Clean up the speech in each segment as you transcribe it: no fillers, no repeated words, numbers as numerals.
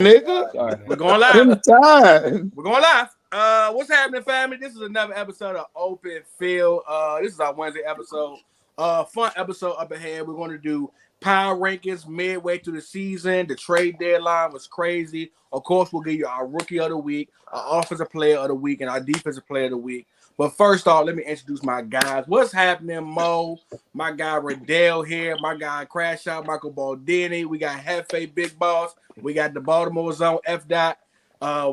nigga. Sorry. We're going live. Anytime. We're going live. What's happening, family? This is another episode of Open Field. This is our Wednesday episode. Fun episode up ahead. We're going to do power rankings midway through the season. The trade deadline was crazy. Of course, we'll give you our rookie of the week, our offensive player of the week, and our defensive player of the week. But first off, let me introduce my guys. What's happening, Mo? My guy Riddell here. My guy Crash Out, Michael Baldini. We got Hefe Big Boss. We got the Baltimore Zone F. Dot.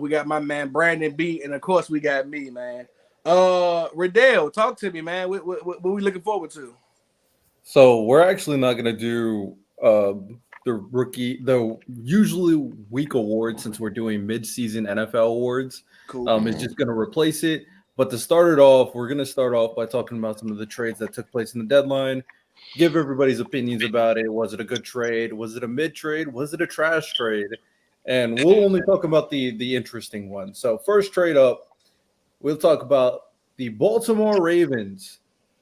We got my man Brandon B, and of course we got me, man. Riddell, talk to me, man. What we looking forward to? So we're actually not gonna do the usually week award since we're doing mid-season NFL awards. Cool. It's just gonna replace it. But to start it off, we're gonna start off by talking about some of the trades that took place in the deadline. Give everybody's opinions about it. Was it a good trade? Was it a mid trade? Was it a trash trade? And we'll only talk about the interesting ones. So first trade up, we'll talk about the Baltimore Ravens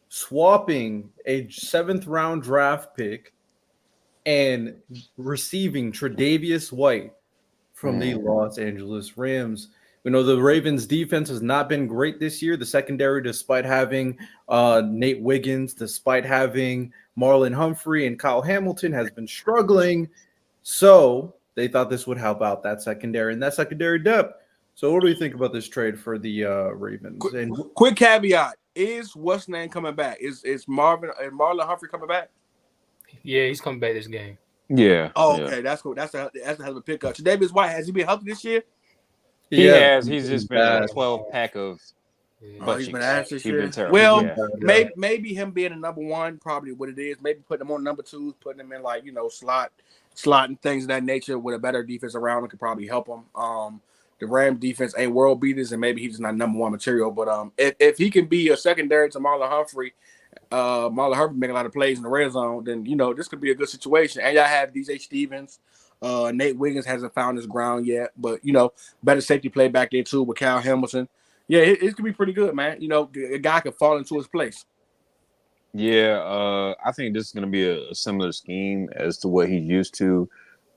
swapping a 7th round draft pick and receiving Tre'Davious White from the Los Angeles Rams. We know the Ravens defense has not been great this year. The secondary, despite having Nate Wiggins, despite having Marlon Humphrey and Kyle Hamilton, has been struggling. So they thought this would help out that secondary and that secondary depth. So what do you think about this trade for the Ravens? Quick caveat: is what's name coming back? Is Marlon Humphrey coming back? Yeah, he's coming back this game. Yeah. Oh, okay, that's cool. That's a hell of a pickup. Tre'Davious White, has he been healthy this year? He has. He's just been a 12 pack of. He's been ass this year. Been terrible. Well, maybe him being a number one, probably what it is. Maybe putting him on number twos, putting him in slot and things of that nature with a better defense around him could probably help him. The Ram defense ain't world beaters, and maybe he's not number one material. But if he can be a secondary to Marlon Humphrey making a lot of plays in the red zone, then this could be a good situation. And y'all have DJ Stevens. Nate Wiggins hasn't found his ground yet, but better safety play back there too with Kyle Hamilton. Yeah, it could be pretty good, man. A guy could fall into his place. Yeah, I think this is going to be a similar scheme as to what he's used to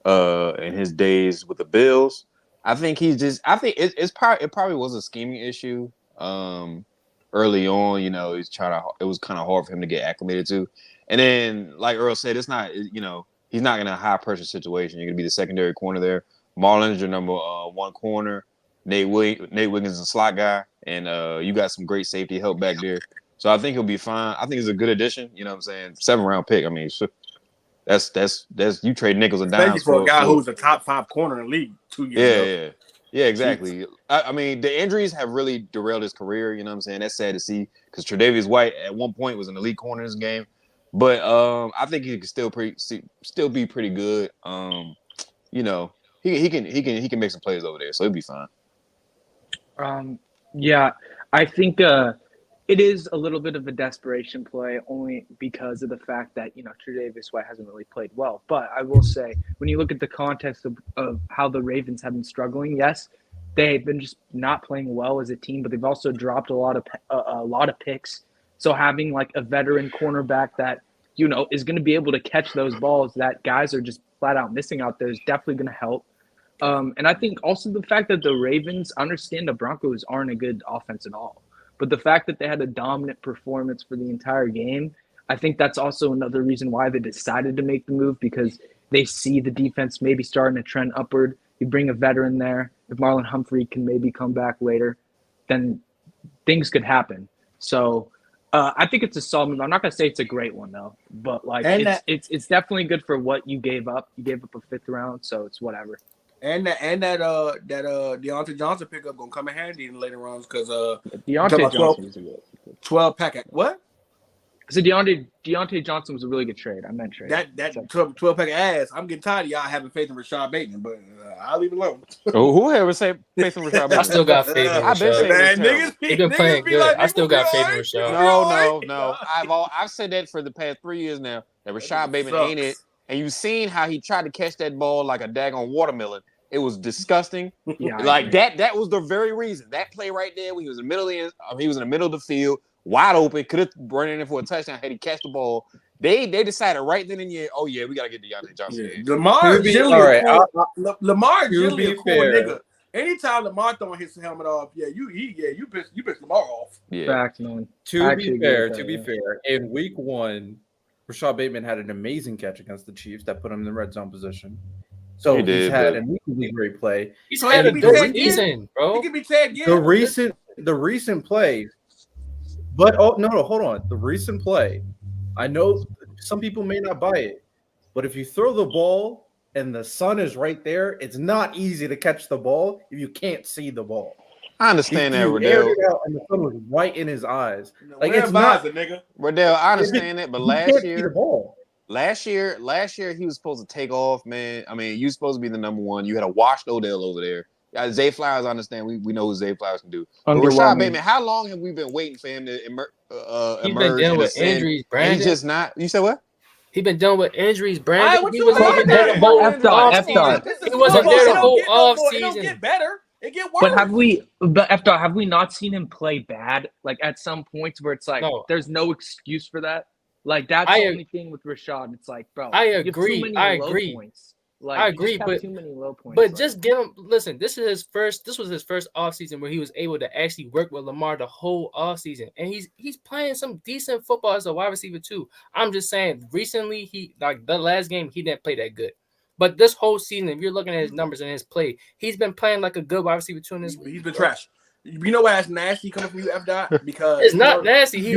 in his days with the Bills. I think it probably was a scheming issue early on. It was kind of hard for him to get acclimated to, and then like Earl said, it's not he's not in a high pressure situation. You're going to be the secondary corner there. Marlon's your number one corner. Nate Wiggins is a slot guy, and you got some great safety help back there. So I think he'll be fine. I think it's a good addition. You know what I'm saying? 7th round pick. I mean, that's you trade nickels and dimes for a guy who's a top 5 corner in the league 2 years ago. Yeah, exactly. I mean, the injuries have really derailed his career. You know what I'm saying? That's sad to see because Tre'Davious White at one point was an elite corner in this game. But I think he can still be pretty good. He can make some plays over there, so he'll be fine. Yeah, I think it is a little bit of a desperation play only because of the fact that Tre'Davious White hasn't really played well. But I will say, when you look at the context of how the Ravens have been struggling, yes, they've been just not playing well as a team, but they've also dropped a lot of picks. So having like a veteran cornerback that is going to be able to catch those balls that guys are just flat out missing out there is definitely going to help. And I think also the fact that the Ravens understand the Broncos aren't a good offense at all. But the fact that they had a dominant performance for the entire game, I think that's also another reason why they decided to make the move, because they see the defense maybe starting to trend upward. You bring a veteran there. If Marlon Humphrey can maybe come back later, then things could happen. So I think it's a solid move. I'm not going to say it's a great one, though. But it's definitely good for what you gave up. You gave up a 5th round, so it's whatever. And that Deontay Johnson pickup gonna come in handy in later rounds because Deontay Johnson is a good 12 pack. What? So Deontay Johnson was a really good trade. I meant trade. That 12 pack of ass. I'm getting tired of y'all having faith in Rashod Bateman, but I'll leave it alone. Whoever say faith in Rashod Bateman? I still got faith in Rashod. He's been playing good. I still got faith in Rashod. No. I've said that for the past 3 years now. That Rashod Bateman ain't it. And you've seen how he tried to catch that ball like a daggone watermelon. It was disgusting. Yeah, like that was the very reason. That play right there when he was in the middle of the field, wide open, could have run in for a touchdown had he catch the ball. They decided right then and there. Oh yeah, we gotta get DeAndre Johnson. Yeah. Lamar generally Lamar generally a cool fair, nigga. Anytime Lamar throwing his helmet off, you pissed Lamar off. Yeah. Facts, man. To be fair, in week 1, Rashod Bateman had an amazing catch against the Chiefs that put him in the red zone position. So he's had an equally great play. He's had a good season, bro. He can be tagged in. The recent play, but hold on. The recent play, I know some people may not buy it, but if you throw the ball and the sun is right there, it's not easy to catch the ball if you can't see the ball. I understand that, Riddell. And the sun was right in his eyes. Like it's not the nigga. Riddell, I understand it, but last year he was supposed to take off, man. I mean, you supposed to be the number one. You had a washed Odell over there. Zay Flowers, I understand. We know what Zay Flowers can do. But Rashod Bateman, how long have we been waiting for him to emerge? He's been dealing with injuries, Brandon. He's just not. You said what? He been dealing with injuries, Brandon. He wasn't even there the whole offseason. He wasn't there the whole offseason. It don't get better. It get worse. But have we not seen him play bad? Like at some points where it's like there's no excuse for that. Like that's the only thing with Rashod. It's like, bro, I agree. Points. Like, I agree, but too many low points. But just give him. Listen, this was his first offseason where he was able to actually work with Lamar the whole offseason, and he's playing some decent football as a wide receiver too. I'm just saying, recently the last game he didn't play that good, but this whole season, if you're looking at his numbers and his play, he's been playing like a good wide receiver too in this league. He's been trash. You know why that's nasty coming from you, F. Dot? Because it's not nasty. Wait.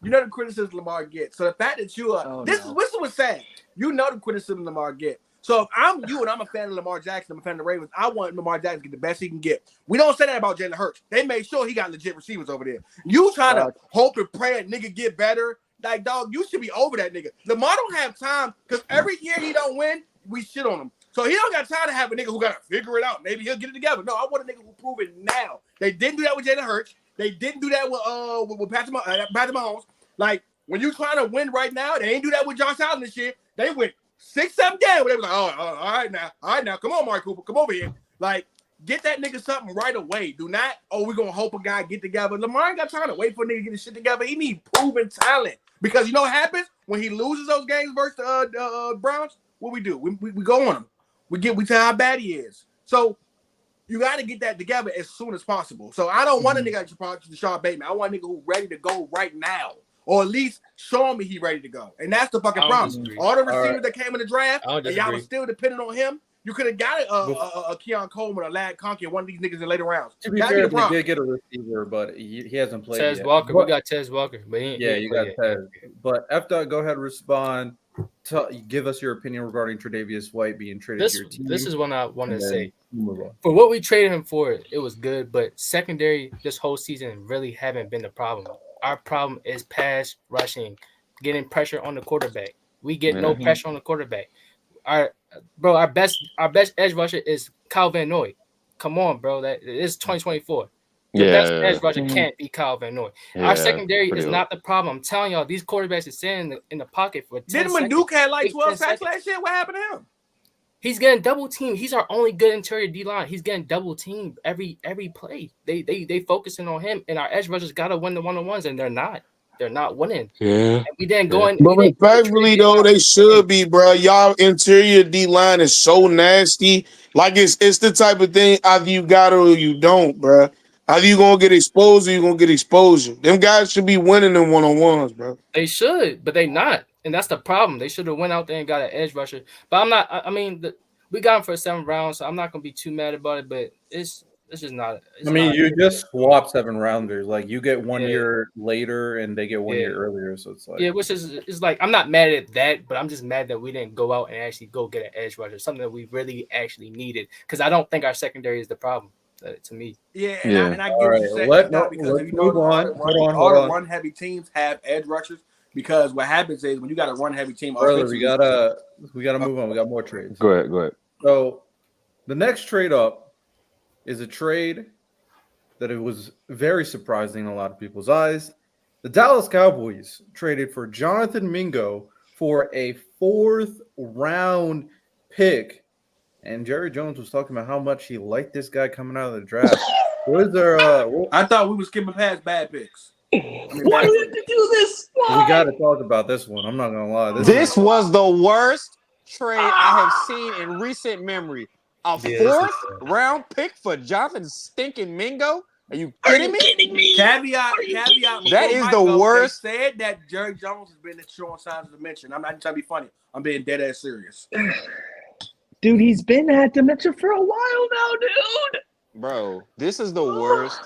You know the criticism Lamar gets. So the fact that you are this is what's sad. You know the criticism Lamar get. So if I'm you and I'm a fan of Lamar Jackson, I'm a fan of the Ravens, I want Lamar Jackson to get the best he can get. We don't say that about Jalen Hurts. They made sure he got legit receivers over there. You trying to hope and pray a nigga get better. Like, dog, you should be over that nigga. Lamar don't have time because every year he don't win, we shit on him. So he don't got time to have a nigga who got to figure it out. Maybe he'll get it together. No, I want a nigga who prove it now. They didn't do that with Jalen Hurts. They didn't do that with Patrick Mahomes. Like, when you trying to win right now, they ain't do that with Josh Allen this year. They went 6-7 games. They was like, all right now. Come on, Mark Cooper. Come over here. Like, get that nigga something right away. Do not, we're going to hope a guy get together. Lamar ain't got time to wait for a nigga to get his shit together. He need proven talent. Because you know what happens? When he loses those games versus the Browns, what we do? We go on him. We tell how bad he is. So you got to get that together as soon as possible. So I don't want a nigga like Rashod Bateman. I want a nigga who's ready to go right now. Or at least show me he ready to go. And that's the fucking problem. All the receivers that came in the draft, and y'all was still dependent on him. You could have got a Keon Coleman or Lad Conky, one of these niggas in later rounds. To be fair, they did get a receiver, but he hasn't played Tez yet. Walker. We got Tez Walker. But you got Tez. But F. Go ahead, respond. Give us your opinion regarding Tre'Davious White being traded to your team. This is what I want to say. For what we traded him for, it was good, but secondary this whole season really haven't been the problem. Our problem is pass rushing, getting pressure on the quarterback. We get no pressure on the quarterback. Our best edge rusher is Kyle Van Noy. Come on, bro. That is 2024. The best edge rusher can't be Kyle Van Noy. Our secondary is not the problem. I'm telling y'all, these quarterbacks are sitting in the pocket for 10 seconds. Didn't Duke had like 12 sacks last year? What happened to him? He's getting double teamed. He's our only good interior D line. He's getting double teamed every play. They focusing on him, and our edge rushers gotta win the 1-on-1s, and they're not. They're not winning. Yeah. And we didn't go in. But respectfully though, they should be, bro. Y'all interior D line is so nasty. Like it's the type of thing either you got it or you don't, bro. Either you gonna get exposed or you gonna get exposure. Them guys should be winning them 1-on-1s, bro. They should, but they not. And that's the problem. They should have went out there and got an edge rusher. But I'm not. I mean, we got him for 7 rounds, so I'm not gonna be too mad about it. But it's just not. You just swap 7 rounders. Like you get 1 year later, and they get 1 year earlier. So it's like which is like I'm not mad at that, but I'm just mad that we didn't go out and actually go get an edge rusher, something that we really actually needed. Because I don't think our secondary is the problem. To me, and I get what you're saying because if you know all the run heavy teams have edge rushers. Because what happens is when you got a run heavy team, brother, we gotta move on. We got more trades. Go ahead. So the next trade up is a trade that it was very surprising in a lot of people's eyes. The Dallas Cowboys traded for Jonathan Mingo for a 4th round pick. And Jerry Jones was talking about how much he liked this guy coming out of the draft. What is there? I thought we were skipping past bad picks. wanted to do this. Why? We got to talk about this one. I'm not gonna lie. This was the worst trade I have seen in recent memory. A fourth round pick for Jonathan stinking Mingo? Are you kidding me? Caveat. That is the worst. They said that Jerry Jones has been showing signs of dementia. I'm not trying to be funny. I'm being dead ass serious. Dude, he's been at dementia for a while now, dude. Bro, this is the worst.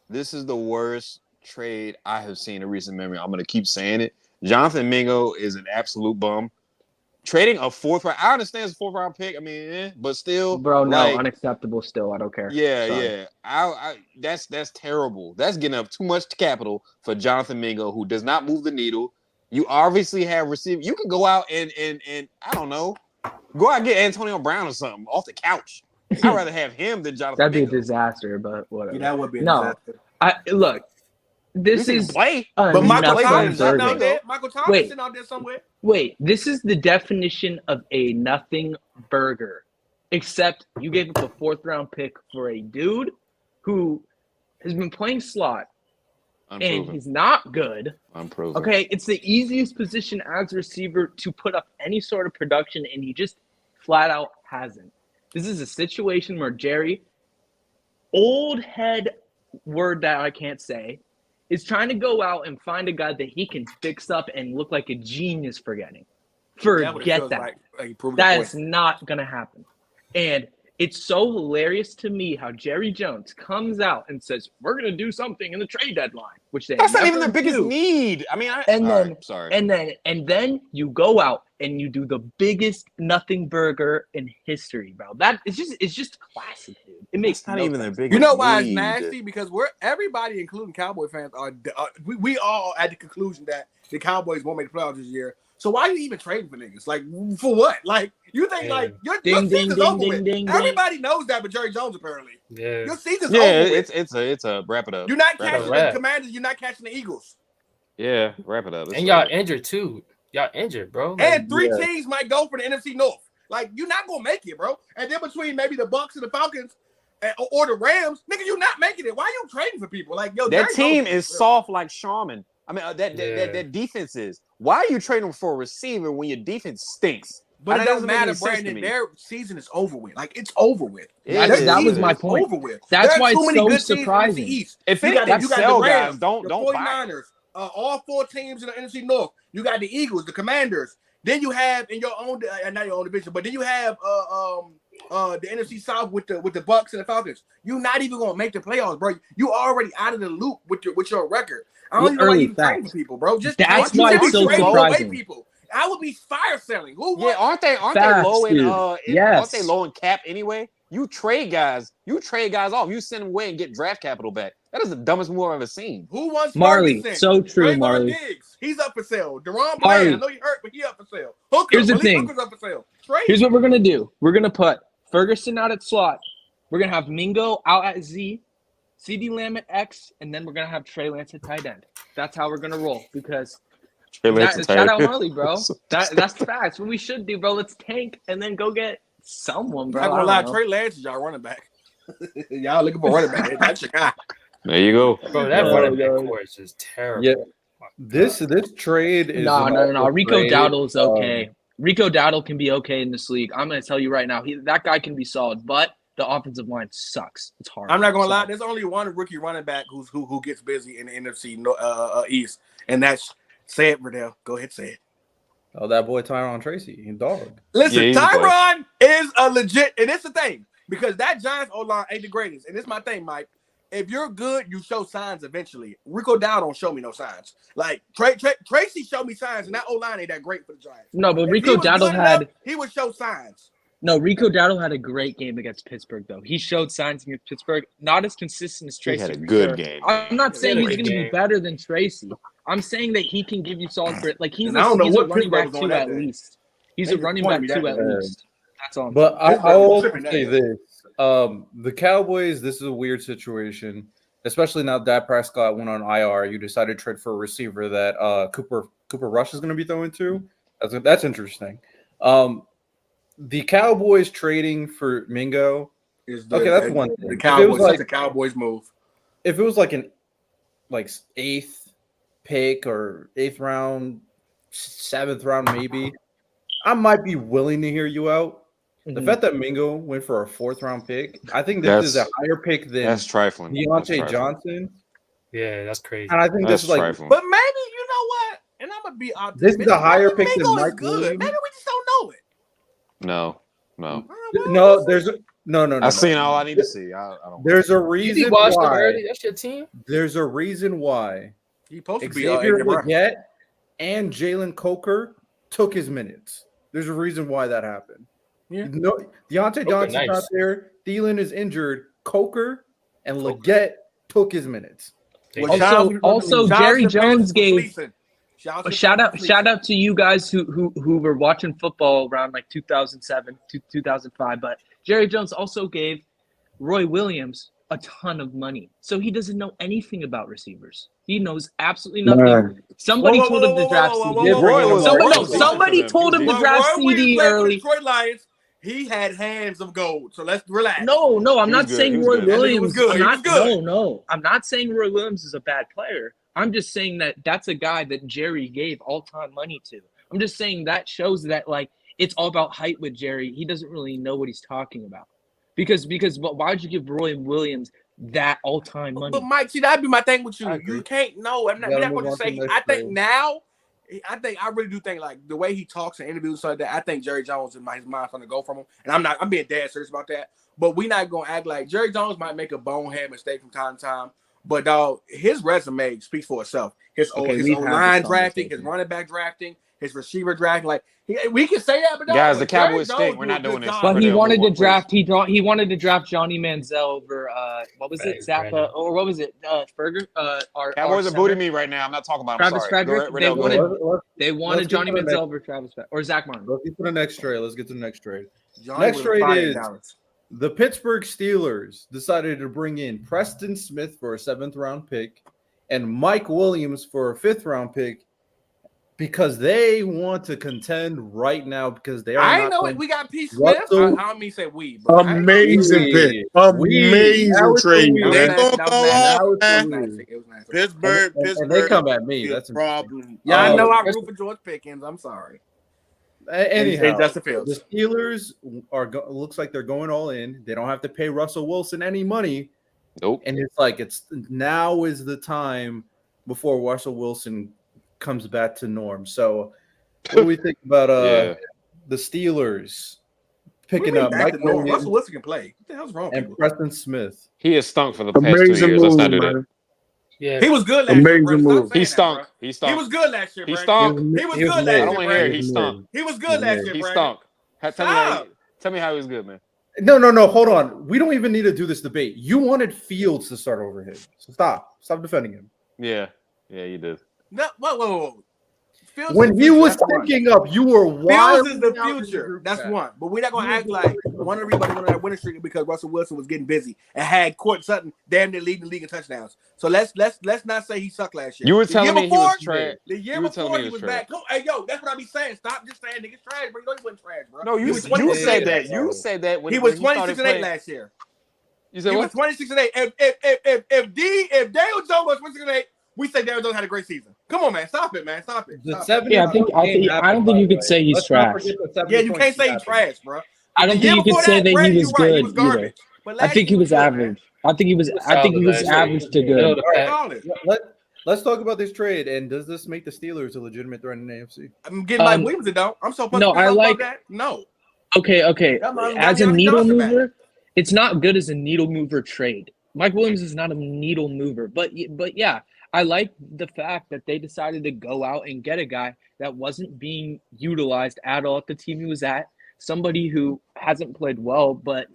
This is the worst trade I have seen in recent memory. I'm gonna keep saying it. Jonathan Mingo is an absolute bum. Trading a fourth round, I understand it's a fourth round pick. I mean, but still, bro, no, like, unacceptable. Still, I don't care. Yeah, Sorry. yeah. That's terrible. That's getting up too much capital for Jonathan Mingo, who does not move the needle. You obviously have received. You can go out and I don't know, go out and get Antonio Brown or something off the couch. I'd rather have him than Jonathan. That'd be Mingo. a disaster, but whatever. Yeah, that would be a disaster. Look. This is play, but Michael Thomas Thomas out there. Michael Thomas sitting out there somewhere. Wait, this is the definition of a nothing burger. Except you gave up a fourth round pick for a dude who has been playing slot and he's not good. Unproven. Okay, it's the easiest position as a receiver to put up any sort of production, and he just flat out hasn't. This is a situation where Jerry, old head word that I can't say, is trying to go out and find a guy that he can fix up and look like a genius for getting. Forget that. That is not going to happen. And it's so hilarious to me how Jerry Jones comes out and says, we're going to do something in the trade deadline, which that's not even their biggest need. I mean, and then you go out and you do the biggest nothing burger in history, bro. That it's just classic, dude. It makes not even their biggest. You know why it's nasty? Because everybody, including Cowboy fans, we all at the conclusion that the Cowboys won't make the playoffs this year. So why are you even trading for niggas? Like, for what? Like, you think like your season's over with? Everybody knows that, but Jerry Jones apparently. Yeah, your season's over with. It's a wrap it up. You're not catching the Commanders. You're not catching the Eagles. Yeah, wrap it up. And y'all injured too. Y'all injured, bro. Like, and three teams might go for the NFC North. Like, you're not gonna make it, bro. And then between maybe the Bucks and the Falcons or the Rams, nigga, you're not making it. Why are you trading for people? Like, yo, that team is soft like Shaman. I mean, that defense is. Why are you trading for a receiver when your defense stinks? But it doesn't matter, Brandon. Their season is over with. Like, it's over with. That was my point. Over with. That's why it's so surprising. If you got the Rams, don't 49ers, all four teams in the NFC North. You got the Eagles, the Commanders. Then you have in your own, not your own division, but then you have the NFC South with the Bucks and the Falcons. You're not even gonna make the playoffs, bro. You already out of the loop with your record. I don't even know why you trading people, bro. Just that's why it's so surprising. People. I would be fire selling. Aren't they low in aren't they low in cap anyway? You trade guys off. You send them away and get draft capital back. That is the dumbest move I've ever seen. Who wants Marley? Ferguson? So true, Trayvon Marley. Diggs. He's up for sale. Deron Bland, I know you hurt, but he up for sale. Hooker, here's the thing. Hooker's up for sale. Trade. Here's what we're gonna do. We're gonna put Ferguson out at slot. We're gonna have Mingo out at Z, CD Lamb at X, and then we're gonna have Trey Lance at tight end. That's how we're gonna roll because shout out Marley, bro. That's facts. What we should do, bro. Let's tank and then go get someone, bro. I'm not gonna lie, Trey Lance is y'all running back. Y'all looking for running back. That's your guy. There you go. Bro, that running back core is just terrible. Yeah. This trade is no. Rico Dowdle's okay. Rico Dowdle can be okay in this league. I'm gonna tell you right now, that guy can be solid, but the offensive line sucks. It's hard. I'm not gonna lie. There's only one rookie running back who gets busy in the NFC East, and that's say it, Riddell. Go ahead, say it. Oh, that boy Tyron Tracy, dog. Listen, Tyron is a legit, and it's the thing because that Giants O-line ain't the greatest, and it's my thing, Mike. If you're good, you show signs eventually. Rico Dowdle don't show me no signs. Like Tracy showed me signs, and that O-line ain't that great for the Giants. No, but Rico Dowdle he would show signs. No, Rico Dowdle had a great game against Pittsburgh, though. He showed signs against Pittsburgh, not as consistent as Tracy. He had a good game. I'm not saying he's going to be better than Tracy. I'm saying that he can give you solid – like, he's a running back 2 at least. He's a running back 2 at least. That's all. But I'll say this. The Cowboys, this is a weird situation, especially now Dak Prescott went on IR. You decided to trade for a receiver that Cooper Rush is going to be throwing to. That's interesting. The Cowboys trading for Mingo. That's one thing. The Cowboys, that's a Cowboys move. If it was like an 8th pick or 8th round, 7th round, maybe, I might be willing to hear you out. The fact that Mingo went for a 4th round pick, I think this is a higher pick than That's trifling. Deontay Johnson. Yeah, that's crazy. And I think That's this is like, trifling. But maybe you know what? And I'm gonna be optimistic. This is a higher pick than Mingo is Mike good. Williams. Maybe we just don't know it. No. no, there's no. I've seen all I need to see. I don't. There's a You reason watched him why. early. That's your team. There's a reason why He's supposed to be Xavier AJ Brown. Leggett and Jalen Coker took his minutes. There's a reason why that happened. Yeah. No, Deontay Johnson's nice. not there. Thielen is injured. Coker and Leggett took his minutes. Also, Jerry Jones gave a shout out to to you guys who were watching football around like 2007 to 2005. But Jerry Jones also gave Roy Williams a ton of money, so he doesn't know anything about receivers. He knows absolutely nothing. Somebody told him to draft CD. Somebody told him to draft CD early. Detroit Lions. He had hands of gold. So let's relax. No, I'm not saying Roy Williams. Good. I'm not saying Roy Williams is a bad player. I'm just saying that that's a guy that Jerry gave all-time money to. I'm just saying that shows that like it's all about height with Jerry. He doesn't really know what he's talking about. Because why would you give Roy Williams that all-time money? But Mike, see, that'd be my thing with you. You can't know. We're not going to say. I really do think like the way he talks in interviews like that. I think Jerry Jones his mind's going to go from him, and I'm being dead serious about that. But we're not going to act like Jerry Jones might make a bonehead mistake from time to time. But dog, his resume speaks for itself. His line drafting, his running back drafting, his receiver drafting. Like we can say that, but guys, the Cowboys stink. We're not doing this. But he wanted to draft. He wanted to draft Johnny Manziel over what was it, Zappa, or what was it, Ferger? Cowboys are booting me right now. I'm not talking about Travis Frederick. They wanted Let's Johnny Manziel over Travis Frederick or Zach Martin. Let's get to the next trade. Let's get to the next trade. Johnny Next trade is Dallas. the Pittsburgh Steelers decided to bring in Preston Smith for a 7th round pick and Mike Williams for a 5th round pick because they want to contend right now because they are. I know it. We got P. Smith. I don't mean say we. But Amazing pick. Amazing trade. They gonna go out, man. It was nice. Pittsburgh. And they come at me. That's a problem. Yeah, I know I root for George Pickens. I'm sorry. Anyhow, Justin Fields. The Steelers looks like they're going all in. They don't have to pay Russell Wilson any money. Nope. And it's like now is the time before Russell Wilson comes back to norm. So what do we think about the Steelers picking up Mike Williams? Russell Wilson can play. What the hell's wrong? And Preston Smith. He has stunk for the past 2 years. Let's not do that. Yeah, he was good last year. Amazing move. He stunk. He He was good last year. He stunk. He was good last year. I don't want to hear it. He stunk. He was good last year. He Brandon. stunk. Tell me how he was good, man. No. Hold on. We don't even need to do this debate. You wanted Fields to start over him. So stop defending him. Yeah, you did. No, whoa. When he was picking up, you were wild. Fields is the future. That's one. But we're not going to act like one of everybody went on that winning streak because Russell Wilson was getting busy and had Court Sutton damn near leading the league in touchdowns. So let's not say he sucked last year. You were telling me he was trash. The year before he was back. Hey, yo, that's what I be saying. Stop just saying niggas trash, bro. You know he wasn't trash, bro. No, you said that. You said that when he was when 26-8 last year. You said he what? was 26-8. If Daniel Jones was 26-8, we say Daniel Jones had a great season. Come on, man. Stop it, man. Stop it. I don't think you could say he's trash. Yeah, you can't say he's trash, bro. I don't think you could say that he was good either. I think he was average. I think he was average to good. Let's talk about this trade. And does this make the Steelers a legitimate threat in the AFC? I'm getting Mike Williams, it don't. I'm so no. I like that. No. Okay. As a needle mover, it's not good as a needle mover trade. Mike Williams is not a needle mover, but yeah. I like the fact that they decided to go out and get a guy that wasn't being utilized at all at the team he was at. Somebody who hasn't played well, but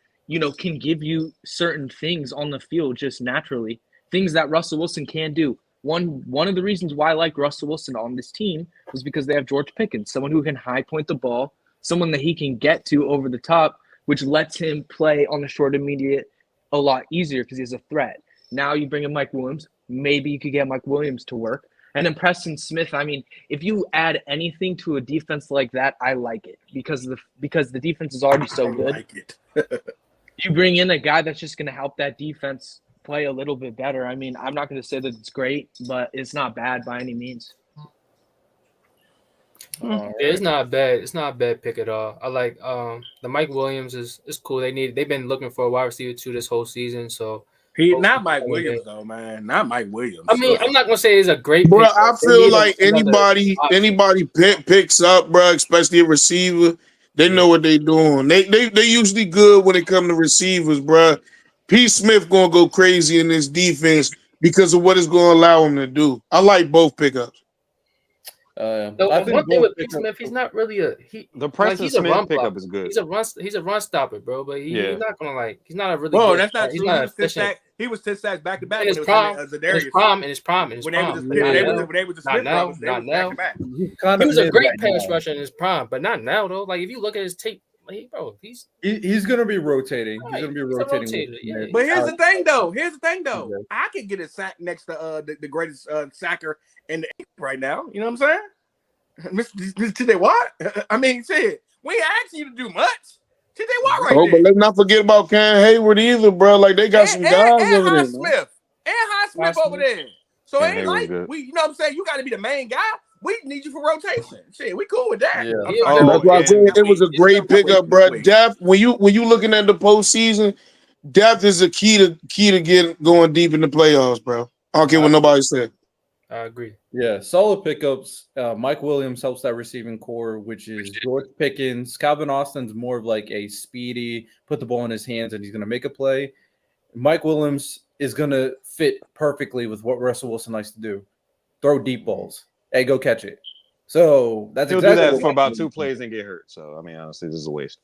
can give you certain things on the field just naturally. Things that Russell Wilson can do. One of the reasons why I like Russell Wilson on this team was because they have George Pickens, someone who can high point the ball, someone that he can get to over the top, which lets him play on the short intermediate a lot easier because he's a threat. Now you bring in Mike Williams. Maybe you could get Mike Williams to work. And then Preston Smith, I mean, if you add anything to a defense like that, I like it because the defense is already so good. I like it. You bring in a guy that's just going to help that defense play a little bit better. I mean, I'm not going to say that it's great, but it's not bad by any means. Yeah, it's not bad. It's not a bad pick at all. I like the Mike Williams is cool. They've been looking for a wide receiver too this whole season. So Not Mike Williams though, man. Not Mike Williams. I mean, I'm not gonna say it's a great Bro, pick. I They feel need like another anybody picks up, bro, especially a receiver. They know what they doing. They usually good when it come to receivers, bro. P. Smith gonna go crazy in this defense because of what it's gonna allow him to do. I like both pickups. I one think thing with both P. pickups- Smith, he's not really The Preston he's a Smith run pickup blocker. is good. He's a run stopper, bro. But he's not gonna he's not a really. Whoa, good, that's not he's true. not He was 10 efficient. sacks. He was 10 sacks back to back In when his it prime, was in his Za'Darius. prime. When they was the Smith brothers, they was back to back. He was a mid great right pass now. rusher in his prime, but not now though. Like if you look at his tape, he's He's going to be rotating. Right, He's going to be he's a rotating. rotator, yeah. But here's the thing, though. I could get a sack next to the greatest sacker in the right now. You know what I'm saying? Mr. TJ Watt. I mean, shit, we ain't asking you to do much. TJ Watt right there. But let's not forget about Cam Hayward either, bro. Like they got some guys and over there. High Smith over there. So Cam it ain't Hayward's like good. you know what I'm saying? You got to be the main guy. We need you for rotation. Shit, we cool with that. Yeah. I'm sorry, That's why I said it was a great pickup, bro. Wait. Depth when you looking at the postseason, depth is a key to get going deep in the playoffs, bro. I don't care what nobody said. I agree. Yeah, solid pickups. Mike Williams helps that receiving core, which is George Pickens. Calvin Austin's more of like a speedy, put the ball in his hands and he's going to make a play. Mike Williams is going to fit perfectly with what Russell Wilson likes to do. Throw deep balls. Hey, go catch it. So that's He'll exactly do that what for Mike about Williams 2 does. plays and get hurt. So I mean, honestly, this is a waste.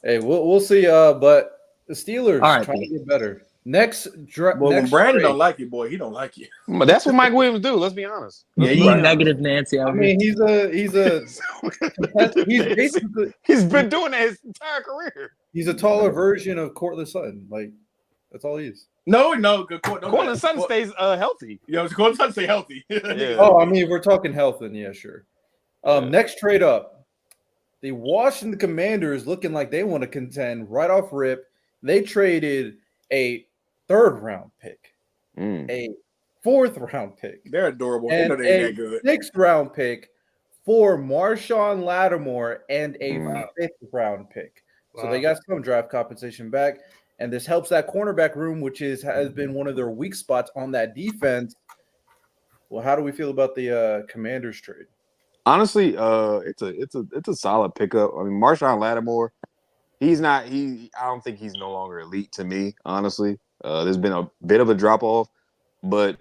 Hey, we'll see. But the Steelers All right, trying to get better. Next Well, when next Brandon trade. don't like you, boy, he don't like you. But that's what Mike Williams do. Let's be honest. Yeah, you negative Nancy. I mean, he's basically He's been doing that his entire career. he's a taller version of Cortland Sutton. Like that's all he is. No. Cortland Sutton stays healthy. Yo, Cortland Sutton stay healthy. Yeah. Oh, I mean, if we're talking health, then yeah, sure. Next trade up, the Washington Commanders looking like they want to contend right off rip. They traded a 3rd round pick, a 4th round pick, They're adorable. They and know they ain't a that good. 6th round pick for Marshawn Latimore and a 5th round pick. So they got some draft compensation back, and this helps that cornerback room, which has been one of their weak spots on that defense. Well, how do we feel about the Commanders trade? Honestly, it's a solid pickup. I mean, Marshawn Lattimore, I don't think he's no longer elite to me, honestly. There's been a bit of a drop off, but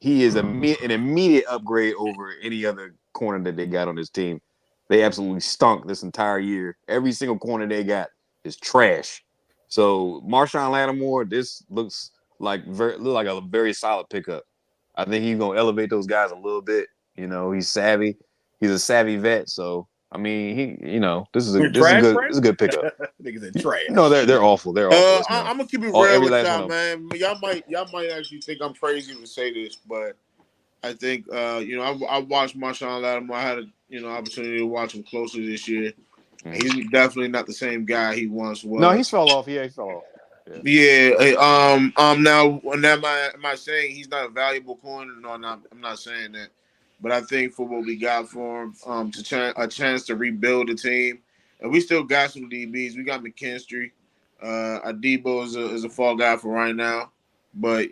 he is an immediate upgrade over any other corner that they got on this team. They absolutely stunk this entire year. Every single corner they got is trash. So Marshawn Lattimore, this looks like a very solid pickup. I think he's gonna elevate those guys a little bit. You know, he's savvy. He's a savvy vet. So I mean, this is a good pickup. Niggas are trash. No, they're awful. They're awful. I'm gonna keep it Oh, real every with last y'all, one of man. Y'all might actually think I'm crazy to say this, but I think I watched Marshawn Lattimore. I had a opportunity to watch him closely this year. He's definitely not the same guy he once was. No, he fell off. Yeah, he fell off. Yeah. Now, am I saying he's not a valuable corner? No, I'm not saying that. But I think for what we got for him, a chance to rebuild the team, and we still got some DBs. We got McKinstry. Adebo is a fall guy for right now, but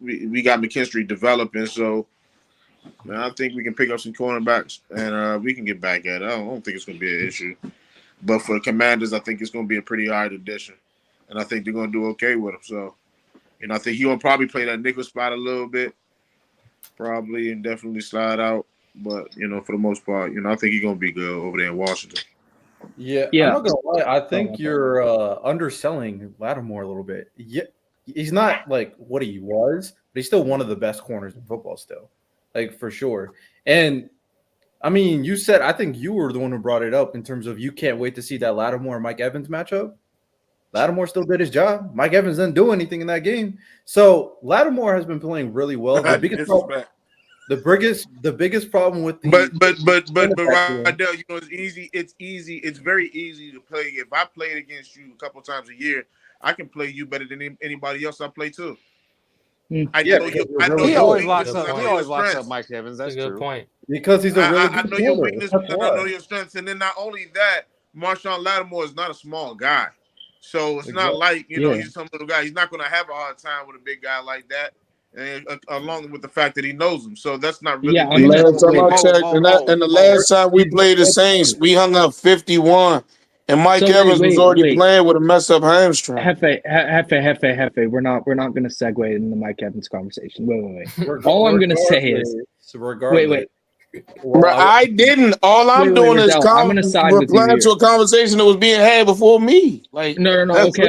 we got McKinstry developing. So, man, I think we can pick up some cornerbacks and we can get back at it. I don't think it's going to be an issue. But for the Commanders, I think it's going to be a pretty hard addition, and I think they're going to do okay with him. So, I think he'll probably play that nickel spot a little bit. Probably and definitely slide out, but for the most part, I think he's gonna be good over there in Washington. Yeah. I'm not gonna lie. I think you're underselling Lattimore a little bit. Yeah, he's not like what he was, but he's still one of the best corners in football, still, like for sure. And I mean, I think you were the one who brought it up in terms of you can't wait to see that Lattimore and Mike Evans matchup. Lattimore still did his job. Mike Evans didn't do anything in that game. So Lattimore has been playing really well. The The biggest problem with the But Rydell, you know, it's easy. It's easy. It's very easy to play. If I played against you a couple times a year, I can play you better than anybody else I play too. I know you. I know He your always weaknesses. locks up. I know He your always locks up strengths. Mike Evans. That's That's a good true. point. Because he's a really I good know your corner. weaknesses and I know your strengths. And then not only that, Marshawn Latimore is not a small guy, so it's not like he's some little guy. He's not going to have a hard time with a big guy like that. And along with the fact that he knows him, so that's not really. Yeah, big. last time I checked, and the last time we played the Saints, we hung up 51, and Mike Evans was already playing with a messed up hamstring. Hefe. We're not going to segue into the Mike Evans conversation. Wait. All I'm going to say is, wait. Bro, I didn't. All I'm doing is replying to a conversation that was being had before me. Like, no.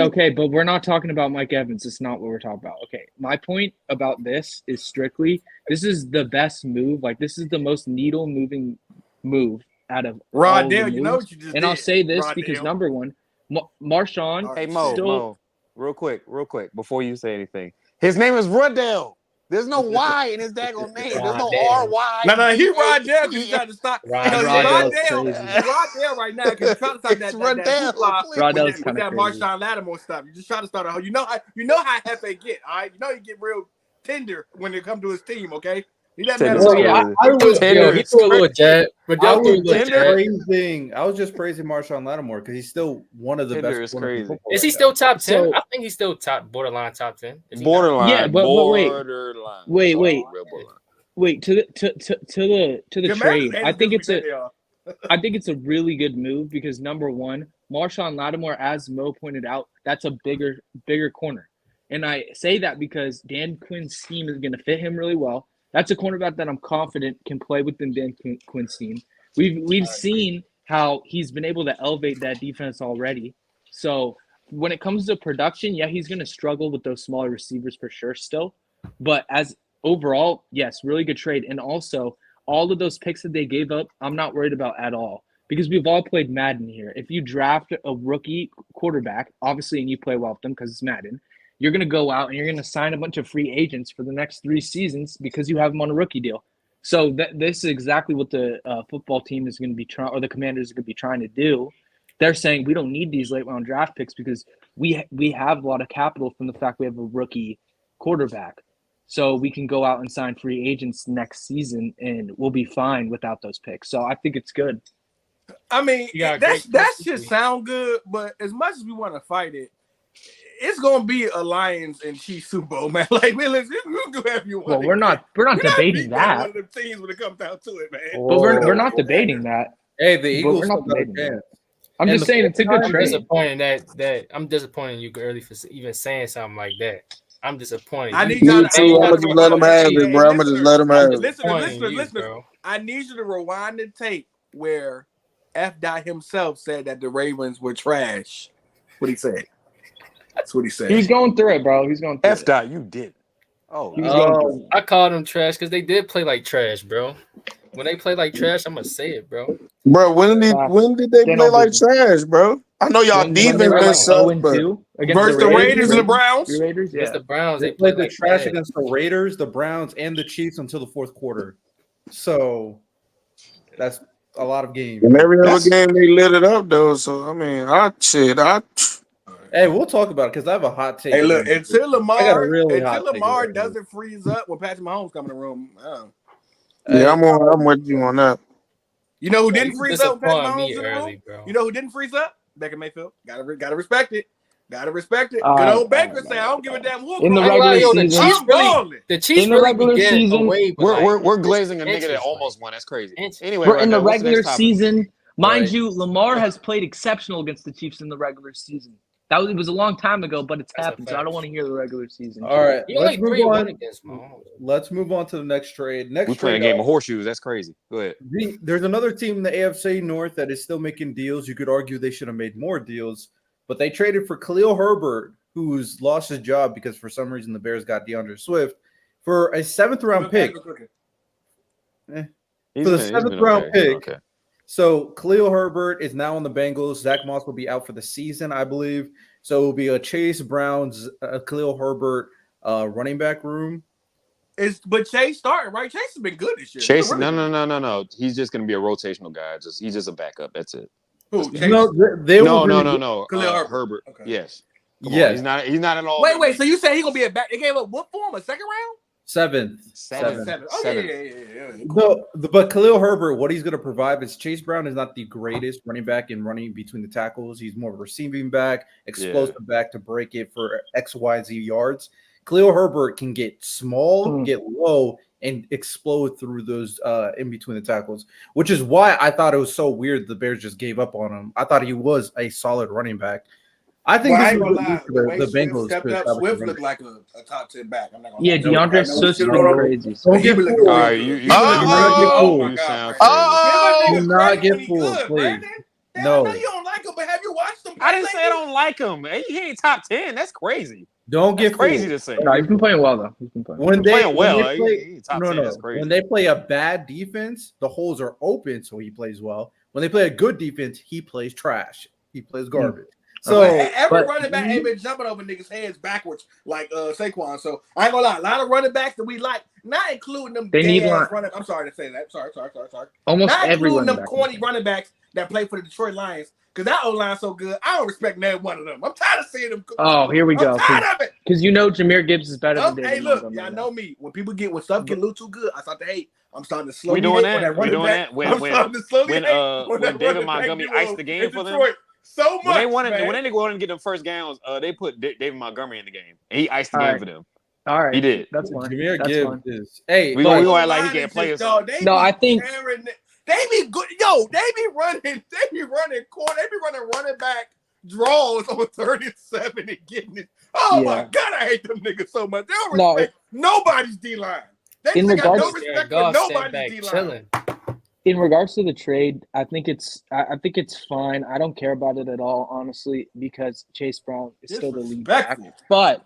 Okay, but we're not talking about Mike Evans. It's not what we're talking about. Okay, my point about this is strictly this is the best move. Like, this is the most needle moving move out of all the moves. You know what you just did. I'll say this because number one, Marshawn. Hey Mo, real quick, before you say anything, his name is Rydell. There's no Y in his daggone name. There's no R-Y. No, he Rydell because he's trying to stop. Rydell right now because he's trying to stop that Marshawn Lattimore stuff. You just trying to start a. You know how Hefe get. All right, you know he get real tender when it comes to his team. Okay. He doesn't have I was just praising Marshawn Lattimore because he's still one of the best. Crazy. Is he still top 10? I think he's still borderline top 10. Borderline. Yeah, but wait. To the trade. I think it's a really good move because number one, Marshawn Lattimore, as Mo pointed out, that's a bigger corner, and I say that because Dan Quinn's scheme is going to fit him really well. That's a cornerback that I'm confident can play within Dan Quinn's team. We've seen how he's been able to elevate that defense already. So when it comes to production, yeah, he's going to struggle with those smaller receivers for sure still. But as overall, yes, really good trade. And also, all of those picks that they gave up, I'm not worried about at all because we've all played Madden here. If you draft a rookie quarterback, obviously, and you play well with them because it's Madden, you're going to go out and you're going to sign a bunch of free agents for the next 3 seasons because you have them on a rookie deal. So this is exactly what the football team is going to be trying, or the Commanders are going to be trying to do. They're saying we don't need these late round draft picks because we have a lot of capital from the fact we have a rookie quarterback. So we can go out and sign free agents next season and we'll be fine without those picks. So I think it's good. I mean, that should sound good, but as much as we want to fight it, it's gonna be a Lions and Chiefs Super Bowl, man. Like, man, listen, you do whatever you want. Well, we're not debating that. One of them teams when it comes down to it, man. But we're not debating that. Hey, the Eagles. We're not debating that. I'm just saying it's a good trade. I'm disappointed in you early for even saying something like that. I'm disappointed. I'm gonna just let him have it, bro. I'm gonna just let him have it. Listen. I need you to rewind the tape where F. Dot himself said that the Ravens were trash. What he said. That's what he said. He's going through it, bro. He's going through it. F. You did. I called them trash because they did play like trash, bro. When they play like trash, I'm gonna say it, bro. Bro, when did they play like trash, bro? I know y'all defense been so, but versus the Raiders and the Browns. Against the Browns, they played the trash against the Raiders, the Browns, and the Chiefs until the fourth quarter. So that's a lot of games. And every other game they lit it up though. So I mean, Hey, we'll talk about it because I have a hot take. Hey, look, until Lamar doesn't freeze up when Patrick Mahomes come in the room. Yeah, I'm with you on that. You know who didn't freeze up when Patrick Mahomes in the room? Bro. You know who didn't freeze up? Baker Mayfield. Gotta respect it. Good old Baker say, I don't give a damn who. In the regular season, the Chiefs in the regular season, we're glazing a nigga that almost won. That's crazy. Anyway, we're in the regular season. Mind you, Lamar has played exceptional against the Chiefs in the regular season. It was a long time ago, but it's happened. So I don't want to hear the regular season. All right, let's move on to the next trade. We're playing a game of horseshoes. That's crazy. Go ahead. There's another team in the AFC North that is still making deals. You could argue they should have made more deals, but they traded for Khalil Herbert, who's lost his job because for some reason the Bears got DeAndre Swift for a 7th-round pick. For the 7th-round pick. Okay. So Khalil Herbert is now on the Bengals. Zach Moss will be out for the season, I believe. So it will be a Chase Brown's Khalil Herbert running back room. But Chase starting, right? Chase has been good this year. Chase, Really good. no. He's just gonna be a rotational guy. He's just a backup. That's it. Who? Chase? No, they No. Khalil Herbert. Okay. Yes. Come Yeah. on, he's not at all. Wait. So you say he's gonna be a back? They gave up what for him? A second round? Seventh. Oh yeah. No, but Khalil Herbert, what he's going to provide is Chase Brown is not the greatest running back in running between the tackles. He's more of a receiving back, explosive back to break it for X, Y, Z yards. Khalil Herbert can get small, get low, and explode through those in between the tackles, which is why I thought it was so weird the Bears just gave up on him. I thought he was a solid running back. I think I this ain't is gonna lie. the Bengals stepped to up. establish Swift the looked like a top 10 back. I'm not gonna Yeah, lie. DeAndre Swift's been crazy. Don't get looking fooled. All right, you do not get fooled. You sound Give a Do nigga not credit get when he fooled, good, please. Brandon. Damn, No. I know you don't like him, but have you watched him play I didn't say I lately? don't like him. He ain't top 10. That's crazy. Don't That's get crazy fooled. to say. No, he's been playing well though. He's been playing. When they Playing well. when they play, He ain't top 10. That's crazy. when they play a bad defense, the holes are open, so he plays well. When they play a good defense, he plays trash. He plays garbage. So Every running back ain't been jumping over niggas' heads backwards like Saquon. So I ain't gonna lie, a lot of running backs that we like, not including them They need dead-ass line. running. I'm sorry to say that. Sorry. Almost Not every including running them back. corny running backs that play for the Detroit Lions, because that O-line so good. I don't respect neither one of them. I'm tired of seeing them. Oh, here we go. I'm tired of it. Because Jameer Gibbs is better than David Hey, look, Montgomery y'all now. know me. When stuff get a little too good, I start to hate. I'm starting to slowly We doing hate that? on We running doing back. that? I'm starting to slowly hate on when that David running back Montgomery duo iced the game in for them? Detroit. So much, When they wanted, man. when they go and get them first downs, they put David Montgomery in the game, and he iced the All game right. for them. All right. He did. That's fine. Jameer That's Gibbs fine. is we We gonna act like he can't play or something. No, I think They be good. Yo, they be running court. They be running running back draws on 37 and getting it. Oh my God, I hate them niggas so much. They don't respect nobody's D line. They In just got no regards- respect for Goff sat nobody's back D line. chilling. In regards to the trade, I think it's fine. I don't care about it at all, honestly, because Chase Brown is still the lead back. But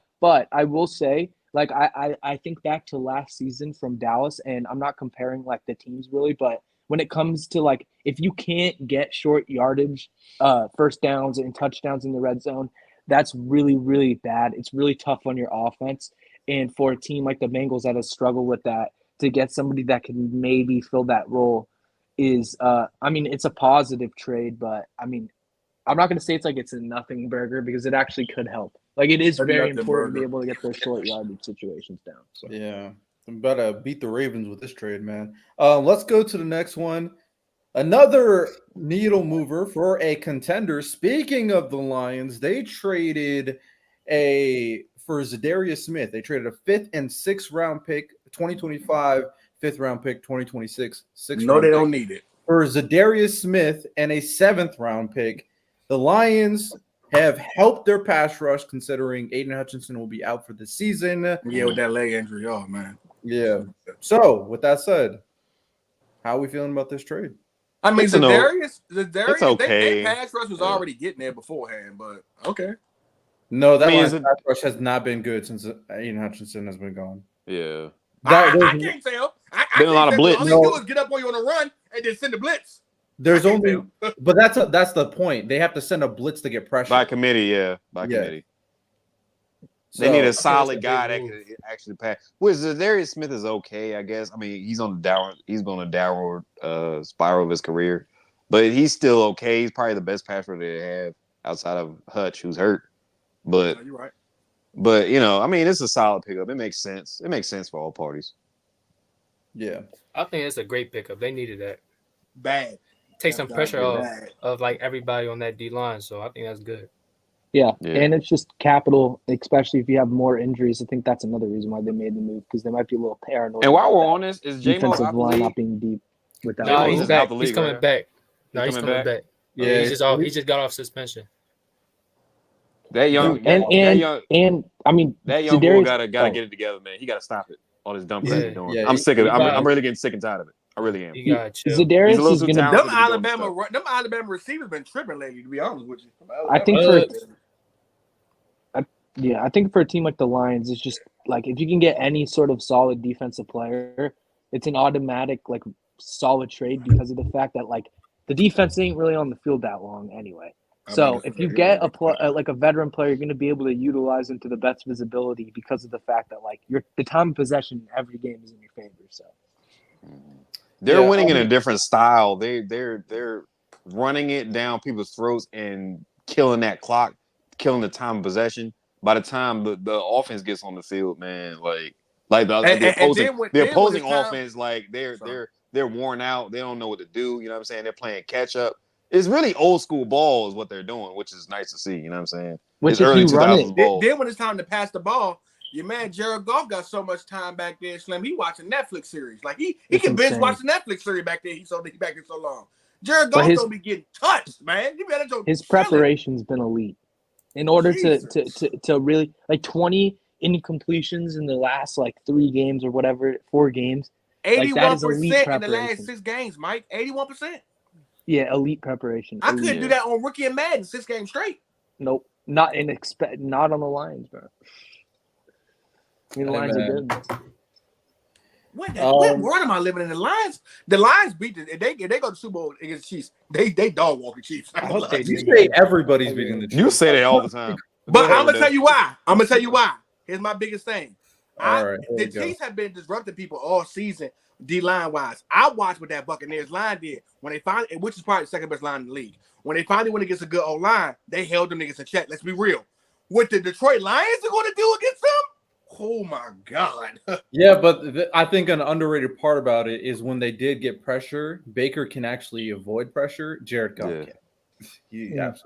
I will say, like I think back to last season from Dallas, and I'm not comparing like the teams really, but when it comes to like if you can't get short yardage, first downs and touchdowns in the red zone, that's really, really bad. It's really tough on your offense. And for a team like the Bengals that has struggled with that, to get somebody that can maybe fill that role is it's a positive trade, but I mean, I'm not going to say it's like it's a nothing burger because it actually could help. Like it is very important to be able to get those short yardage situations down. So. Yeah, I'm about to beat the Ravens with this trade, man. Let's go to the next one. Another needle mover for a contender. Speaking of the Lions, they traded for Za'Darius Smith. They traded a 5th and 6th round pick, 2025, 5th round pick, 2026, 6th No, round they pick don't need it. for Za'Darius Smith and a 7th round pick. The Lions have helped their pass rush considering Aiden Hutchinson will be out for the season. Yeah, with that leg injury. Oh, man. Yeah. So, with that said, how are we feeling about this trade? I mean, Za'Darius, it's okay. their pass rush was already getting there beforehand, but okay. No, that Lions pass rush has not been good since Aiden Hutchinson has been gone. Yeah. I can't tell. Been a lot of blitz. All they do is get up on you on a run and then send the blitz. There's only, but that's the point. They have to send a blitz to get pressure by committee. Yeah, by committee. They need a solid guy that can actually pass. With Za'Darius Smith is okay, I guess. I mean, he's on a downward spiral of his career, but he's still okay. He's probably the best passer they have outside of Hutch, who's hurt. But you're right. But I mean, it's a solid pickup. It makes sense. It makes sense for all parties. Yeah, I think it's a great pickup. They needed that. Bad. Take some pressure off of like everybody on that D line. So I think that's good. Yeah, and it's just capital, especially if you have more injuries. I think that's another reason why they made the move because they might be a little paranoid. And while we're on this, is J-Mo defensive out the line league? not being deep with that? No, he's back. League, he's coming right? back. No, he's coming back. Yeah, he's just off. He just got off suspension. That young, and I mean, that young boy gotta get it together, man. He gotta stop it. All this dumb crap he's doing. Yeah, I'm sick of it. I'm really getting sick and tired of it. I really am. Za'Darius is gonna. Them Alabama receivers been tripping lately. To be honest with you, I think for a team like the Lions, it's just like if you can get any sort of solid defensive player, it's an automatic like solid trade because of the fact that like the defense ain't really on the field that long anyway. So if you get like a veteran player, you're going to be able to utilize him to the best visibility because of the fact that like the time of possession in every game is in your favor. So they're winning in a different style. They're running it down people's throats and killing that clock, killing the time of possession. By the time the offense gets on the field, man, the opposing offense, like they're worn out. They don't know what to do. You know what I'm saying? They're playing catch up. It's really old school ball is what they're doing, which is nice to see. You know what I'm saying? Which it's early 2000s ball. Then when it's time to pass the ball, your man Jared Goff got so much time back there, Slim. He watching Netflix series. Like he can binge watch the Netflix series back there. He's back there so long. Jared Goff don't be getting touched, man. You better his preparation's been elite. In order to really like 20 incompletions in the last like 3 games or whatever, 4 games. 81% in the last 6 games, Mike. 81%. Yeah, elite preparation. I couldn't do that on Rookie and Madden 6 games straight. Nope, not on the Lions, bro. I mean, the Lions are good. What world am I living in? The Lions beat they go to Super Bowl against the Chiefs. They dog walk the Chiefs. You say everybody's beating the Chiefs. You say that all the time. But I'm gonna tell you why. Here's my biggest thing. The Chiefs have been disrupting people all season, D-line wise. I watched what that Buccaneers line did when they finally, which is probably the second best line in the league. When they finally went against a good old line, they held them niggas in check. Let's be real. What the Detroit Lions are going to do against them? Oh my God. Yeah, but I think an underrated part about it is when they did get pressure, Baker can actually avoid pressure. Jared Goff can't.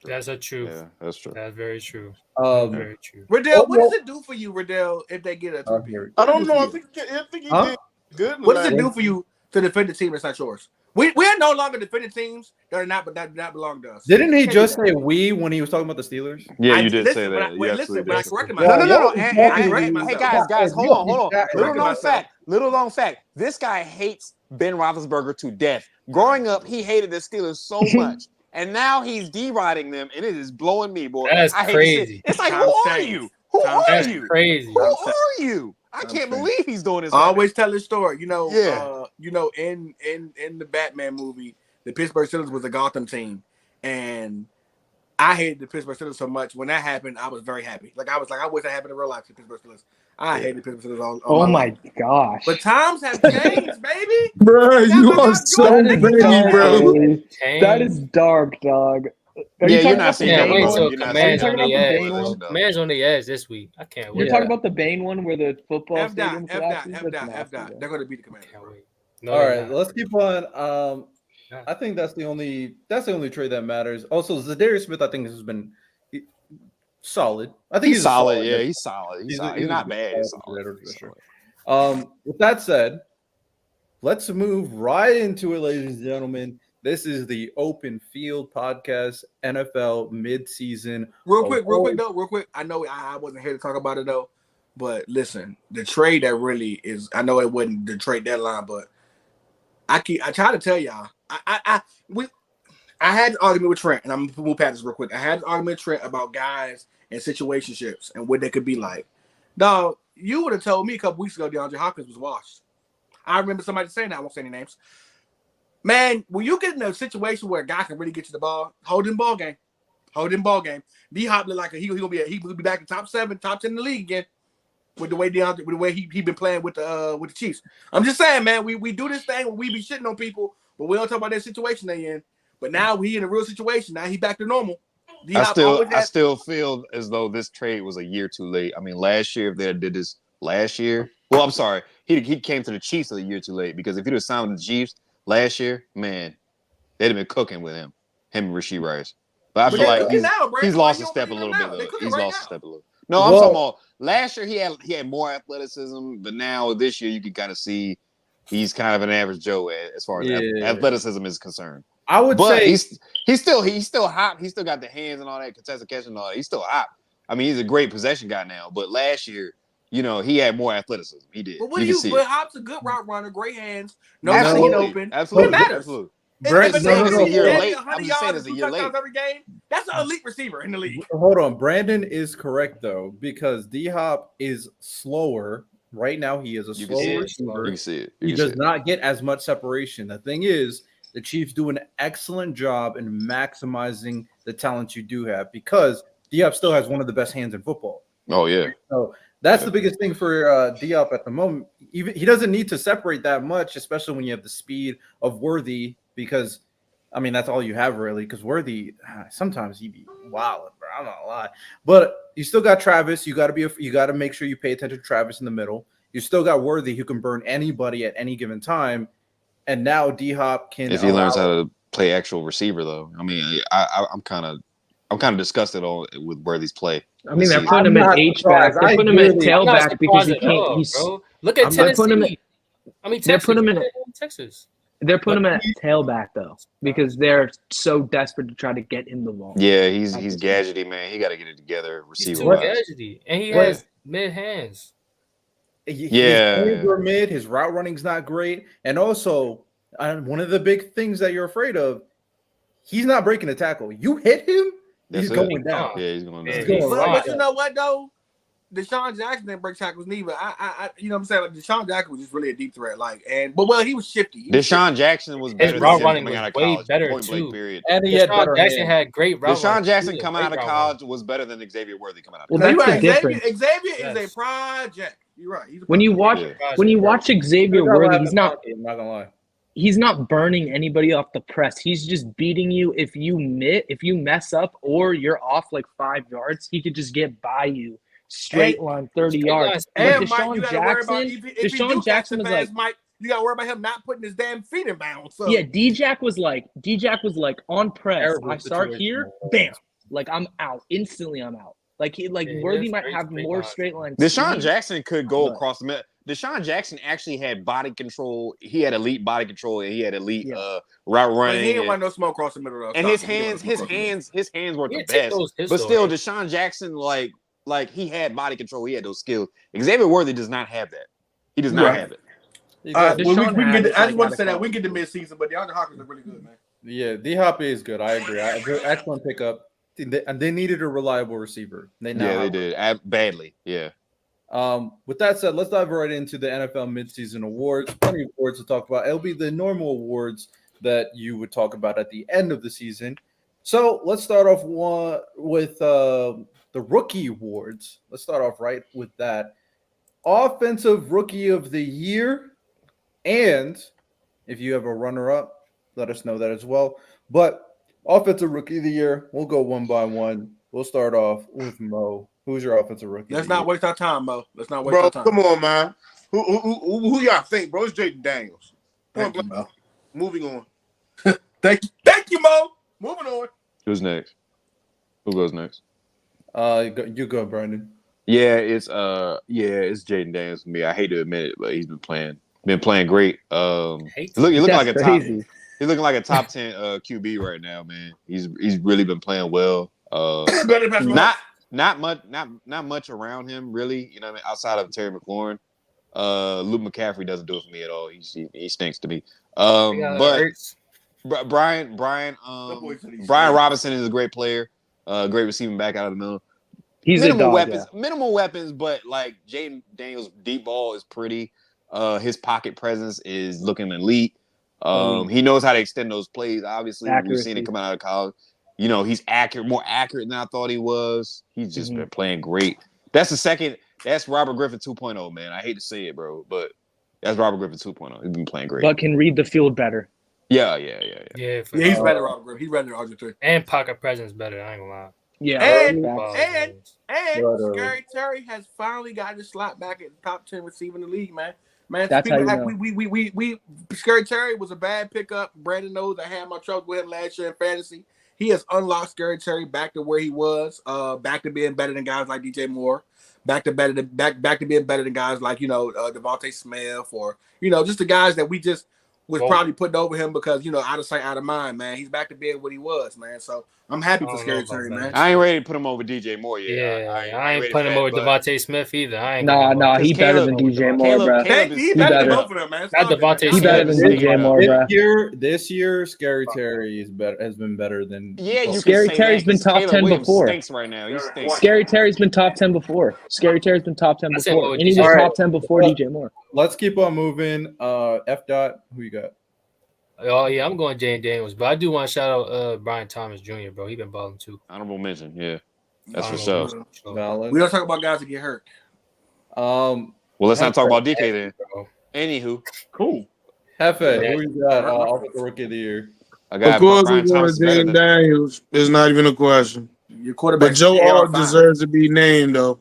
That's a truth. Yeah, that's true. That's very true. Very true. Riddell, what does it do for you, Riddell, if they get a three-peat? I don't know. I think he did good. What does it do for you to defend the team that's not yours? We're no longer defending teams that not belong to us. Didn't he just say we when he was talking about the Steelers? Yeah, you did say that. But I corrected myself. No. Hey, guys, hold on. Little known fact. This guy hates Ben Roethlisberger to death. Growing up, he hated the Steelers so much. And now he's deriding them, and it is blowing me, boy. That's crazy. It's like, who are you? Who are you? Crazy. Who are you? I can't believe he's doing this. I always tell this story. In the Batman movie, the Pittsburgh Steelers was a Gotham team, and I hated the Pittsburgh Steelers so much. When that happened, I was very happy. I wish that happened in real life to the Pittsburgh Steelers. I hated the Pittsburgh Steelers all my life. Gosh. But times have changed, baby. Bro, you are so petty, bro. That is dark, dog. You're not seeing that. Wait till Command's on the edge. Command's on the edge this week. I can't wait. You're talking about the Bane one where the football stadium collapses? They're going to beat the Commanders. Can't wait. All right, let's keep on. I think that's the only trade that matters. Also, Za'Darius Smith, I think, has been solid. I think he's solid. Yeah, he's solid. He's not bad. He's solid. With that said, let's move right into it, ladies and gentlemen. This is the Open Field Podcast, NFL midseason. Real quick. I know I wasn't here to talk about it though, but listen, the trade that really is. I know it wasn't the trade deadline, but I try to tell y'all. I had an argument with Trent, and I'm gonna move past this real quick. I had an argument with Trent about guys and situationships and what they could be like. Dog, you would have told me a couple weeks ago DeAndre Hopkins was washed. I remember somebody saying that. I won't say any names. Man, when you get in a situation where a guy can really get you the ball, hold him ball game. D-Hop look like he'll be back in top 10 in the league again with the way he been playing with the Chiefs. I'm just saying, man, we do this thing where we be shitting on people, but we don't talk about that situation they in. But now he in a real situation. Now he back to normal. I still feel as though this trade was a year too late. I mean, last year if they did this last year, well, I'm sorry, he came to the Chiefs a year too late because if he'd have signed with the Chiefs last year, man, they'd have been cooking with him and Rashee Rice. But I feel like he's lost a step a little bit. He's lost a step a little. No, I'm talking about last year he had more athleticism, but now this year you can kind of see he's kind of an average Joe as far as athleticism is concerned. I would say he's still hot. He still got the hands and all that, contested catch and all that. He's still hot. I mean, he's a great possession guy now, but last year, he had more athleticism. He did. But but Hop's a good route runner, great hands, no clean open. Absolutely. It matters. Absolutely. Brent, I'm just saying it's a year late. Every game. That's an elite receiver in the league. Hold on. Brandon is correct, though, because D-Hop is slower. Right now, he is a slower receiver. You can see it. He does not get as much separation. The thing is, the Chiefs do an excellent job in maximizing the talent you do have because Diop still has one of the best hands in football. Oh yeah. So that's the biggest thing for Diop at the moment. Even he doesn't need to separate that much, especially when you have the speed of Worthy, because I mean that's all you have really. Because Worthy sometimes he be wild, bro. I'm not gonna lie, but you still got Travis. You got to make sure you pay attention to Travis in the middle. You still got Worthy who can burn anybody at any given time, and now D-Hop can. If he learns how to play actual receiver, though, I mean, I'm kind of disgusted with Worthy's play. I mean, they're putting him at H-back. They're putting him at tailback because he can't. Bro. Look at Tennessee. They're putting him in Texas. They're putting him at tailback though because they're so desperate to try to get him the ball. Yeah, he's gadgety, man. He got to get it together. Receiver, gadgety, and he has mid hands. His hands are mid. His route running's not great, and also one of the big things that you're afraid of, he's not breaking a tackle. You hit him, he's going down. Yeah, he's going down. But you know what though? Deshaun Jackson didn't break tackles neither. I you know what I'm saying? Like Deshaun Jackson was just really a deep threat. But he was shifty. Deshaun Jackson was better. His route running was way better too. Period. And he had better Jackson had great route. Deshaun Jackson coming out of college was better than Xavier Worthy coming out of college. college. Well, that's the difference. Xavier is a project. You're right. When you watch Xavier Worthy, I'm not gonna lie. He's not burning anybody off the press. He's just beating you if you mess up or you're off like 5 yards. He could just get by you. Straight line, 30 yards. And Deshaun Mike, Jackson Jackson was like, Mike, you got to worry about him not putting his damn feet in bounds. So. Yeah, D-Jack was like on press. I start here, bam. Like I'm out. Instantly I'm out. Worthy might have more straight lines. Deshaun Jackson could go across the middle. Deshaun Jackson actually had body control. He had elite body control and he had elite route running. But he didn't run no smoke across the middle though. And his hands weren't the best. But still, Deshaun Jackson, like he had body control, he had those skills. Xavier Worthy does not have that. He does not have it. I just want to say that we can get to midseason, but DeAndre Hopkins are really good, man. Yeah, D-Hop is good. I agree. Excellent pickup. They needed a reliable receiver. They did badly. Yeah. With that said, let's dive right into the NFL midseason awards. Plenty of awards to talk about. It'll be the normal awards that you would talk about at the end of the season. So let's start off with the rookie awards. Let's start off right with that. Offensive Rookie of the Year. And if you have a runner-up, let us know that as well. But Offensive Rookie of the Year, we'll go one by one. We'll start off with Mo. Who's your Offensive Rookie? Let's not waste our time, Mo. Let's not waste our time. Come on, man. Who y'all think, bro? It's Jaden Daniels. Thank you, Mo. Moving on. Thank you, Mo. Moving on. Who's next? Who goes next? You go, Brandon. Yeah, it's Jaden Daniels for me. I hate to admit it, but he's been playing great. He's looking like a top 10 QB right now, man. He's really been playing well. Not much around him, really. You know what I mean? Outside of Terry McLaurin, Luke McCaffrey doesn't do it for me at all. He stinks to me. But Brian Robinson is a great player. Great receiving back out of the middle. He's minimal weapons, but like Jaden Daniels' deep ball is pretty. His pocket presence is looking elite. He knows how to extend those plays. Obviously, we've seen it coming out of college. You know, he's more accurate than I thought he was. He's just been playing great. That's Robert Griffin 2.0, man. I hate to say it, bro, but that's Robert Griffin 2.0. He's been playing great. But can read the field better. Yeah. He's better than Robert Griffin. He's better than Argentine. And pocket presence better. I ain't gonna lie. Yeah. And Scary Terry has finally got his slot back at the top 10 receiver in the league, man. That's how you know. We Scary Terry was a bad pickup. Brandon knows I had my trouble with him last year in fantasy. He has unlocked Scary Terry back to where he was, back to being better than guys like DJ Moore, back to being better than guys like Devontae Smith, or just the guys that we just was probably putting over him because out of sight, out of mind, man. He's back to being what he was, man. So I'm happy for Scary Terry, man. I ain't ready to put him over DJ Moore yet. Yeah, I ain't putting him over Devontae Smith either. No, he better than DJ Moore, bro. He better than both of them, man. Not Devontae Smith. He better than DJ Moore, bro. This year, Scary Terry has been better than. Yeah, Scary Terry's been top 10 before. Stinks right now. He stinks. Scary Terry's been top 10 before. And he was top 10 before DJ Moore. Let's keep on moving. F. Dot, who you got? Oh yeah, I'm going Jane Daniels, but I do want to shout out Brian Thomas Jr. Bro, he been balling too. Honorable mention. Yeah, that's for Honorable sure. mention. Valid. We don't talk about guys that get hurt. Well, let's not talk about DK then. Bro. Cool. Hefe, who you got? Offensive Rookie of the Year. I Of got course, Brian we're going Thomas to better Jane than Daniels. It's not even a question. Your quarterback. But Joe Alt deserves to be named, though.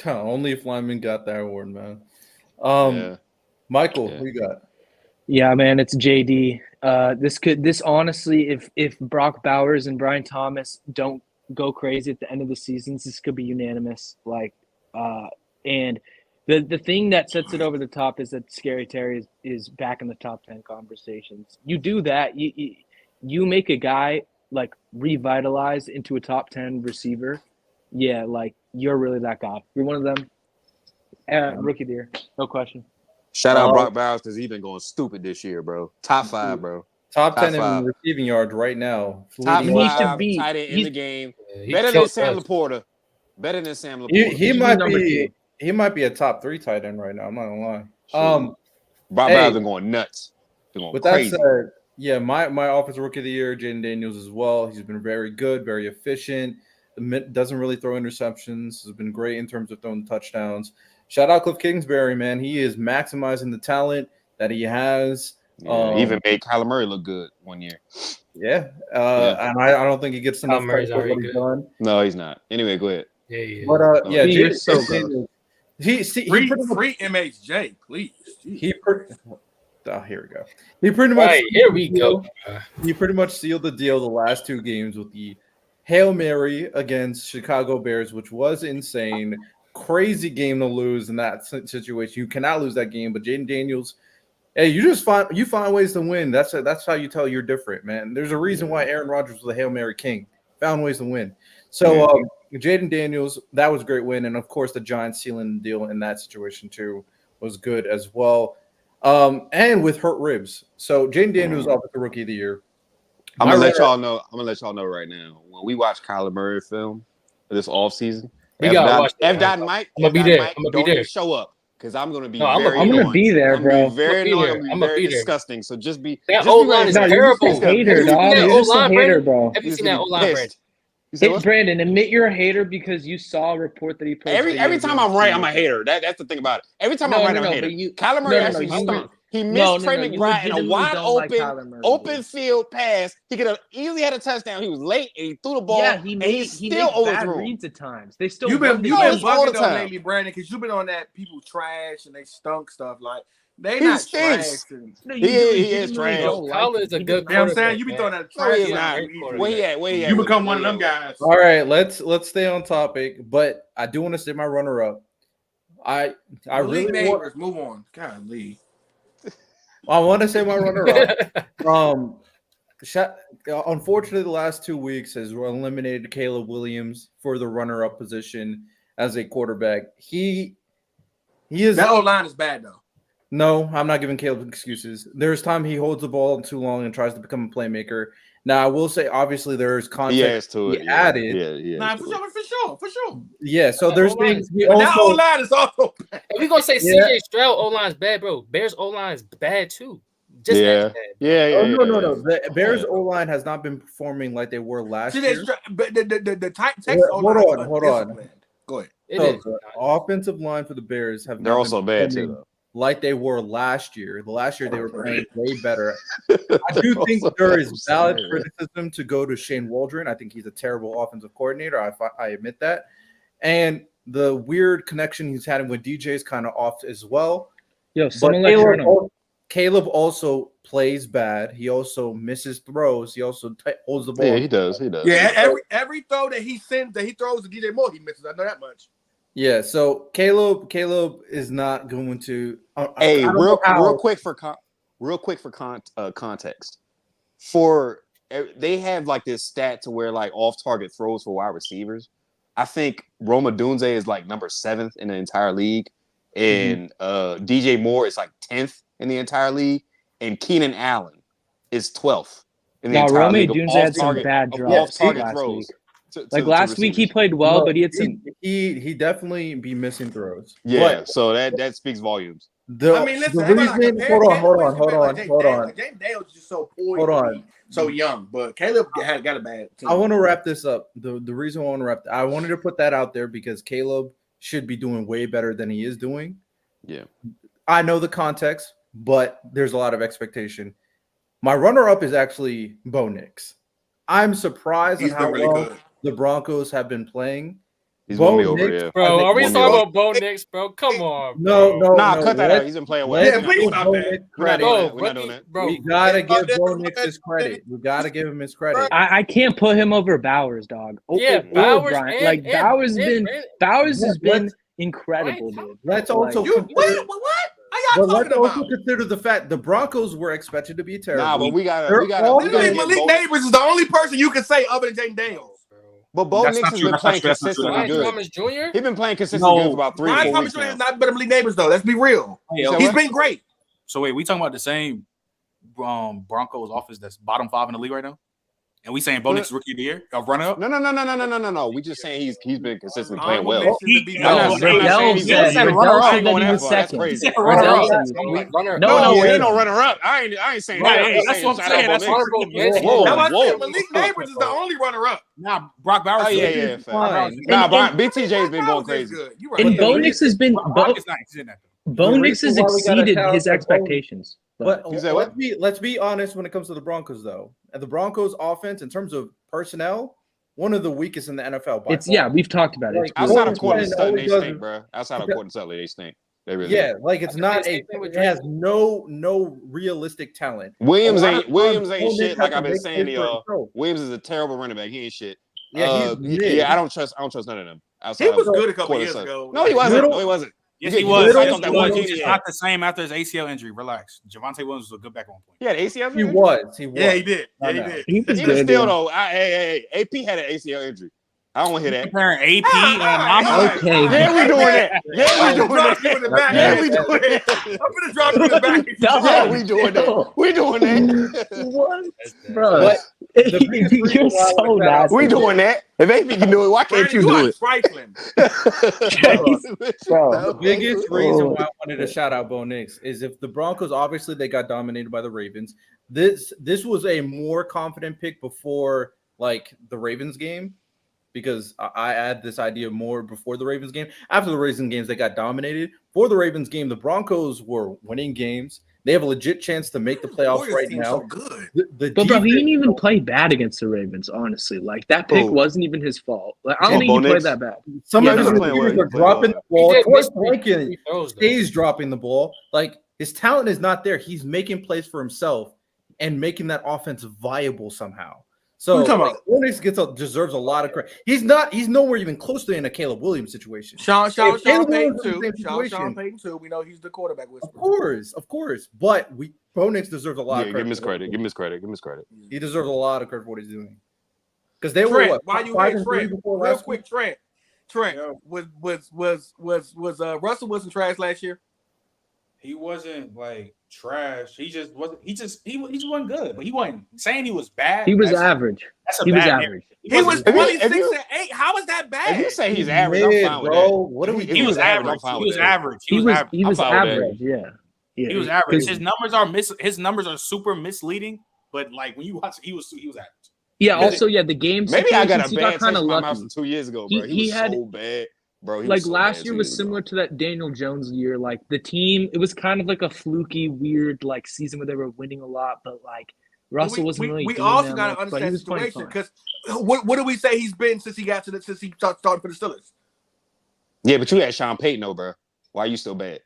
Only if Lyman got that award, man. Yeah. Michael, Yeah. who you got? Yeah, man, it's JD. This honestly, if Brock Bowers and Brian Thomas don't go crazy at the end of the seasons, this could be unanimous. And the thing that sets it over the top is that Scary Terry is back in the top 10 conversations. You do that, you make a guy like revitalize into a top 10 receiver. Yeah, like you're really that guy. You're one of them. Rookie of the year, no question. Shout out Brock Bowers because he's been going stupid this year, bro. Top 5, bro. Top 10 5. in receiving yards right now. Top He needs 5 to be- tight end in the game. He Better than killed Sam us. Laporta. Better than Sam Laporta. He should might be number be. 2. He might be a top 3 tight end right now. I'm not gonna lie. Brock hey. Bowers been going nuts. Been going With crazy. that said, yeah, my offensive rookie of the year, Jaden Daniels as well. He's been very good, very efficient. Doesn't really throw interceptions. Has been great in terms of throwing touchdowns. Shout out Cliff Kingsbury, man. He is maximizing the talent that he has. Yeah, he even made Kyler Murray look good one year. Yeah. And I don't think he gets enough Murray's credit for what already he's good. done. No, he's not. Anyway, go ahead. Yeah. But yeah, He Jaden is so Daniels, he Free pretty much MHJ, please. here we go. He pretty much Right, here we go. He pretty much sealed the deal the last 2 games with the Hail Mary against Chicago Bears, which was insane. Crazy game to lose in that situation. You cannot lose that game, but Jaden Daniels, hey, you find ways to win. That's how you tell you're different, man. There's a reason why Aaron Rodgers was the Hail Mary king. Found ways to win. So Jaden Daniels, that was a great win, and of course the Giants sealing the deal in that situation too was good as well. And with hurt ribs. So Jaden Daniels off the rookie of the year. I'm gonna let y'all know right now. When we watch Kyler Murray film this offseason, We gotta watch F. that. Dot Mike, I'm gonna be there. I'm gonna be don't there. even show up because I'm gonna be No, I'm very I'm gonna annoying. be there, I'm bro. gonna be very I'm gonna be annoying. there. I'm gonna I'm be gonna very be there. disgusting. So just be That just O be line ready. is No, you're terrible. just a hater, Have you dog. seen that You're just a O-line, hater, Brandon? bro. Have you Just seen that be O-line, Brandon? pissed. You say what? Brandon, admit you're a hater because you saw a report that he played. Every time I'm right, I'm a hater. That's the thing about it. Every time No, I'm right, no, I'm a no, hater. but you- Kyler Murray no, no, actually no, you- stunk. He missed No, Trey you McBride in a legitimately wide don't like open, Kyler Murray. open field pass. He could have easily had a touchdown. He was late and he threw the ball. Yeah, and he he still makes bad overthrew him. reads at times. They still You've been No, it's all bugging the on time. lately, Brandon, because you've been on that people trash and they stunk stuff. Like they He not stinks. trash. And, No, He is legitimately trash. don't like Kyler him. is a He good does you know what I'm quarterback. saying? You be man. throwing that No, he trash. is Yeah, not. great quarterback. Where he at? Where he at? You become Where one he of them at? guys. All right, let's stay on topic, but I do want to say my runner up. I League really want, neighbors, move on. God, Lee. I want to say my runner up. Unfortunately, the last 2 weeks has eliminated Caleb Williams for the runner-up position as a quarterback. He is That old line is bad though. no. I'm not giving Caleb excuses. There's time he holds the ball too long and tries to become a playmaker. Now, I will say, obviously, there's context He adds to it. he added. Yeah. Nah, for sure. Yeah, so That there's O-line things is we But that old also. line is also bad. If we gonna say Yeah. CJ Stroud O-line is bad, bro, Bears O-line is bad too. Just Yeah. as bad. Yeah. Oh no! The Bears O line has not been performing like they were last See, year. but the Texas Hold O-line is on. undisciplined. Go ahead. It So is. the offensive line for the Bears have They're not also been bad too, performing though. like they were last year. The last year they were playing way better. I do think there is valid criticism to go to Shane Waldron. I think he's a terrible offensive coordinator. I admit that. And the weird connection he's had with DJ is kind of off as well. Yo, But someone like Caleb also plays bad. He also misses throws. He also holds the ball. Yeah, he does. Yeah, every throw that he throws to DJ Moore, he misses. I know that much. Yeah, so Caleb is not going to. Hey, I don't real know how- quick for context. They have like this stat to where like off target throws for wide receivers. I think Roma Dunze is like number 7th in the entire league, and DJ Moore is like 10th in the entire league, and Keenan Allen is 12th in the entire Rome league. Dunze had some bad drops last week. Last week he played well, but he had some. He definitely be missing throws. Yeah, But so that speaks volumes. Listen, reason. Hold on. James Daniels is just so poised. Hold on. So young, but Caleb got a bad team. I want to wrap this up. The reason I want to I wanted to put that out there because Caleb should be doing way better than he is doing. Yeah. I know the context, but there's a lot of expectation. My runner-up is actually Bo Nix. I'm surprised at how well the Broncos have been playing. He's won me over, yeah. Bro, are we talking about Bo Nix, bro? Come on, bro. No. Cut that out. He's been playing well. Yeah, please stop that. We're not doing that. Bro, We gotta give Bo Nix his credit. We gotta give him his credit. I can't put him over Bowers, dog. Yeah, Bowers and Bowers has been incredible, dude. Let's also what? Are y'all talking about? Consider the fact the Broncos were expected to be terrible. Nah, but we gotta Malik Neighbors is the only person you can say other than Jaden Daniels. But Bo Nix has been playing consistently good. Thomas Jr. He's been playing consistently good for about 3 or 4 Ryan weeks Thomas Jr. now. is not better than Malik Neighbors, though. Let's be real. He's been great. So wait, we talking about the same Broncos offense that's bottom 5 in the league right now? And we saying Bo Nix rookie of the year? Runner up? No. We just saying he's been consistently playing well. Riddell said that he was second. That's crazy. No, he ain't no runner up. I ain't saying that. That's what I'm saying. That's honorable mention. Malik Neighbors is the only runner up. Nah, Brock Bowers. Oh yeah. Nah, BTJ's been going crazy. And Bo Nix has been Bo Nix has exceeded his expectations. But let's be honest when it comes to the Broncos, though. And the Broncos offense, in terms of personnel, one of the weakest in the NFL. We've talked about it. Outside of Courtland Sutton, they stink, bro. Outside of Courtland Sutton, they stink. They really do. Like it's not it has no realistic talent. Williams ain't shit. Like I've been saying to y'all, Williams is a terrible running back. He ain't shit. I don't trust none of them. He was good a couple years ago. No, he wasn't. Yes, he was. He's just not the same after his ACL injury. Relax. Javonte Williams was a good back on point. He had ACL injury? He was. Yeah, he did. Even still, though, AP had an ACL injury. I don't want to hear that. Comparing AP and Mama. Okay. Yeah, we doing that. I'm gonna drop you in the back. Yeah, we doing that. We doing that. What? Bro. You're so nasty. We doing that. If AP can do it, why can't you do it? The biggest reason why I wanted to shout out Bo Nix is if the Broncos, obviously they got dominated by the Ravens. This was a more confident pick before like the Ravens game. Because I had this idea more before the Ravens game. After the Ravens games, they got dominated. For the Ravens game, the Broncos were winning games. They have a legit chance to make the playoffs right now. So good. But bro, he didn't even play bad against the Ravens, honestly. Like, that pick wasn't even his fault. Like, I don't think he played that bad. Some of his receivers are dropping the ball. He's dropping the ball. Like, his talent is not there. He's making plays for himself and making that offense viable somehow. So Nix deserves a lot of credit. He's nowhere even close to in a Caleb Williams situation. Sean Payton too. We know he's the quarterback whisperer. Of course. But Bo Nix deserves a lot of credit. Give him his credit. He deserves a lot of credit for what he's doing. Because they Trent, were why you hate Trent? Real quick, Trent. Was Russell Wilson trash last year? He wasn't like trash. He just wasn't good. But he wasn't saying he was bad. He was average. He was average. He was 26 and 8. How is that bad? If you say he's average, I'm fine with that. What are we? He was average. He was average. He was average. Yeah. He was average. His numbers are super misleading. But like when you watch, he was average. Yeah. Also, the game. Maybe I got a bad taste kind of in my lucky. mouth 2 years ago, bro. He was so bad. Bro, like last year was similar to that Daniel Jones year. Like the team, it was kind of like a fluky, weird like season where they were winning a lot, but like Russell wasn't really. We also got to understand the situation because what do we say he's been since he started for the Steelers? Yeah, but you had Sean Payton, though, bro. Why are you still bad?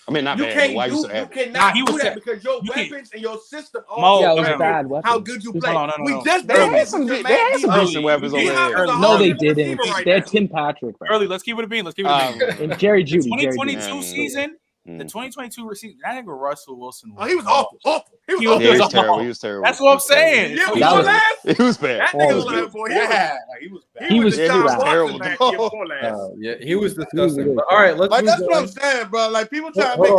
I mean, not bad. Why are you still bad? You cannot do that because your weapons and your system all bad. How good you play. We just they had some decent weapons over there. No, they didn't. They had Tim Patrick. Bro. Early, let's keep it a bean. And Jerry Jeudy. 2022 season. The 2022 season, I think Russell Wilson. He was awful. He was terrible. He was terrible. That's what I'm saying. Yeah, he was bad. That nigga was lying for he was bad. He was terrible. He was disgusting. But, all right, let's move that's on. what I'm saying, bro. Like people try to make.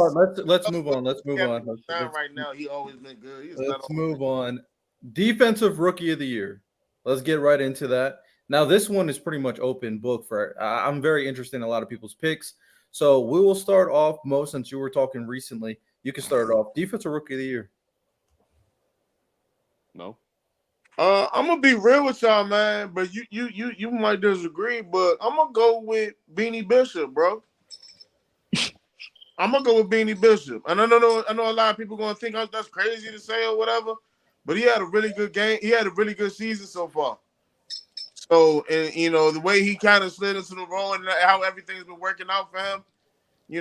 Let's move on. Let's move on. Right now, he always been good. Let's move on. Defensive Rookie of the Year. Let's get right into that. Now, this one is pretty much open book for. I'm very interested in a lot of people's picks. So we will start off, Mo, since you were talking recently. You can start it off. Defensive Rookie of the Year. No. I'm gonna be real with y'all, man, but you might disagree, but I'm gonna go with Beanie Bishop, bro. I'm gonna go with Beanie Bishop, and I know a lot of people gonna think that's crazy to say or whatever, but he had a really good game. He had a really good season so far. So, and the way he kind of slid into the role and how everything's been working out for him, he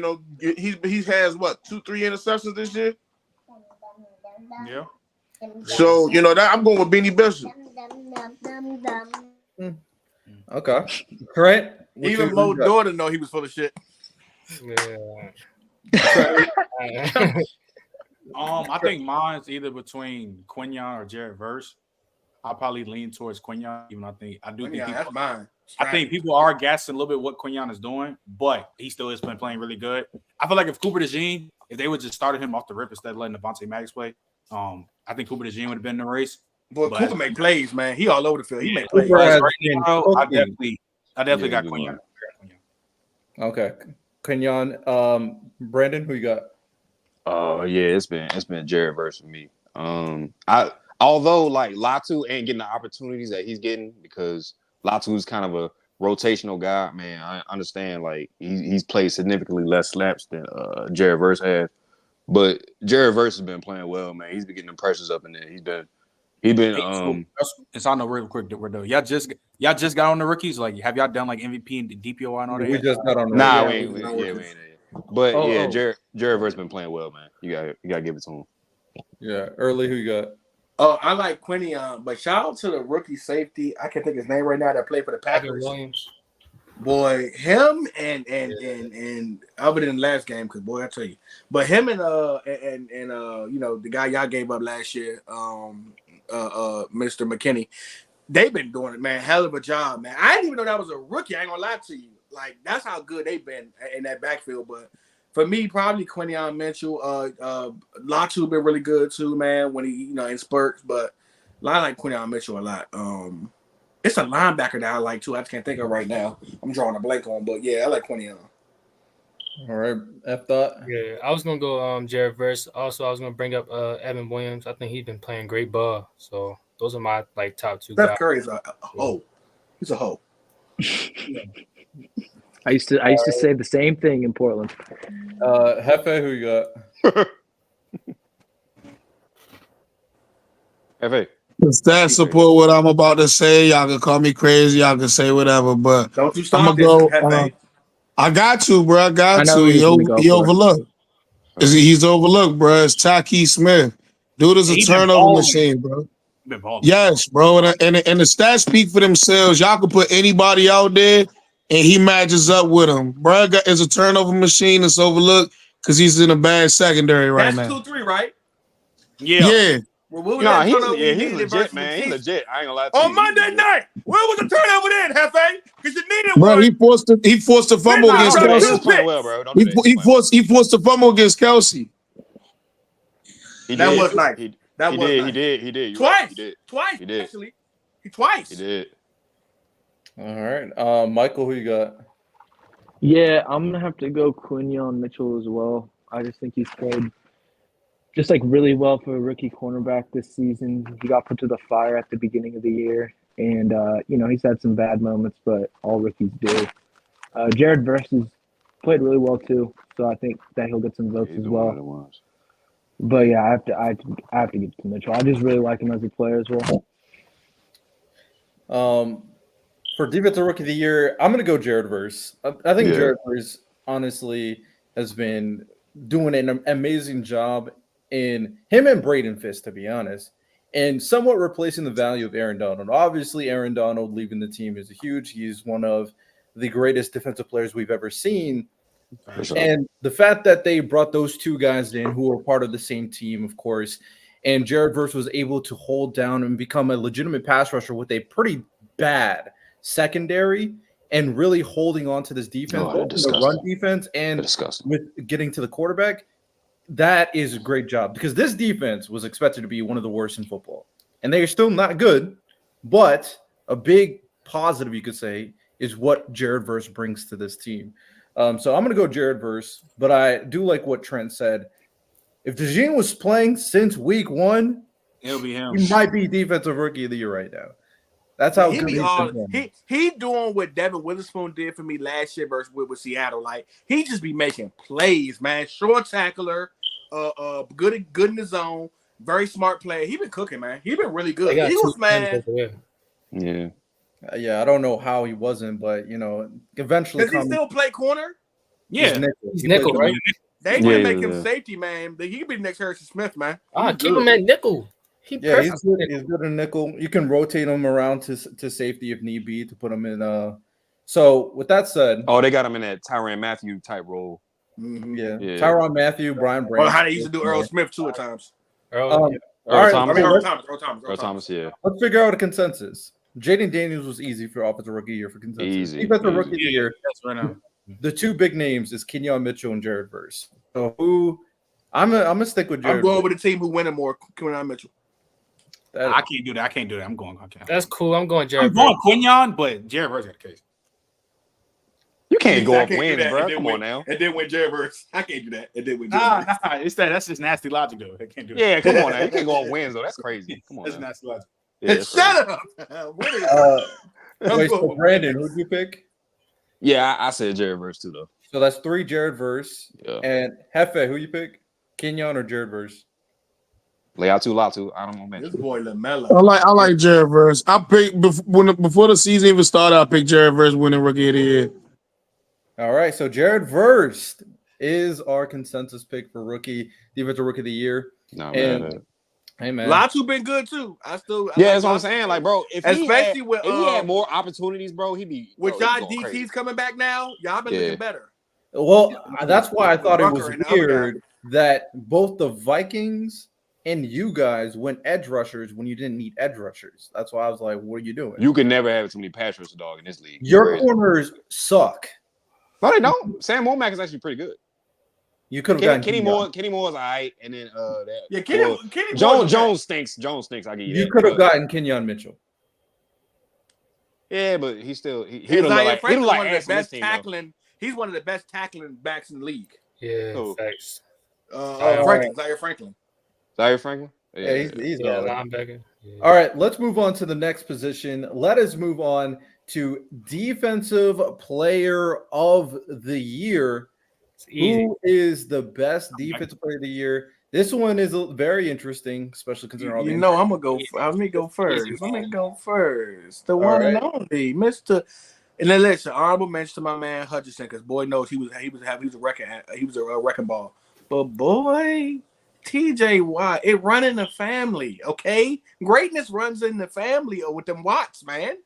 has what 2-3 interceptions this year. Yeah. So that I'm going with Beanie Bishop. Okay. Right. Even Mo daughter know he was full of shit. Yeah. I think mine's either between Quinyon or Jared Verse. I'll probably lean towards Quinyon, even I think That's mine. I think people are gassing a little bit what Quinyon is doing, but he still is playing really good. I feel like if Cooper DeJean, if they would just started him off the rip instead of letting Devontae Maddox play, I think Cooper DeJean would have been in the race. Boy, But Cooper make plays, man. He all over the field. He make plays. Cooper has Right been now, I cooking. definitely got Quinyon. Okay. Quinyon. Brandon, who you got? Yeah, it's been Jared Verse for me. Although like Latu ain't getting the opportunities that he's getting because Latu's kind of a rotational guy, man. I understand like he's played significantly less snaps than Jared Verse has. But Jared Verse has been playing well, man. He's been getting the pressures up in there. He's been It's on the real quick. We're doing. Y'all just got on the rookies. Like, have y'all done like MVP and DPOI and all that? We just got on the nah, rookie. we ain't. But Jared Verse been playing well, man. You gotta give it to him. Yeah, early. Who you got? Oh, I like Quinyon, but shout out to the rookie safety. I can't think of his name right now that played for the Packers. Williams. Boy, him and other than the last game, because boy, I tell you, but him and the guy y'all gave up last year, Mr. McKinney, they've been doing it, man. Hell of a job, man. I didn't even know that was a rookie. I ain't gonna lie to you. Like that's how good they've been in that backfield. But for me, probably Quinyon Mitchell. Latu been really good too, man. When he in spurts, but I like Quinyon Mitchell a lot. It's a linebacker that I like too. I just can't think of right now. I'm drawing a blank on, but yeah, I like Quinyon. All right, F dot. Yeah, I was gonna go Jared Verse. Also, I was gonna bring up Evan Williams. I think he's been playing great ball. So those are my top two guys. Steph Curry's a hoe. He's a hoe. I used to say the same thing in Portland. Hefe, who you got? Hefe. The stats support what I'm about to say. Y'all can call me crazy. Y'all can say whatever, but don't you stop I'm gonna this, go. I got to, bro. I got to. He overlooked. He's overlooked, bro. It's Taki Smith. Dude is a turnover machine, bro. Yes, bro. And the stats speak for themselves. Y'all can put anybody out there, and he matches up with him. Bro is a turnover machine that's overlooked because he's in a bad secondary right now. That's 2-3, right? Yeah. Well, he's legit, man. He's legit. I ain't gonna lie to you. On Monday night, where was the turnover then, Hefe? Because you needed bro, one. He forced a fumble against Kelsey. He's playing well, bro. He forced a fumble against Kelsey. That was nice. He did. Twice. He did. Actually. Twice. He did. All right. Michael, who you got? Yeah, I'm going to have to go Quinyon Mitchell as well. I just think he's played just like really well for a rookie cornerback this season. He got put to the fire at the beginning of the year. And, he's had some bad moments, but all rookies do. Jared Verse has played really well too. So I think that he'll get some votes as well. But yeah, I have to give it to Mitchell. I just really like him as a player as well. For defensive rookie of the year, I'm going to go Jared Verse. I think Jared Verse honestly has been doing an amazing job in him and Braden Fisk, to be honest, and somewhat replacing the value of Aaron Donald. Obviously, Aaron Donald leaving the team is huge. He's one of the greatest defensive players we've ever seen. Sure. And the fact that they brought those two guys in who were part of the same team, of course, and Jared Verse was able to hold down and become a legitimate pass rusher with a pretty bad secondary and really holding on to this defense, the run defense, and with getting to the quarterback, that is a great job because this defense was expected to be one of the worst in football. And they are still not good, but a big positive, you could say, is what Jared Verse brings to this team. So I'm going to go Jared Verse, but I do like what Trent said. If DeJean was playing since week 1, It'll be him. he might be defensive rookie of the year right now. That's how he good be he's all been playing. he doing what Devin Witherspoon did for me last year versus with Seattle. Like he just be making plays, man. Short tackler, good in the zone, very smart player. He been cooking, man. He been really good. Eagles, man. Yeah. Yeah, I don't know how he wasn't, but eventually. Does he still play corner? Yeah, he's nickel, right? They need to make him safety, man. He could be the next Harrison Smith, man. Keep him at nickel. He's good in nickel. You can rotate him around to safety if need be to put him in. So with that said, they got him in that Tyrann Mathieu type role. Mm-hmm. Yeah, Tyrann Mathieu, Brian Branch. Well, how they used to do Earl Smith too at times. Earl Thomas, yeah. Let's figure out a consensus. Jaden Daniels was easy for offensive rookie year for consensus. Easy. Defensive rookie of the year. That's right now. The two big names is Kenyon Mitchell and Jared Verse. So who? I'm gonna stick with Jared. I'm going with the team who winning more. Kenyon Mitchell. I can't do that. I'm going. Okay. That's cool. I'm going Jared. I'm going Quinyon, but Jared Verse got the case. You can't go up wins, bro. Come on now. And then win Jared Verse. I can't do that. And then win Nah. That's just nasty logic, though. I can't do that. Yeah, come on now. You can't go on wins, though. That's crazy. Come on. That's nasty logic. Yeah, shut up. Wait, so Brandon, who'd you pick? Yeah, I said Jared Verse too, though. So that's 3 Jared Verse. Yeah. And Hefe, who you pick? Kenyon or Jared Verse? Latu. I don't know, man. This boy LaMelo. I like Jared Verse. I picked before the season even started. I picked Jared Verse winning rookie of the year. All right, so Jared Verse is our consensus pick for defensive rookie of the year. No, man. Hey man, Latu been good too. I that's what I'm saying. Like, bro, if especially if he had more opportunities, bro, he'd be with y'all DTs coming back now. Y'all been looking better. Well, that's why I thought it was weird that both the Vikings and you guys went edge rushers when you didn't need edge rushers. That's why I was like, what are you doing? You can never have too many pass rushers, dog, in this league. Your corners suck. No, they don't. Sam Womack is actually pretty good. You could have gotten Kenny Moore. Kenny Moore's all right, and then Kenny Jones stinks. I give you that. You could have gotten Kenyon Mitchell. Yeah, but he still he look like one of the best tackling. He's one of the best tackling backs in the league. Yeah, thanks. Zaire Franklin. Zaire Franklin. Yeah, he's linebacker. Yeah. All right, let's move on to the next position. Let us move on to defensive player of the year. Who is the best defensive player of the year? This one is very interesting, especially considering all the. I'm gonna go. Let me go first. The one and only Mr. And then listen, honorable mention to my man Hutchinson, because boy knows he was a wrecking ball. But boy, TJ Watt, it run in the family. Okay, greatness runs in the family with them Watts, man.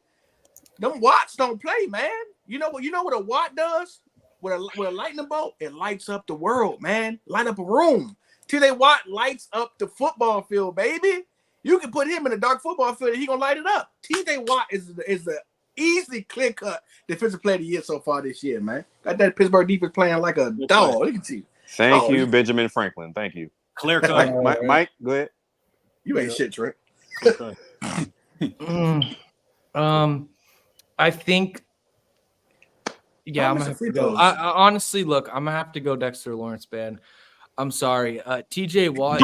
Them Watts don't play, man. You know what a Watt does? With a lightning bolt, it lights up the world, man. Light up a room. TJ Watt lights up the football field, baby. You can put him in a dark football field and he gonna light it up. TJ Watt is the easy clear-cut defensive player of the year so far this year, man. Got that Pittsburgh defense playing like a dog. Look at you. Thank you, Benjamin Franklin. Thank you. Clear cut. Mike, go ahead. You ain't shit, Trent. I think. Yeah, I'm gonna have to go. I honestly, look, I'm gonna have to go Dexter Lawrence, man. I'm sorry, TJ Watt.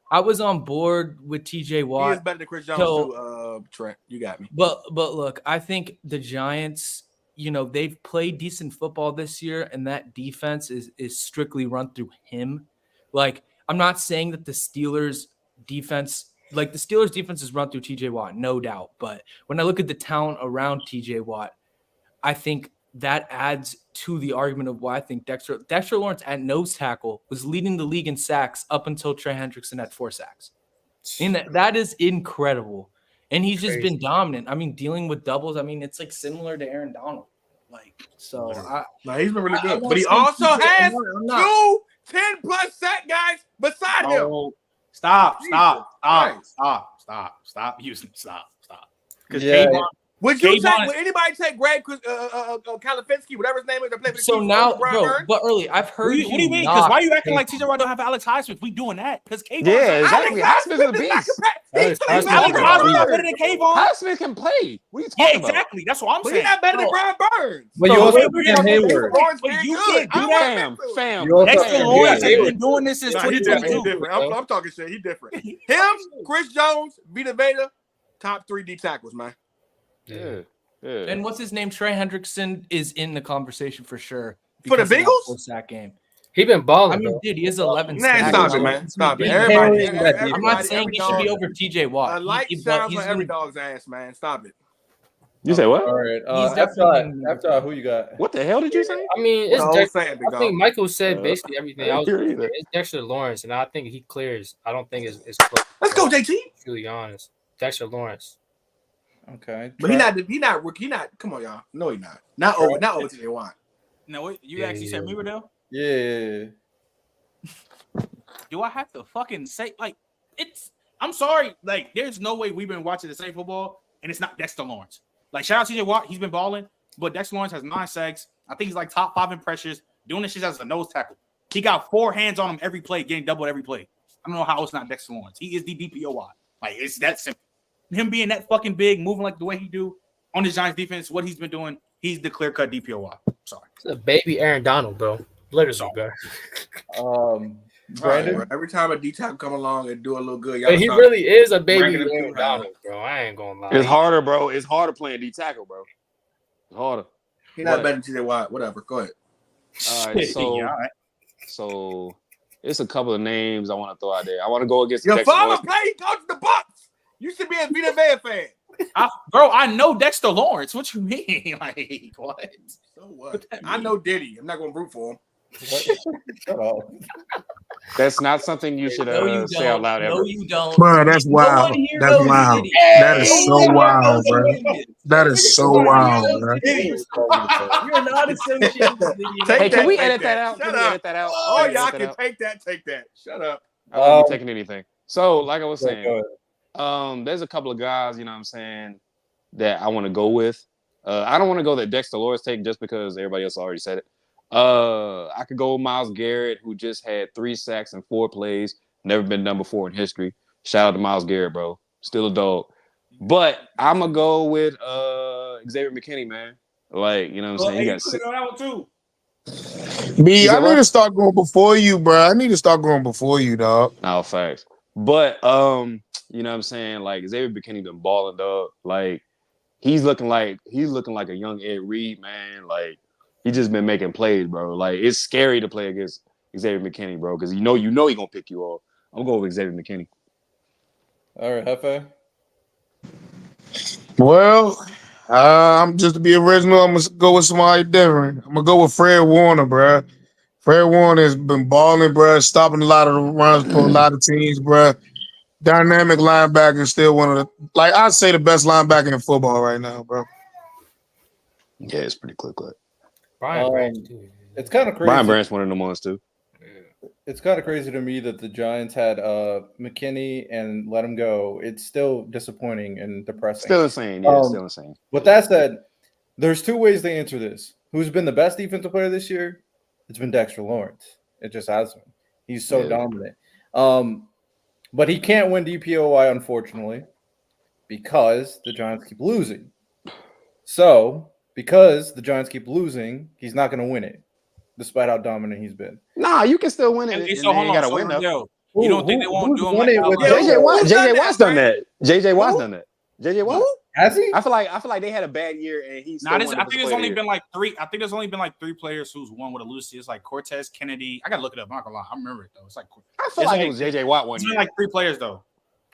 I was on board with TJ Watt. He is better than Chris Jones too, Trent. You got me. But look, I think the Giants, they've played decent football this year, and that defense is strictly run through him. Like, I'm not saying that the Steelers defense is run through TJ Watt, no doubt. But when I look at the talent around TJ Watt, I think that adds to the argument of why I think Dexter Lawrence at nose tackle was leading the league in sacks up until Trey Hendrickson had 4 sacks. And that is incredible. And he's just been dominant. I mean, dealing with doubles, it's like similar to Aaron Donald. He's been really good. But he also has 2 10+ sack guys beside him. Stop, Houston. Stop. Because Would anybody take Greg Kalifinski, whatever his name is, that played for the So Chiefs, now, over Brian bro, Burns? but early, I've heard What do you mean? Because why are you acting like TJ Watt don't have Alex Highsmith? We doing that because Kayvon. Yeah, exactly. Highsmith is a beast. Alex Alex Highsmith not better than Kayvon. Highsmith can play. What are you Yeah, talking about? exactly. That's what I'm But saying. he's not better than Brian Burns. But you Bro, also wait, have we're Cam gonna go Hayward. But you can't do that. Fam. You also Dexter have Lawrence has Hayward. been doing this since Nah, he different. 2022. I'm talking shit. He different. Him, Chris Jones, Vita Veda, top 3 D tackles, man. Yeah. And what's his name? Trey Hendrickson is in the conversation for sure. For the because of that Bengals? 4-sack game. He been balling. I mean, dude, he has 11 Nah, sacks. stop it, man. Stop it. He's Everybody, carrying that I'm not saying every he should be dog- over TJ Watt. A light He- sounds he's on every gonna- dog's ass, man. Stop it. You say what? All right. He's After definitely- who you got? What the hell did you say? I mean, it's What the whole saying, big I think dog? Michael said basically everything. I I was didn't hear either. it's Dexter Lawrence, and I think he clears. I don't think it's close. Let's go, JT. To be honest, Dexter Lawrence. Okay. But he not rookie. He not. Come on, y'all. No, he not. Not over TJ Watt. Now, what you Yeah, actually said, yeah. Riverdale? Yeah. Do I have to fucking say like it's? I'm sorry. Like, there's no way we've been watching the same football and it's not Dexter Lawrence. Like, shout out TJ Watt, he's been balling, but Dexter Lawrence has 9 sacks. I think he's like top 5 in pressures, doing this shit as a nose tackle. He got 4 hands on him every play, getting doubled every play. I don't know how it's not Dexter Lawrence. He is the DPOY. Like, it's that simple. Him being that fucking big, moving like the way he do on the Giants defense, what he's been doing, he's the clear-cut DPOY. Sorry. It's a baby Aaron Donald, bro. Literally, bro. Brandon. Right, every time a D tackle come along and do a little good, But he really is a baby ranking him Aaron too high. Donald, bro. I ain't gonna lie. It's harder, bro. It's harder playing D tackle, bro. It's harder. He's not better than TJ Watt. Whatever. Go ahead. All right, so Yeah, all right. so it's a couple of names I want to throw out there. I want to go against Your Dexter father Lawrence. played coach the Bucks. You should be a Vita Vea fan. I know Dexter Lawrence. What you mean? Like, what? So what? I know Diddy. I'm not gonna root for him. Shut up. That's not something you should No, you say out loud don't. No, ever. you don't. Bro, that's No one wild. here That's knows who wild. it is. That is No so one wild, knows who bro. it is. That is so wild, bro. You're not associated with Diddy. Hey, can we Take edit that out? Shut Can we up. edit that out? Oh, Can we y'all edit that can out? take that. Shut up. I won't be taking anything. So, like I was Go saying, ahead. there's a couple of guys, you know what I'm saying, that I want to go with. I don't want to go that Dexter Lawrence take just because everybody else already said it. I could go with Myles Garrett, who just had 3 sacks in 4 plays. Never been done before in history. Shout out to Myles Garrett, bro. Still a dog. But I'm going to go with Xavier McKinney, man. Like, you know what I'm saying? Hey, He you got click on that one too. B, Is I it need what? to start going before you, bro. I need to start going before you, dog. No, facts. But you know what I'm saying? Like Xavier McKinney been balling, dog. Like he's looking like a young Ed Reed, man. Like he just been making plays, bro. Like it's scary to play against Xavier McKinney, bro, because you know he gonna pick you off. I'm going with Xavier McKinney. All right, Hefe. Well, I'm just to be original. I'm gonna go with somebody different. I'm gonna go with Fred Warner, bro. Fred Warner has been balling, bro, stopping a lot of the runs for a lot of teams, bro. Dynamic linebacker, still one of the I'd say the best linebacker in football right now, bro. Yeah, it's pretty clear cut. Brian Branch, too. It's kind of crazy. Brian Branch one of them ones too. It's kind of crazy to me that the Giants had McKinney and let him go. It's still disappointing and depressing. Still insane. Yeah, still insane. With that said, there's 2 ways to answer this. Who's been the best defensive player this year? It's been Dexter Lawrence. It just has been. He's so dominant. But he can't win DPOY, unfortunately, because the Giants keep losing. So, because the Giants keep losing, he's not going to win it, despite how dominant he's been. Nah, you can still win it. Hey, And so hold you gotta on. win though. You don't think they won't do him won like it with that? JJ Watt's done that. JJ Watt's done that. JJ Watt. Has he? I feel like they had a bad year and he's. Nah, I think there's only been like 3. I think there's only been like 3 players who's won with a lose. It's like Cortez Kennedy. I gotta look it up. I'm not gonna lie. I remember it though. It's like I feel like it was JJ Watt one it's year. been like 3 players though.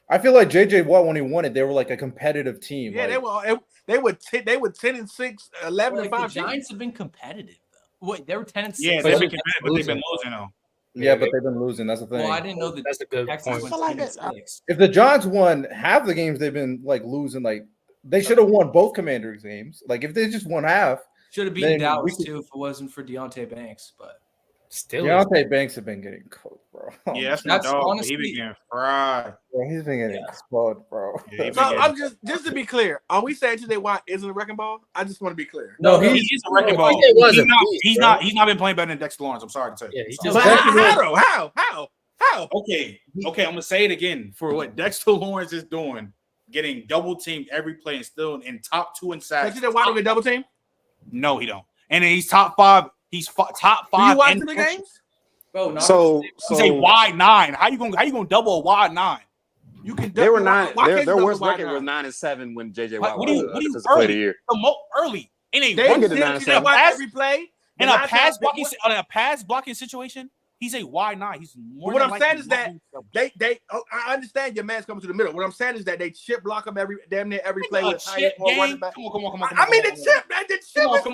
I feel like JJ Watt, when he won it, they were like a competitive team. Yeah, like, they were 10-6, 11-5. The Giants have been competitive though. Wait, they were 10-6. Yeah, But they've they've been competitive, but they've been losing though. yeah, but they've been losing. That's the thing. Well, I didn't know that. That's a good Texans point. went I feel like 10-6. If the Giants won half the games they've been like losing, like they should have won both Commanders games. Like if they just won half, Should have Then beaten we Dallas could- too if it wasn't for Deontay Banks. But Still, Deontay Banks have been getting cooked, bro. Yeah, that's That's my dog. honestly- He been getting fried. Bro, he's been getting cooked, bro. Yeah, he been So getting- I'm just to be clear, are we saying T.J. Watt isn't a wrecking ball? I just want to be clear. No, he he's is a wrecking ball. TJ was He's a not. beast, He's bro. not. He's not been playing better than Dexter Lawrence. I'm sorry to say. Yeah, he Sorry. just- But how? Okay. I'm gonna say it again for what Dexter Lawrence is doing, getting double teamed every play and still in top 2 in sacks. T.J. Watt don't get double team? No, he don't. And then he's top 5. He's top 5. Do you watch in the pressure. games? Bro, not So He's a wide 9. How you gonna double a wide 9? You can. they were 9. Why can't you Their double worst wide record was nine? 9-7 when JJ What Watt do was you- what do you defensive player of the early? year. Early in a They Don't get did the T.J. 9-7. Watt every play. in The a last pass time blocking they- on a pass blocking situation. He's a wide 9. He's more. What than I'm saying likely is that double. I understand your man's coming to the middle. What I'm saying is that they chip block him damn near every play A with chip or running game. back. Come on. I mean the chip, man. The chip. Come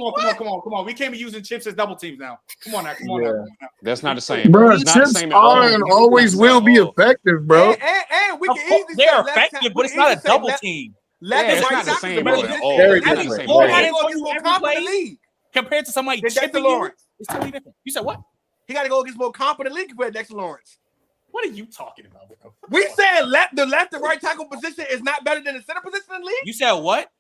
on. We can't be using chips as double teams now. Come on now. That's not the same. Bro, It's not the chips same at all. are and always will be effective, bro. And we Of can course, easily they're say effective, but it's not a double team. Left Yeah, and it's right not the tackles same, the bro, position. at all. Very It's not the different. same Lord, way. I He's didn't gonna tell get you more every confident in play. the league. Compared to somebody Than Dexter chipping you, Lawrence. it's totally different. You said what? He got to go against more confident league compared to Dexter Lawrence. What are you talking about, bro? We saying the left and right tackle position is not better than the center position in the league. You said what?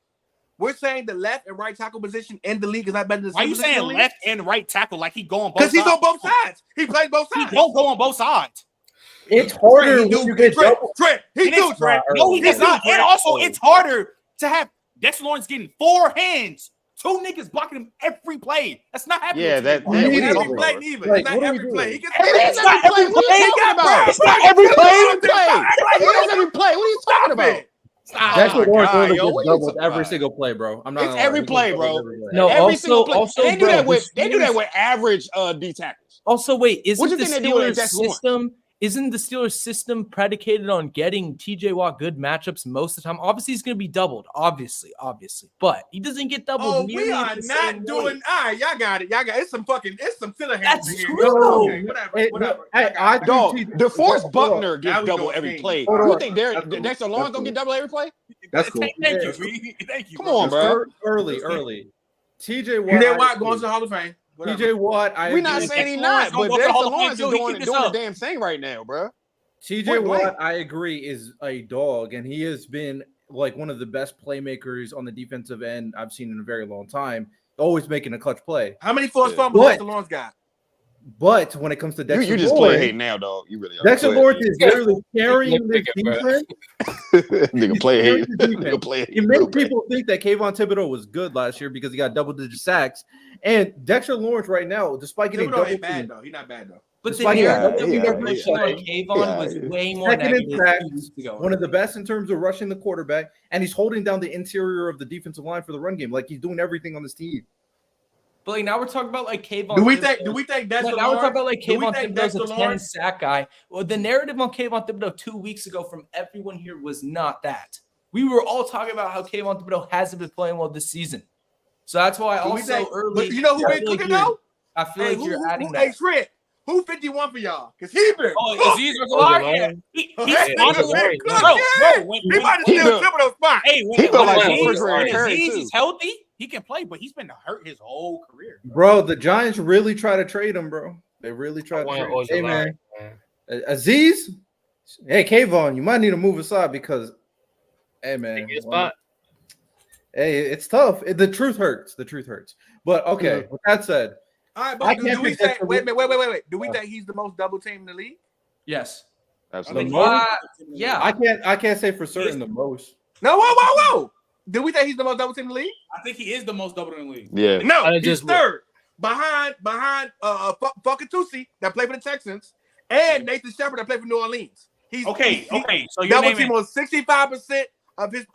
We're saying the left and right tackle position in the league is not better than the Why center you position in saying the league? left and right tackle like he going both Because sides? he's on both sides. He plays both He sides. don't go on both sides. It's harder Trent, when you get double. Trent, he And do it's- Trent. No, he He does do, not. Trent. And also, it's harder to have Dexter Lawrence getting 4 hands. 2 niggas blocking him every play. That's not happening. Yeah, to that- him. that- Every we play talking neither. about? It's Like, not what are we every play. doing? He gets It is every play. What are you talking about? It's not every play. Every play. It is every play. What are you talking about? Dexter Oh my Lawrence God, only yo, gets what are you doubled talking every about? single play, bro. I'm not. It's gonna every lie. play, He gets bro. doubled every play. No, Every single also- play. also, And they do bro, that with the they do that Steelers- with average D tackles. Also, wait, What isn't you the think they do with Steelers Dexter Lawrence? system? Isn't the Steelers system predicated on getting TJ Watt good matchups most of the time? Obviously, he's going to be doubled. Obviously, but he doesn't get doubled. Oh, nearly we at are the not same doing. rate. All right, y'all got it. It's some filler hands That's in here. true. Okay, whatever. Hey, Whatever. hey, I Dog, think DeForest hold on. Buckner Now gets we double going every king. play. Hold You on. think That's cool. Dexter Lawrence That's gonna get double every play? That's cool. Thank you, V. Thank you. Come bro. on, bro. Early. TJ Watt. TJ Watt going to the Hall of Fame. Whatever. TJ Watt. We're not agree. saying he's Lawrence not, gonna but go to the Dexter Hall of Fame Lawrence is too. He doing keep this the up. damn thing right now, bro. TJ Point Watt, blank. I agree, is a dog, and he has been like one of the best playmakers on the defensive end I've seen in a very long time. Always making a clutch play. How many forced fumbles What? Dexter Lawrence got? But when it comes to Dexter You just Lawrence, play hate now, dog. You really are. Dexter Go ahead. Lawrence is literally carrying this Nitpicker, bro. defense. Nigga play hate. Defense. Nigga play hate. It made people think that Kayvon Thibodeau was good last year because he got double-digit sacks. And Dexter Lawrence right now, despite getting Thibodeau double ain't bad teamed, though. He's not bad though. But It's the like- narrative that we yeah, were yeah. pushing on Kayvon was Yeah. way more Second in negative sacks, 2 weeks ago. one of the best in terms of rushing the quarterback, and he's holding down the interior of the defensive line for the run game. Like he's doing everything on this team. But like now we're talking about like Kayvon. Do we Thibodeau. think Dexter Like, now we're talking Lawrence? about like do we Kayvon think Thibodeau's a Dexter 10 Lawrence? sack guy. Well, the narrative on Kayvon Thibodeau 2 weeks ago from everyone here was not that. We were all talking about how Kayvon Thibodeau hasn't been playing well this season. So that's why Do we also think- early. But you know who I been feel like cooking you're- though? I feel Hey, like you're adding hey, that. Trent, who 51 for y'all? Because he been. Oh, Aziz Ojulari? Yeah. He's Hey, honestly, Ojulari, bro, yeah. when, He might have He still built- Thibodeau's spot. hey, He built like Aziz- refrigerator when carry, Aziz too. is healthy, he can play, but he's been hurt his whole career. Bro, the Giants really try to trade him, bro. They really try I to want trade him. Hey, Ojulari, man. man. Aziz, hey, Kayvon, you might need to move aside because, hey, man. Take his spot. Hey, it's tough. The truth hurts. The truth hurts. But okay, with that said, All right, I but can't do we think think? Dexter Wait a minute. Wait. Do we think he's the most double team in the league? Yes. Absolutely. most? Yeah. I can't say for certain the most. No, whoa. Do we think he's the most double team in the league? I think he is the most double in the league. Yeah. No, I he's just- third behind fucking Tusi that played for the Texans and Nathan Shepard that played for New Orleans. He's Okay. So you're double naming team on 65% of his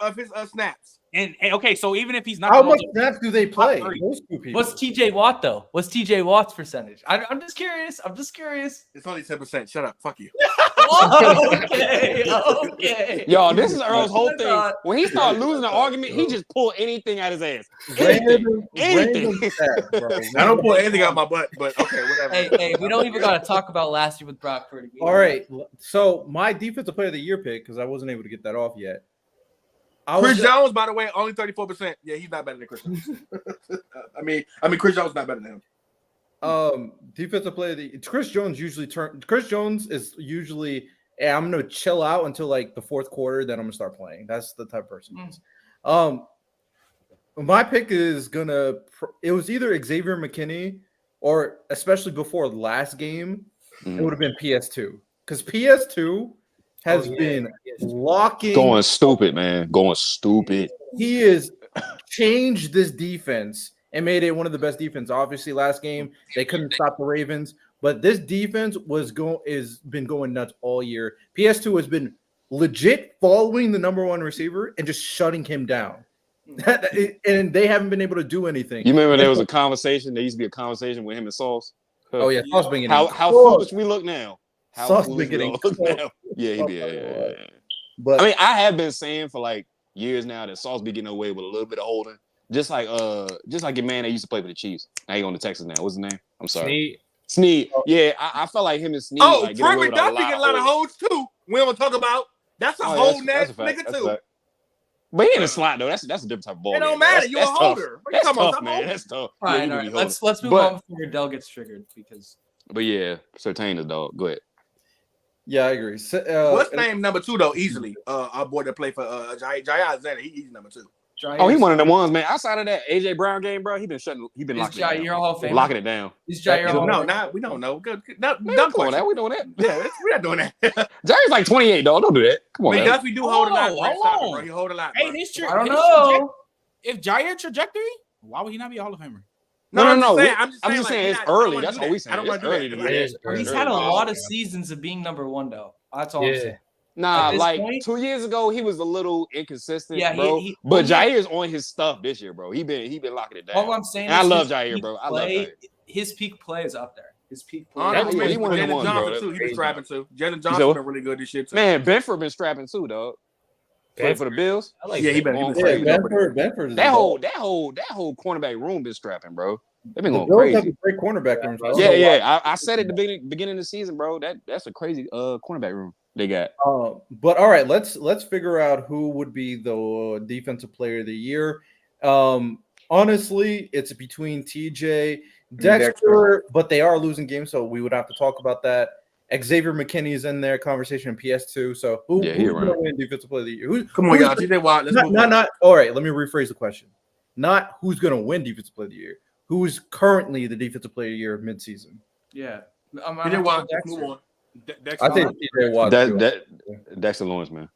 snaps. and okay. So even if he's not, How the much most- snaps do they play? three. Those two people. What's TJ Watt though? What's TJ Watt's percentage? I'm just curious. It's only 10%. Shut up. Fuck you. Okay. Yo, this is Earl's whole Hold thing. on. When he started losing the argument, he just pulled anything out his ass. random Anything. stats, bro. I don't pull anything out my butt, but okay, whatever. Hey, we don't even gotta talk about last year with Brock Purdy. All right. So my defensive player of the year pick, because I wasn't able to get that off yet. Chris Jones, by the way, only 34%. Yeah, he's not better than Chris Jones. I mean, Chris Jones is not better than him. Defensive player. Chris Jones is usually. Yeah, I'm gonna chill out until like the fourth quarter. Then I'm gonna start playing. That's the type of person he is. My pick is gonna. It was either Xavier McKinney or, especially before the last game, it would have been PS2 because PS2 has been locking. Going stupid, man. Going stupid. He has changed this defense and made it one of the best defenses. Obviously, last game they couldn't stop the Ravens, but this defense is been going nuts all year. PS2 has been legit following the number one receiver and just shutting him down. And they haven't been able to do anything. You remember there was a conversation? There used to be a conversation with him and Sauce. Oh yeah, Sauce been getting how foolish we look now. How Sauce foolish been we getting look now. Yeah, he be. Yeah. But I mean, I have been saying for like years now that Sauce be getting away with a little bit of holding, just like your man that used to play for the Chiefs. Now he on the Texas now. What's his name? I'm sorry. Snead. Yeah, I felt like him and Snead. Oh, like, Troy McDuffie get a lot of holds too. We don't talk about. That's a whole nasty nigga too. But he in a slot though. That's a different type of ball. It don't matter. You a holder. That's tough, man. That's tough. All right, all right. Let's move on before Dell gets triggered because. But yeah, Surtain is dog. Go ahead. Yeah, I agree. What's name number 2 though? Easily, our boy that played for Jai Alexander. He's number 2. Oh, he one of them ones, man. Outside of that AJ Brown game, bro, he been locking it down. Hall of Fame? Locking it down. Is Jair Hall? No, we don't know. Good. No, We doing that. Yeah, we're not doing that. Jair's like 28, dog. Don't do that. Come on, man. McDuffie do hold a lot. Hold Bro. He hold a lot. Hey, Bro. I don't know. If Jair trajectory, why would he not be a Hall of Famer? No. I'm just saying like, it's early. That's all we saying. I don't want It's to do early. that. He's had a lot of seasons of being number one, though. That's all I'm saying. Nah, At like point, 2 years ago, he was a little inconsistent, Yeah, bro. But Jair's on his stuff this year, bro. He been locking it down. all I'm saying And I is love his Jair, peak bro. I love play- Jair. His peak play is up there. His peak play. Honestly, he one of them Jalen ones, bro. Johnson too. He been strapping too. Jalen said Johnson what? been really good this shit too. Man, Benford been strapping too, dog. Playing for the Bills. I like Yeah, he that. been. Benford. That whole cornerback room been strapping, bro. They've been The going Bills have crazy. a great cornerback room. Yeah. I said at the beginning of the season, bro. That's a crazy cornerback room they got. But all right, let's figure out who would be the defensive player of the year. Honestly, it's between TJ, Dexter, but they are losing games, so we would have to talk about that. Xavier McKinney is in their conversation in PS2. So who's going to win defensive player of the year? Come on, y'all. TJ Watt. Let's move on. Not. All right, let me rephrase the question. Not who's going to win defensive player of the year. Who's currently the defensive player of the year of midseason? Yeah. TJ Watt. Let's move on. I think TJ Watt. Dexter Lawrence, man.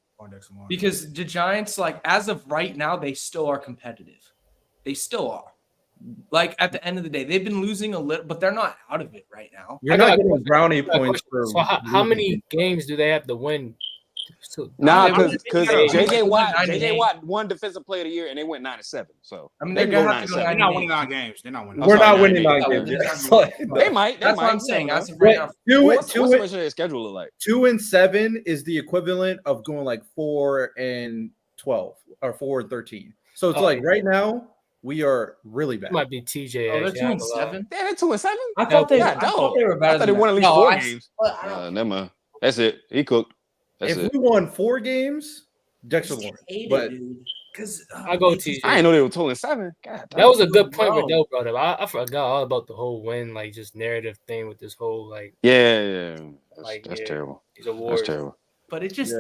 Because the Giants, like, as of right now, they still are competitive. They still are. Like, at the end of the day, they've been losing a little, but they're not out of it right now. You're not getting brownie points for. So how many games do they have to win? Nah, because JJ Watt won defensive player of the year and they went 9-7. So I mean, they they're can gonna have to go 9-7. They're not winning 9 games. They're not winning. We're not winning 9 games. games. They might. That's what I'm saying. As of Right right now, What's the rest of their schedule look like? 2-7 is the equivalent of going like 4-12 or 4-13. So it's like right now we are really bad. It might be TJ. oh, they're actually, I'm 2-7. Yeah, they're 2-7. I thought they were better. I thought they won at least 4 games. I don't Never mind. That's it. He cooked. That's If it. we won 4 games, Dexter Lawrence. But because I go TJ. I didn't know they were 2-7. God, That was a good point with Dell brought up. I forgot all about the whole win, like just narrative thing with this whole like. Yeah. Like, That's yeah, terrible. These awards. That's terrible. but it just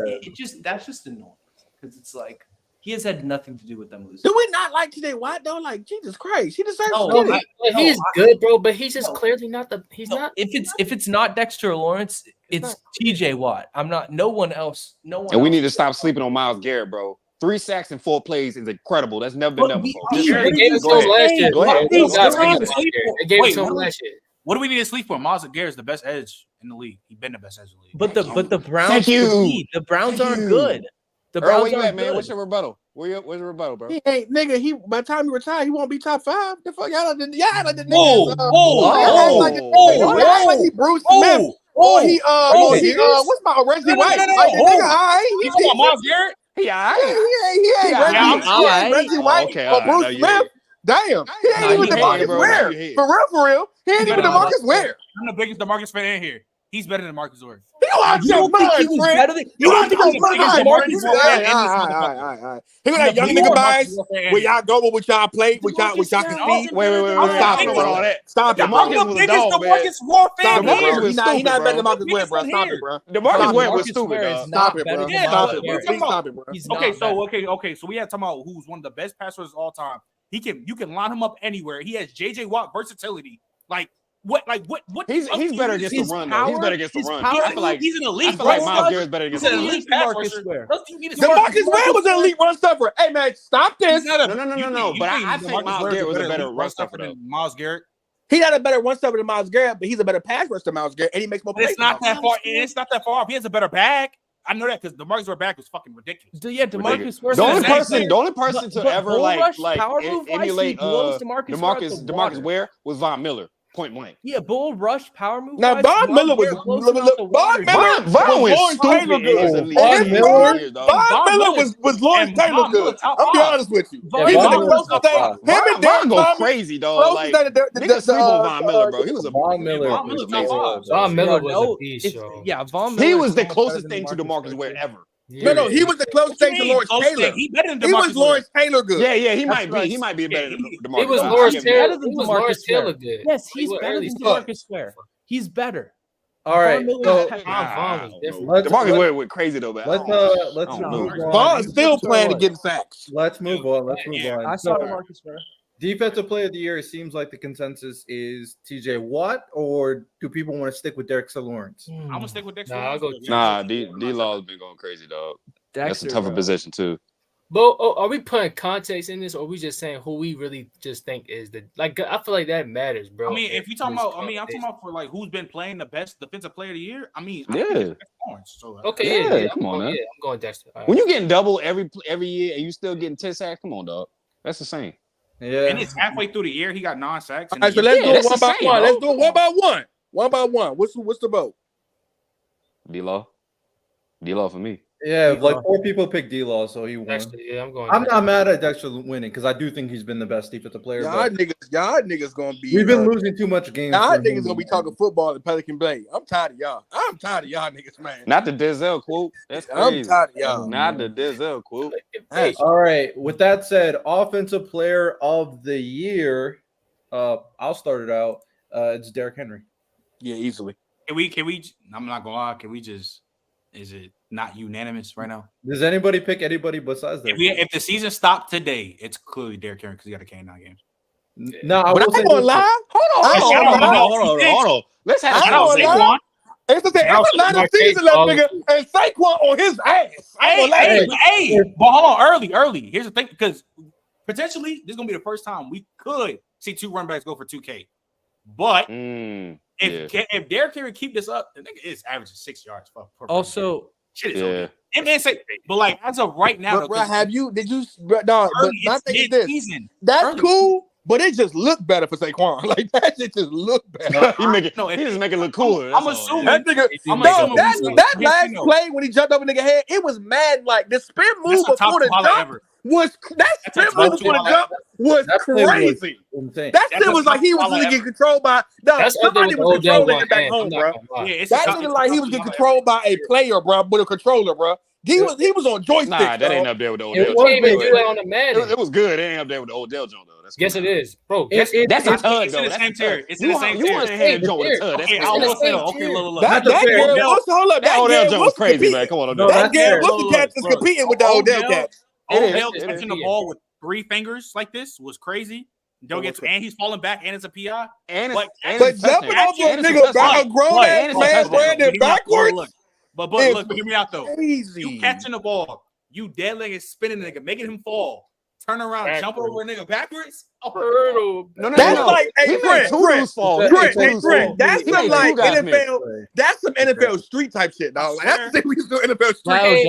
that's just annoying because it's like he has had nothing to do with them losing. Do we not like TJ Watt though? Like Jesus Christ, he deserves No, to I- get it. He's good, bro, but he's just clearly not the. He's No, not. if it's not Dexter Lawrence, it's TJ Watt. I'm not. No one else. No one. And we else. need to stop sleeping on Myles Garrett, bro. 3 sacks and 4 plays is incredible. That's never been But done we- before. we- Just They gave it to go him last year. Go ahead. They What do we need to gave sleep for? it to Wait, him what- last year. What do we need to sleep for? Miles Garrett's the best edge in the league. He's been the best edge in the league. But the Browns. Thank you. The Browns Thank aren't you. good. The Earl, Browns where you aren't at, man? good. What's your rebuttal? Where's your rebuttal, bro? He ain't nigga. By the time he retire, he won't be top 5. The fuck y'all like the Whoa, niggas. whoa, Y'all act like he Bruce Smith. Or he what's my Reggie White? Like the nigga, alright. You talking about Miles Garrett? He all right. He ain't Reggie White Okay, or all right. Bruce No, you Smith. Damn, he ain't even he hated, DeMarcus bro. Ware. You hated. For real. He ain't even DeMarcus Ware. I'm the biggest DeMarcus fan in here. He's better than Marcus Ware. You don't think he was better than You don't think he was Marcus better than Marcus Ware? All right. He got that young nigga bias where y'all go with what y'all play, what y'all can see. Wait. Stop it, With all bro. that. Stop it, Marcus bro. was a dog, man. Stop it, Marcus bro. was He's stupid, not better than bro. Marcus Ware, bro. Stop it, bro. DeMarcus Ware was stupid, dog. Stop it, bro. Stop it, bro. Please stop it, bro. Okay. So we had talking about who's one of the best passers of all time. You can line him up anywhere. He has JJ Watt versatility. What? He's better against the run, though. He's better against the run. I feel like he's an elite. I feel like Myles Garrett's better against the run. Marcus Ware was an elite run stuffer. Hey, man, stop this. No. But I think Myles Garrett was a better run stuffer than Myles Garrett. He's not a better run stuffer than Myles Garrett, but he's a better pass rusher than Myles Garrett, and he makes more plays. It's not that far. It's not that far off. He has a better bag. I know that because DeMarcus Ware bag was fucking ridiculous. Yeah, DeMarcus Ware. The only person to ever emulate DeMarcus Ware was Von Miller. Point blank. Yeah, bull rush power move. Now Von Miller was Lawrence Taylor good. Von Miller was Lawrence Taylor good. I'll be honest with you. He was the closest thing. Him and Von go crazy, dog. Like niggas sleep on Von Miller, bro. He was a Von Miller. Von Miller was a beast, yo. Yeah, Von Miller. He was the closest thing to DeMarcus Ware ever. No, he was the closest thing to Lawrence Taylor. He better than He was Lawrence Taylor good. Yeah, he might be. He might be better than DeMarcus. He was Lawrence Taylor. He was Lawrence Taylor good. Yes, he's better than DeMarcus Ware. He's better. All right. So DeMarcus Ware went crazy though, man. Let's move on. Von's still playing to get sacks. Let's move on. I saw DeMarcus Ware. Defensive player of the year, it seems like the consensus is TJ Watt, or do people want to stick with Dexter Lawrence? I'm gonna stick with Dexter. D-Law's been going crazy, dog. That's a tougher position too. But are we putting context in this, or are we just saying who we really just think is the like? I feel like that matters, bro. I mean, if you talking about, I'm talking about for like who's been playing the best defensive player of the year. I mean, yeah. Okay, come on, man. I'm going Dexter. When you getting double every year and you still getting 10 sacks, come on, dog. That's the same. Yeah, and it's halfway through the year. He got 9 sacks. All right, so let's do it one by one. Let's do it one by one. One by one. What's the vote? D-Law for me. Yeah, like 4 people picked D-Law, so he won. Dexter, yeah, I'm not mad at Dexter winning because I do think he's been the best defensive player. Y'all niggas gonna be. We've been losing too much games. Y'all niggas gonna be talking football at Pelican Bay. I'm tired of y'all. I'm tired of y'all niggas, man. Not the Denzel quote. That's crazy. I'm tired of y'all. Not the Denzel quote. All right. With that said, offensive player of the year. I'll start it out. It's Derrick Henry. Yeah, easily. Can we? I'm not gonna lie. Can we just? Is it not unanimous right now? Does anybody pick anybody besides that? If the season stopped today, it's clearly Derrick Henry because he got a K9 games. No, I will say gonna lie. Hold on. Let's have Saquon. It's a lot of season left, nigga, and Saquon on his ass. Hey, but hold on, early. Here's the thing, because potentially this is gonna be the first time we could see 2 running backs go for 2K. But if Derrick Henry keep this up, the nigga is averaging 6 yards per also, shit is okay. But like as of right now, but bro, but not thinking this. Season. That's cool, but it just look better for Saquon. Like that shit just look better. He just make it look cooler. I'm assuming that nigga. That last play when he jumped over nigga head, it was mad. Like the spin move before the jump was crazy. That shit was like he was really getting controlled by. Somebody was controlling it back home, bro. That nigga like he was getting controlled by a player, bro, with a controller, bro. He was on joystick. Nah, that ain't up there with the Odell. It was good. It ain't up there with the Odell Jones though. Yes, it is, bro. That's a tug though. It's in the same tier. It's in the same tier. You want to hand Joe with a tug? Okay, I will say though. Okay, look. That Odell Jones was crazy, man. Come on, that Garrett Wilson catch is competing with the Odell catch. Odell catching the ball with 3 fingers like this was crazy. Don't get to, and he's falling back, and it's a PI. But jumping over a nigga back, a grown ass man running backwards. But look, hear me out though. Crazy. You catching the ball, you dead leg is spinning the nigga, making him fall. Turn around, jump over a nigga backwards. No. That's like, hey, Brent. That's some like NFL. That's some NFL street type shit, dog. Like, that's the thing we used to do NFL street.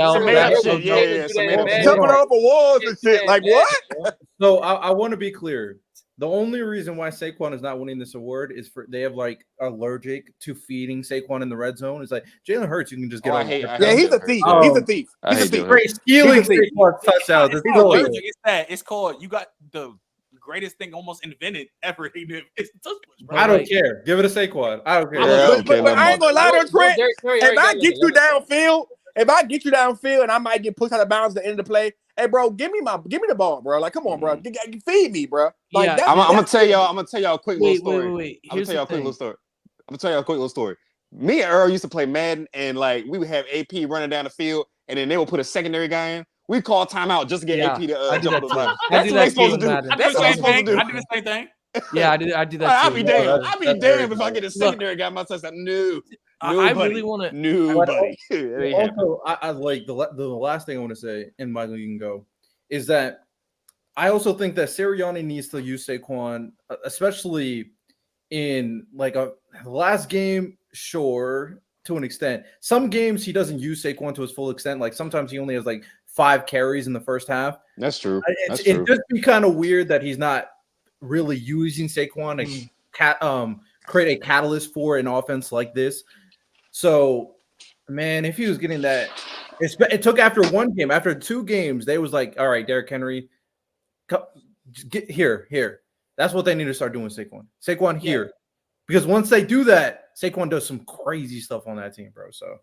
Yeah. Jumping over walls and shit. Like what? So I want to be clear. The only reason why Saquon is not winning this award is they have like allergic to feeding Saquon in the red zone. It's like Jalen Hurts, you can just get. He's a thief. He's a thief. He's a thief. Stealing Saquon touchdowns. It's called. You got the greatest thing almost invented ever. It's a tush push, bro. I don't care. Give it a Saquon. I don't care. Yeah, But I ain't gonna lie to Trent. If I get you downfield, and I might get pushed out of bounds at the end of the play, hey, bro, give me the ball, bro. Like, come on, bro, feed me, bro. Like, Yeah. I'm gonna tell y'all a quick little story. Wait. I'm gonna tell y'all a quick little story. Me and Earl used to play Madden, and like we would have AP running down the field, and then they would put a secondary guy in. We call timeout just to get AP to jump on the line. That's what they supposed to do. That's what they supposed to do. I did the same thing. Yeah, I do that. I'll too. be damned. I'll be damned if I get a secondary guy my touchdown. No, I really want to. Nobody. Also, I like the last thing I want to say, and Michael, you can go, is that I also think that Sirianni needs to use Saquon, especially in like the last game. Sure, to an extent. Some games he doesn't use Saquon to his full extent. Like sometimes he only has like 5 carries in the first half. That's true. It'd just be kind of weird that he's not really using Saquon to create a catalyst for an offense like this. So, man, if he was getting that, it took after one game, after 2 games, they was like, all right, Derrick Henry, get here. That's what they need to start doing, Saquon here. Because once they do that, Saquon does some crazy stuff on that team, bro. So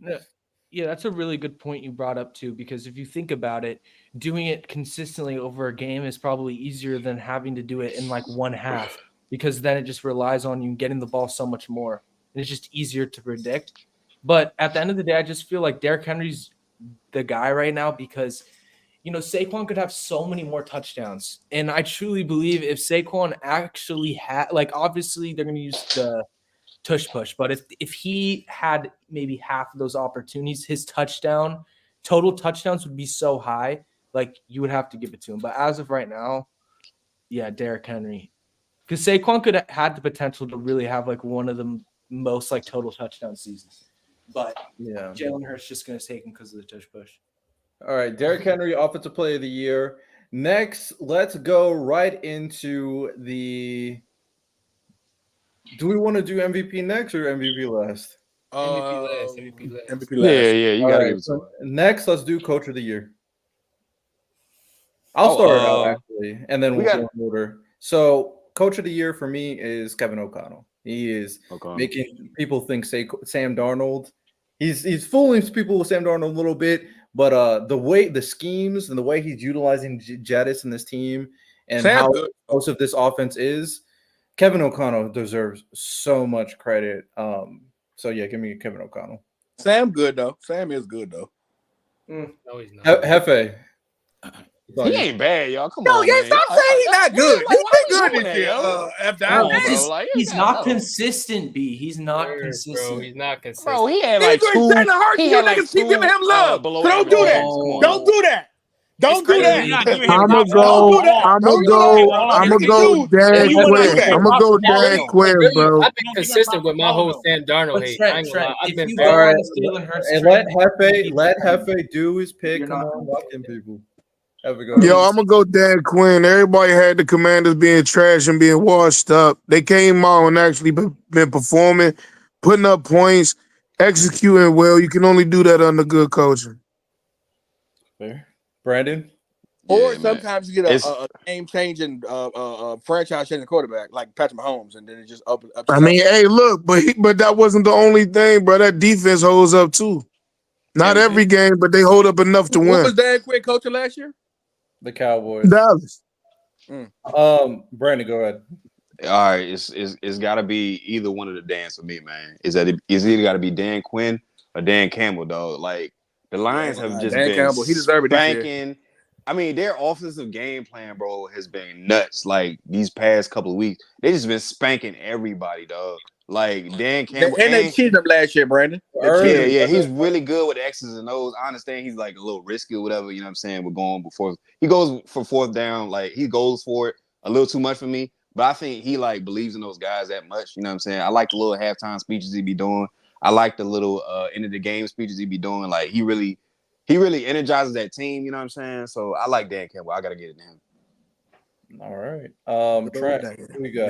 yeah, that's a really good point you brought up too. Because if you think about it, doing it consistently over a game is probably easier than having to do it in like one half. Because then it just relies on you getting the ball so much more, and it's just easier to predict. But at the end of the day, I just feel like Derrick Henry's the guy right now because, Saquon could have so many more touchdowns. And I truly believe if Saquon actually had, like, obviously they're going to use the tush push, but if he had maybe half of those opportunities, his total touchdowns would be so high, like you would have to give it to him. But as of right now, yeah, Derrick Henry. Because Saquon could have had the potential to really have like one of the most like total touchdown seasons. But yeah, Jalen Hurts just going to take him because of the tush push. All right, Derrick Henry, Offensive Player of the Year. Next, let's go right into the. Do we want to do MVP next or MVP last? MVP last. Yeah, you gotta give it to him. Next, let's do Coach of the Year. I'll start it out actually, and then we'll go in order. So, Coach of the Year for me is Kevin O'Connell. He is making people think Sam Darnold. He's fooling people with Sam Darnold a little bit, but the schemes and the way he's utilizing Jettis in this team and how most of this offense is, Kevin O'Connell deserves so much credit. So yeah, give me Kevin O'Connell. Sam good though. Sam is good though. No, he's not. Hefe. He ain't bad, y'all. Come on, yeah, man. stop saying he's not good. He's been good this year. He's not consistent, B. He's not consistent. Bro, he's not consistent. Bro, he had like 2. He had like 2. Keep giving him love. Don't do that. Don't do that. Don't do that. I'ma go Dan Quinn. I'ma go Dan Quinn, bro. I've been consistent with my whole Sam Darnold hate. I've been and let Hefe do his pick. Come on, walking people. Yo, I'm gonna go Dan Quinn. Everybody had the Commanders being trash and being washed up. They came out and actually been performing, putting up points, executing well. You can only do that under good coaching. Fair. Brandon? Or sometimes you get a game-changing, franchise-changing quarterback like Patrick Mahomes, and then it just up. I mean, hey, look, but that wasn't the only thing, bro. That defense holds up too. Not every game, but they hold up enough to win. What was Dan Quinn coaching last year? The Cowboys. Dallas. Brandon, go ahead. All right, it's got to be either one of the Dans for me, man. It's either got to be Dan Quinn or Dan Campbell, dog. Like the Lions have just Dan been Campbell. He deserved it this spanking. I mean, their offensive game plan, bro, has been nuts. Like these past couple of weeks, they just been spanking everybody, dog. Like Dan Campbell, and they cheated him last year, Brandon. Yeah, he's really good with X's and O's. I understand he's like a little risky or whatever. You know what I'm saying? We're going before he goes for 4th down. Like he goes for it a little too much for me. But I think he like believes in those guys that much. You know what I'm saying? I like the little halftime speeches he be doing. I like the little end of the game speeches he be doing. Like he really energizes that team. You know what I'm saying? So I like Dan Campbell. I gotta get it to him. All right. Trent, here we go.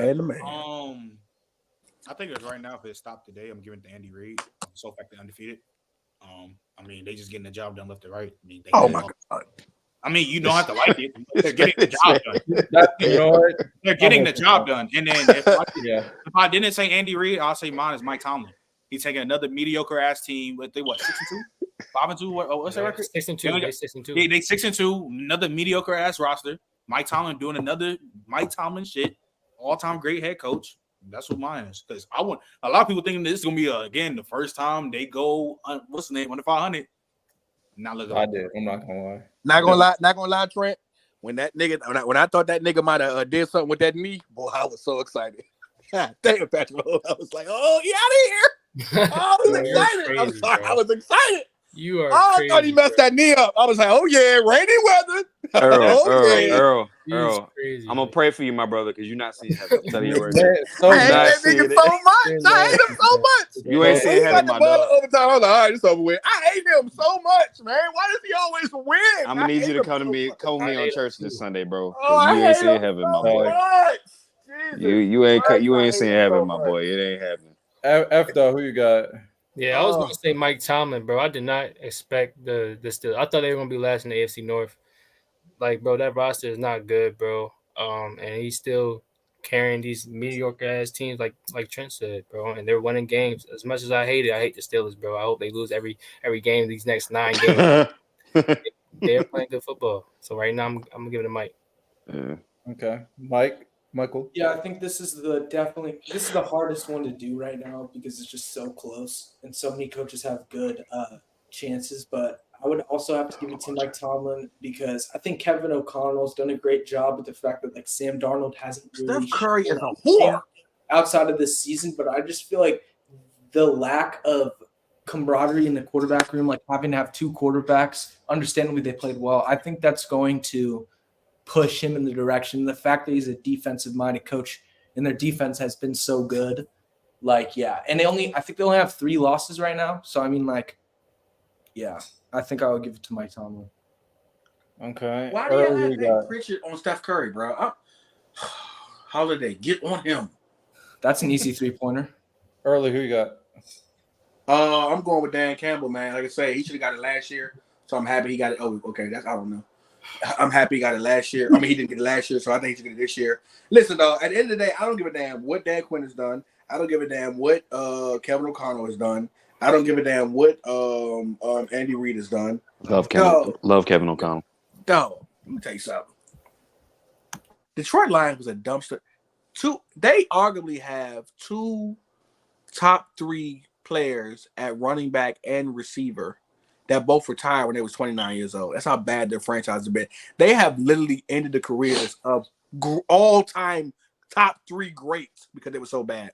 I think it's right now. If it stopped today, I'm giving it to Andy Reid. So effective, undefeated. I mean, they just getting the job done left and right. I mean, my God. I mean, you don't have to like it. They're getting the job done. You know what? They're getting the job done. And then if Yeah. I didn't say Andy Reid, I'll say mine is Mike Tomlin. He's taking another mediocre ass team. But they what 6-2, 5-2? What's their record? 6-2. They They 6-2. They 6-2. Another mediocre ass roster. Mike Tomlin doing another Mike Tomlin shit. All time great head coach. That's what mine is. Because I want a lot of people thinking this is gonna be again the first time they go what's the name under 500. Now look, I did. I'm not gonna lie. Not gonna lie, Trent. When I thought that nigga might have did something with that knee, boy, I was so excited. Damn, Patrick, I was like, oh, he out of here. Oh, I was excited. Crazy, I'm sorry, bro. I was excited. You are. I crazy, thought he messed bro. that knee up. I was like, oh yeah, rainy weather. Earl, He's crazy, I'm gonna bro. pray for you, my brother, because you're not seeing heaven. I'm telling you right now. Man, so I hate not that seeing nigga it. so much. I hate him so much. You ain't He seeing got heaven, the my ball dog. overtime. I was like, all right, it's over with. I hate him so much, man. Why does he always win? I'm gonna need you to come to me, come with me I on hate church him this too. Sunday, bro. 'cause Oh, I you ain't hate seeing him heaven, so my boy. much. You ain't Christ, I hate seeing him heaven, so my much. boy. It ain't happening. F though, who you got? Yeah, I was gonna say Mike Tomlin, bro. I did not expect the Steelers. I thought they were gonna be last in the AFC North. Like, bro, that roster is not good, bro. And he's still carrying these mediocre ass teams, like Trent said, bro. And they're winning games. As much as I hate it, I hate the Steelers, bro. I hope they lose every game these next 9 games. They're playing good football. So right now, I'm gonna give it to Mike. Yeah. Okay, Michael. Yeah, I think this is the hardest one to do right now because it's just so close and so many coaches have good chances. But I would also have to give it to Mike Tomlin because I think Kevin O'Connell's done a great job with the fact that like Sam Darnold hasn't really Steph Curry is a shown whore. outside of this season. But I just feel like the lack of camaraderie in the quarterback room, like having to have 2 quarterbacks, understandably they played well. I think that's going to push him in the direction. The fact that he's a defensive-minded coach and their defense has been so good, like, yeah. And I think they only have 3 losses right now. So, I mean, like, yeah, I think I would give it to Mike Tomlin. Okay. Why do you Earl, have you that got? Pritchard on Steph Curry, bro? Holiday, get on him. That's an easy 3-pointer. Early, who you got? I'm going with Dan Campbell, man. Like I say, he should have got it last year, so I'm happy he got it. Oh, okay, I don't know. I'm happy he got it last year. I mean, he didn't get it last year, so I think he should get it this year. Listen, though, at the end of the day, I don't give a damn what Dan Quinn has done. I don't give a damn what Kevin O'Connell has done. I don't give a damn what Andy Reid has done. Love Kevin O'Connell. Dog, let me tell you something. Detroit Lions was a dumpster. They arguably have 2 top 3 players at running back and receiver that both retired when they was 29 years old. That's how bad their franchise has been. They have literally ended the careers of all-time top 3 greats because they were so bad.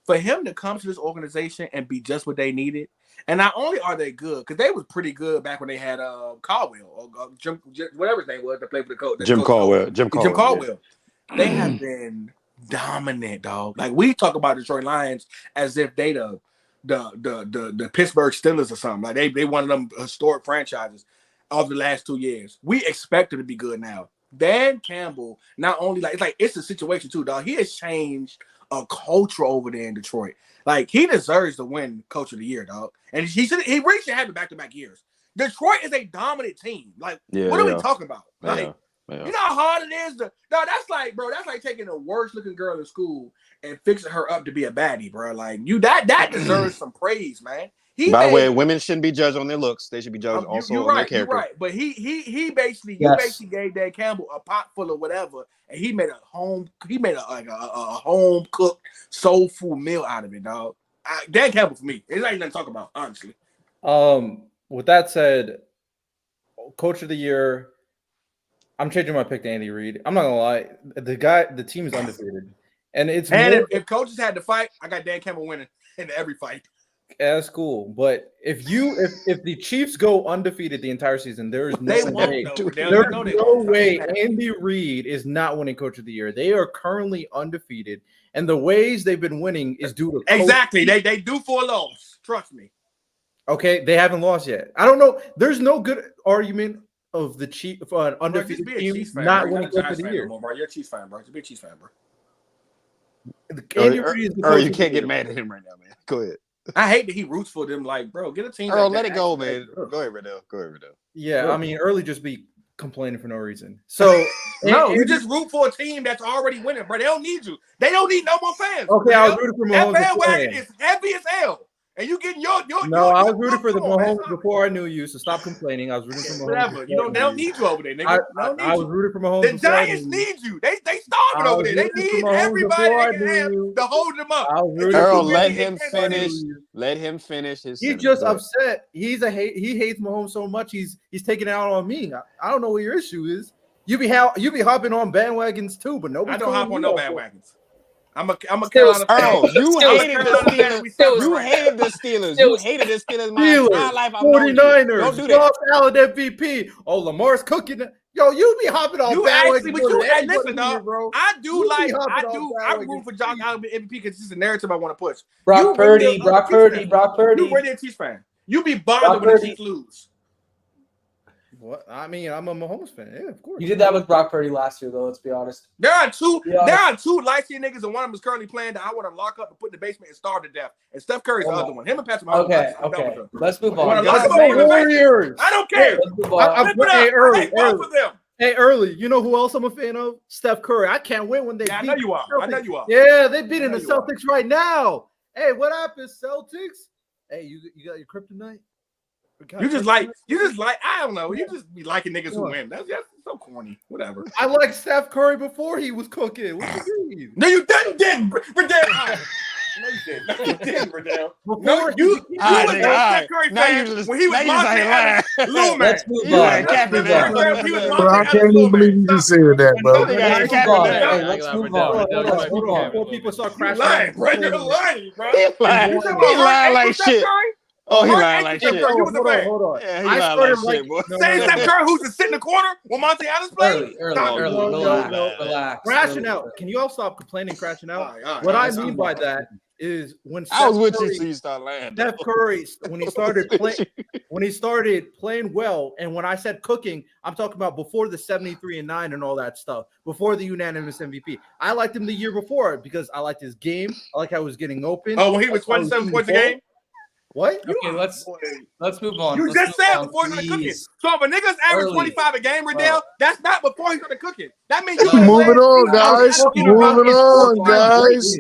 For him to come to this organization and be just what they needed, and not only are they good, because they was pretty good back when they had Caldwell or Jim, whatever his name was, that played for the coach. Jim Caldwell. Jim Caldwell. They have been dominant, dog. Like, we talk about Detroit Lions as if they the Pittsburgh Steelers or something. Like they one of them historic franchises of the last 2 years. We expect them to be good now. Dan Campbell, not only it's a situation too, dog. He has changed a culture over there in Detroit. Like, he deserves to win Coach of the Year, dog. And he really should have it back-to-back years. Detroit is a dominant team. Like, what are we talking about? Like, you know how hard it is to that's like taking the worst looking girl in school and fixing her up to be a baddie, bro. Like, that deserves some praise, man. By the way, women shouldn't be judged on their looks. They should be judged also on their character. You're right. But he basically gave Dan Campbell a pot full of whatever, and he made a home cooked soul food meal out of it, dog. Dan Campbell for me. It's not even nothing to talk about, honestly. With that said, Coach of the Year, I'm changing my pick to Andy Reid. I'm not gonna lie, the team is undefeated, and if coaches had to fight, I got Dan Campbell winning in every fight. That's cool, but if the Chiefs go undefeated the entire season, there is no way Andy Reid is not winning Coach of the Year. They are currently undefeated, and the ways they've been winning is due to exactly. They do for a loss. Trust me. Okay, they haven't lost yet. I don't know. There's no good argument of the undefeated team not winning Coach of the Year. You're a Chiefs fan, bro. Just be a Chiefs fan, bro. Andy Reid is the Earl, you can't get mad at him right now, man. Go ahead. I hate that he roots for them. Like, bro, get a team. Earl, let it go, man. Go ahead, Riddell. Yeah, I mean, Early just be complaining for no reason. So no, you just root for a team that's already winning, bro. They don't need you. They don't need no more fans. Okay, I was rooting for That Mahomes. bandwagon is heavy as hell. And you getting your No, I was rooting your for the come on, man. Mahomes before I knew you, so stop complaining. I was rooting for Mahomes. Whatever. You know, they don't need you over there, nigga. I was rooting for Mahomes. The before I Giants knew you. need you. They starving over there. They need everybody they can have to hold them up. Earl, let him finish. Let him finish his. He's just upset. He hates Mahomes so much. He's taking it out on me. I don't know what your issue is. You be hopping on bandwagons too, but nobody. I don't hop on no bandwagons. I'm a Carolina fan. You hated the Steelers. You hated the Steelers. You hated the Steelers my entire life. 49ers. Don't do that. Josh Allen MVP. Oh, Lamar's cooking. Yo, you be hopping on bandwagons. Hey, listen, dog. I'm rooting for Josh Allen MVP because this is a narrative I want to push. Brock Purdy. You really a Chiefs fan. You be bothered when the Chiefs lose. What? I mean, I'm a Mahomes fan. Yeah, of course. You did that with Brock Purdy last year, though. Let's be honest. There are two light-skinned niggas, and one of them is currently playing that I want to lock up and put in the basement and starve to death. And Steph Curry's the other one. Him and Patrick Mahomes. Okay. Let's move on. Warriors. I don't care. Hey, early. You know who else I'm a fan of? Steph Curry. I can't win when they beat I know you are. Yeah, they beating the Celtics right now. Hey, what happened, Celtics? Hey, you got your kryptonite? You just like I don't know. You just be liking niggas who win. That's so corny. Whatever. I liked Steph Curry before he was cooking. What you mean? No, you didn't, Verdell. No, you didn't, Verdell. No, you was Steph Curry fan when he was lying. Little man. Let's move on. I can't even believe you just said that, bro. Let's move on. Hold on. Before people start crashing. Lying, bro. You're lying, bro. He lying like shit. Oh, he lying like shit. You was a fan. Hold on. Yeah, he lying like shit, boy. Saying Steph Curry who's to sit in the corner when Monte Adams plays? Relax. Crashing out. Can you all stop complaining, crashing out? What I mean by that is when I was with you, so you start laughing. Steph Curry, when he started playing well, and when I said cooking, I'm talking about before the 73-9 and all that stuff, before the unanimous MVP. I liked him the year before because I liked his game. I like how he was getting open. Oh, when he was 27 points a game? What? Okay, let's move on. You just said before he's gonna cook it. So if a nigga's average 25 a game, Riddell, that's not before he's gonna cook it. That means you moving on, guys. Moving on, guys.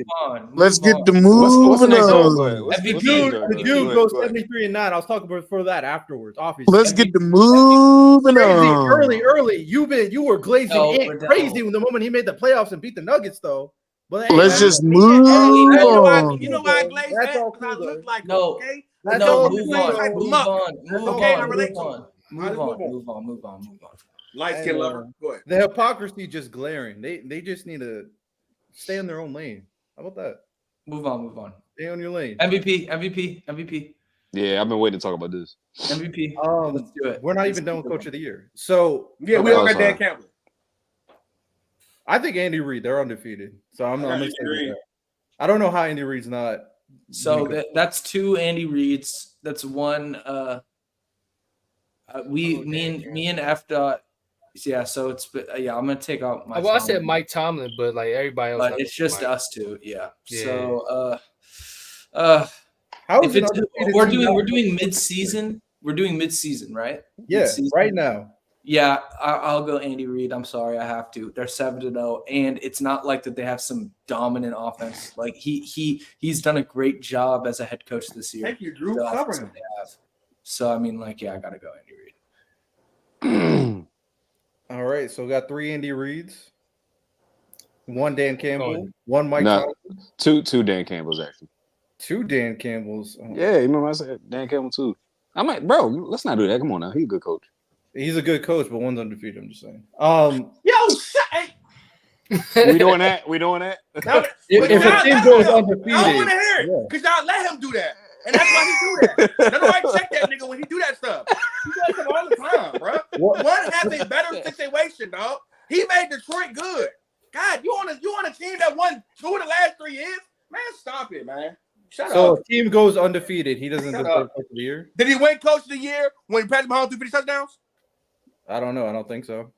Let's get the moving on. The dude goes 73-9. I was talking before that afterwards. Obviously, let's get the moving on. Early. You were glazing crazy when the moment he made the playoffs and beat the Nuggets, though. But hey, let's just move on. You know why I glazed that? Because I look like okay. Move on. Light skin lover. Go ahead. The hypocrisy just glaring. They just need to stay in their own lane. How about that? Move on. Stay on your lane. MVP. Yeah, I've been waiting to talk about this. MVP. Let's do it. We're not even done with Coach of the Year. So yeah, we all got Dan Campbell. I think Andy Reid, they're undefeated. So I'm not excited. I don't know how Andy Reid's not. So that's two Andy Reids. That's one. Me and F dot. Yeah. So it's I'm gonna take out my. Well, I said Mike Tomlin, but like everybody else. But it's just us two. Yeah. So how is it we're doing mid-season. We're doing mid-season, right? Yeah. Mid-season. Right now. Yeah, I'll go Andy Reid. I'm sorry, I have to. They're 7-0, and it's not like that they have some dominant offense. Like he's done a great job as a head coach this year. Thank you, Drew. Covering him. So I mean, I gotta go Andy Reid. All right, so we got 3 Andy Reids, 1 Dan Campbell, 1 Mike. No, two Dan Campbells actually. 2 Dan Campbells. Yeah, you remember I said Dan Campbell too. I'm like, bro, let's not do that. Come on now, he's a good coach. He's a good coach, but one's undefeated. I'm just saying. We doing that? If a team goes undefeated, I want to hear it because y'all let him do that, and that's why he do that. That's why I check that nigga when he do that stuff. He does it all the time, bro. One has a better situation, dog. He made Detroit good. God, you on a team that won 2 of the last 3 years? Man, stop it, man. Shut up. So a team goes undefeated. He doesn't deserve Coach of the Year. Did he win Coach of the Year when Patrick Mahomes threw 50 touchdowns? I don't know. I don't think so.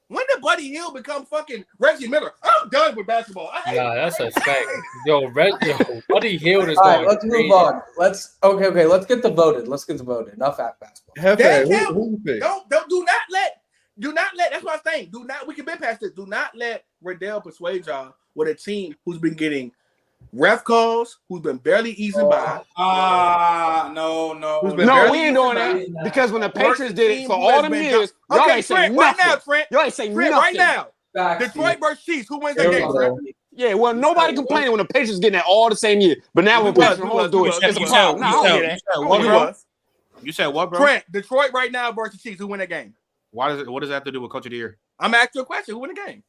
When did Buddy Hield become fucking Reggie Miller? I'm done with basketball. That's a fact. Buddy Hield is all going. Right, let's move on. Let's get the voted. Let's get the voted. Enough at basketball. Dan Campbell. Don't do not let Do not let. That's what I'm saying. Do not. We can bypass this. Do not let Riddell persuade y'all with a team who's been getting ref calls, who's been barely easing by. No. No, we ain't doing that because when the Patriots did it for all them years, y'all ain't say nothing. Right now, Trent. Y'all ain't say Trent, nothing. right now. Detroit versus Chiefs. Who wins that game, Trent? Yeah, well, nobody complaining when the Patriots getting that all the same year. But now when Patrick Mahomes do it, it's a problem. No, I don't get that. You said what, bro? Trent, Detroit right now versus Chiefs. Who win that game? What does that have to do with Coach of the Year? I'm asking you a question. Who win the game?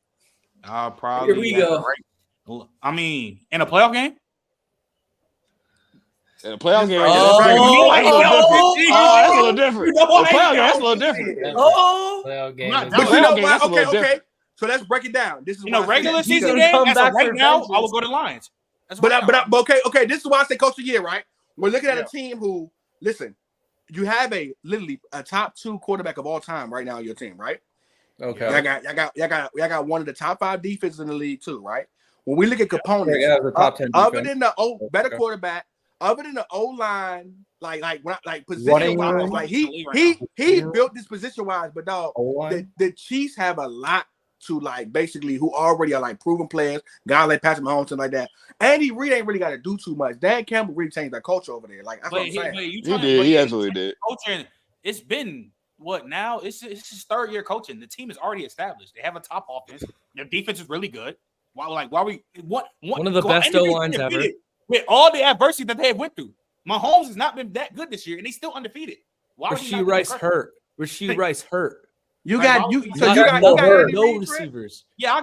Probably. Here we go. Right. I mean, in a playoff game? In a playoff game, that's a little different. That's a little different. Playoff game. But you know what? Okay. So let's break it down. This is regular season game. As of right now, I will go to Lions. But okay. This is why I say Coach of the Year, right? We're looking at a team who, listen, you have literally a top 2 quarterback of all time right now on your team, right? Okay. Y'all got one of the top 5 defenses in the league too, right? When we look at components, the top 10 other than the better quarterback, other than the O line, like position wise, like he built this position wise, but dog, the Chiefs have a lot to basically who already are proven players, guys like Patrick Mahomes and like that. Andy Reid ain't really got to do too much. Dan Campbell really changed that culture over there. That's what I'm saying. He did. He absolutely did. Coaching. It's been what now? It's his 3rd year coaching. The team is already established. They have a top offense. Their defense is really good. One of the best O lines ever. With all the adversity that they have went through, Mahomes has not been that good this year, and he's still undefeated. Rasheed Rice hurt. Rasheed Rice hurt. You got no receivers. Yeah,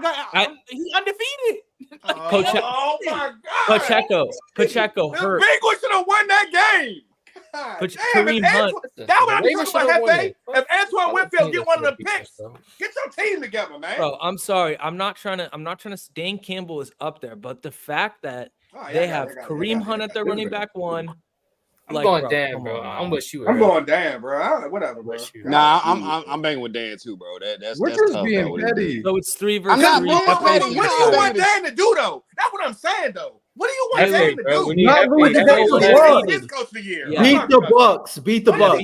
he's undefeated. Oh my God! Pacheco hurt. The Bengals should have won that game. Kareem Hunt. That what I'm talking about, Hefe. If Antoine Winfield get one of the picks, get your team together, man. Bro, I'm sorry. I'm not trying to. Dan Campbell is up there, but the fact that they have Kareem Hunt at their running back 1. I'm going Dan, bro. I'm with you. I'm going Dan, bro. Whatever, bro. Nah, I'm banging with Dan too, bro. That's tough. Being petty. So it's 3 versus 3. What do you want Dan to do, though? That's what I'm saying, though. What do you want Dan to do? Not really the Coach of the year. Beat the Bucks. Beat the Bucks.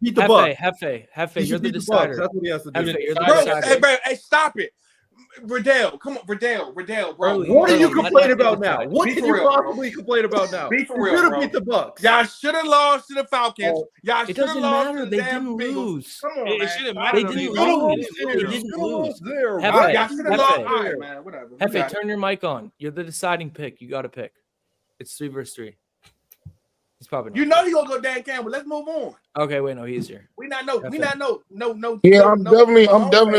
Beat the Bucks. Hefe, you're the decider. That's what he has to do. Hefe, you're the decider. Hey, stop it. Riddell, come on, Riddell, bro. What are you complaining about now? What can you possibly complain about now? Be for real, should have beat the Bucks. Y'all should have lost to the Falcons. Y'all It should have doesn't lost matter. to the They damn didn't Bengals. lose. Come on, It man. shouldn't matter. They didn't lose. They didn't lose. Y'all should have lost. All right, man. Whatever. Hefe, turn your mic on. You're the deciding pick. You got to pick. It's 3 versus 3. He's probably not. You know you gonna go Dan Campbell. Let's move on. Okay, wait, no, he's here. We not no. Yeah, I'm definitely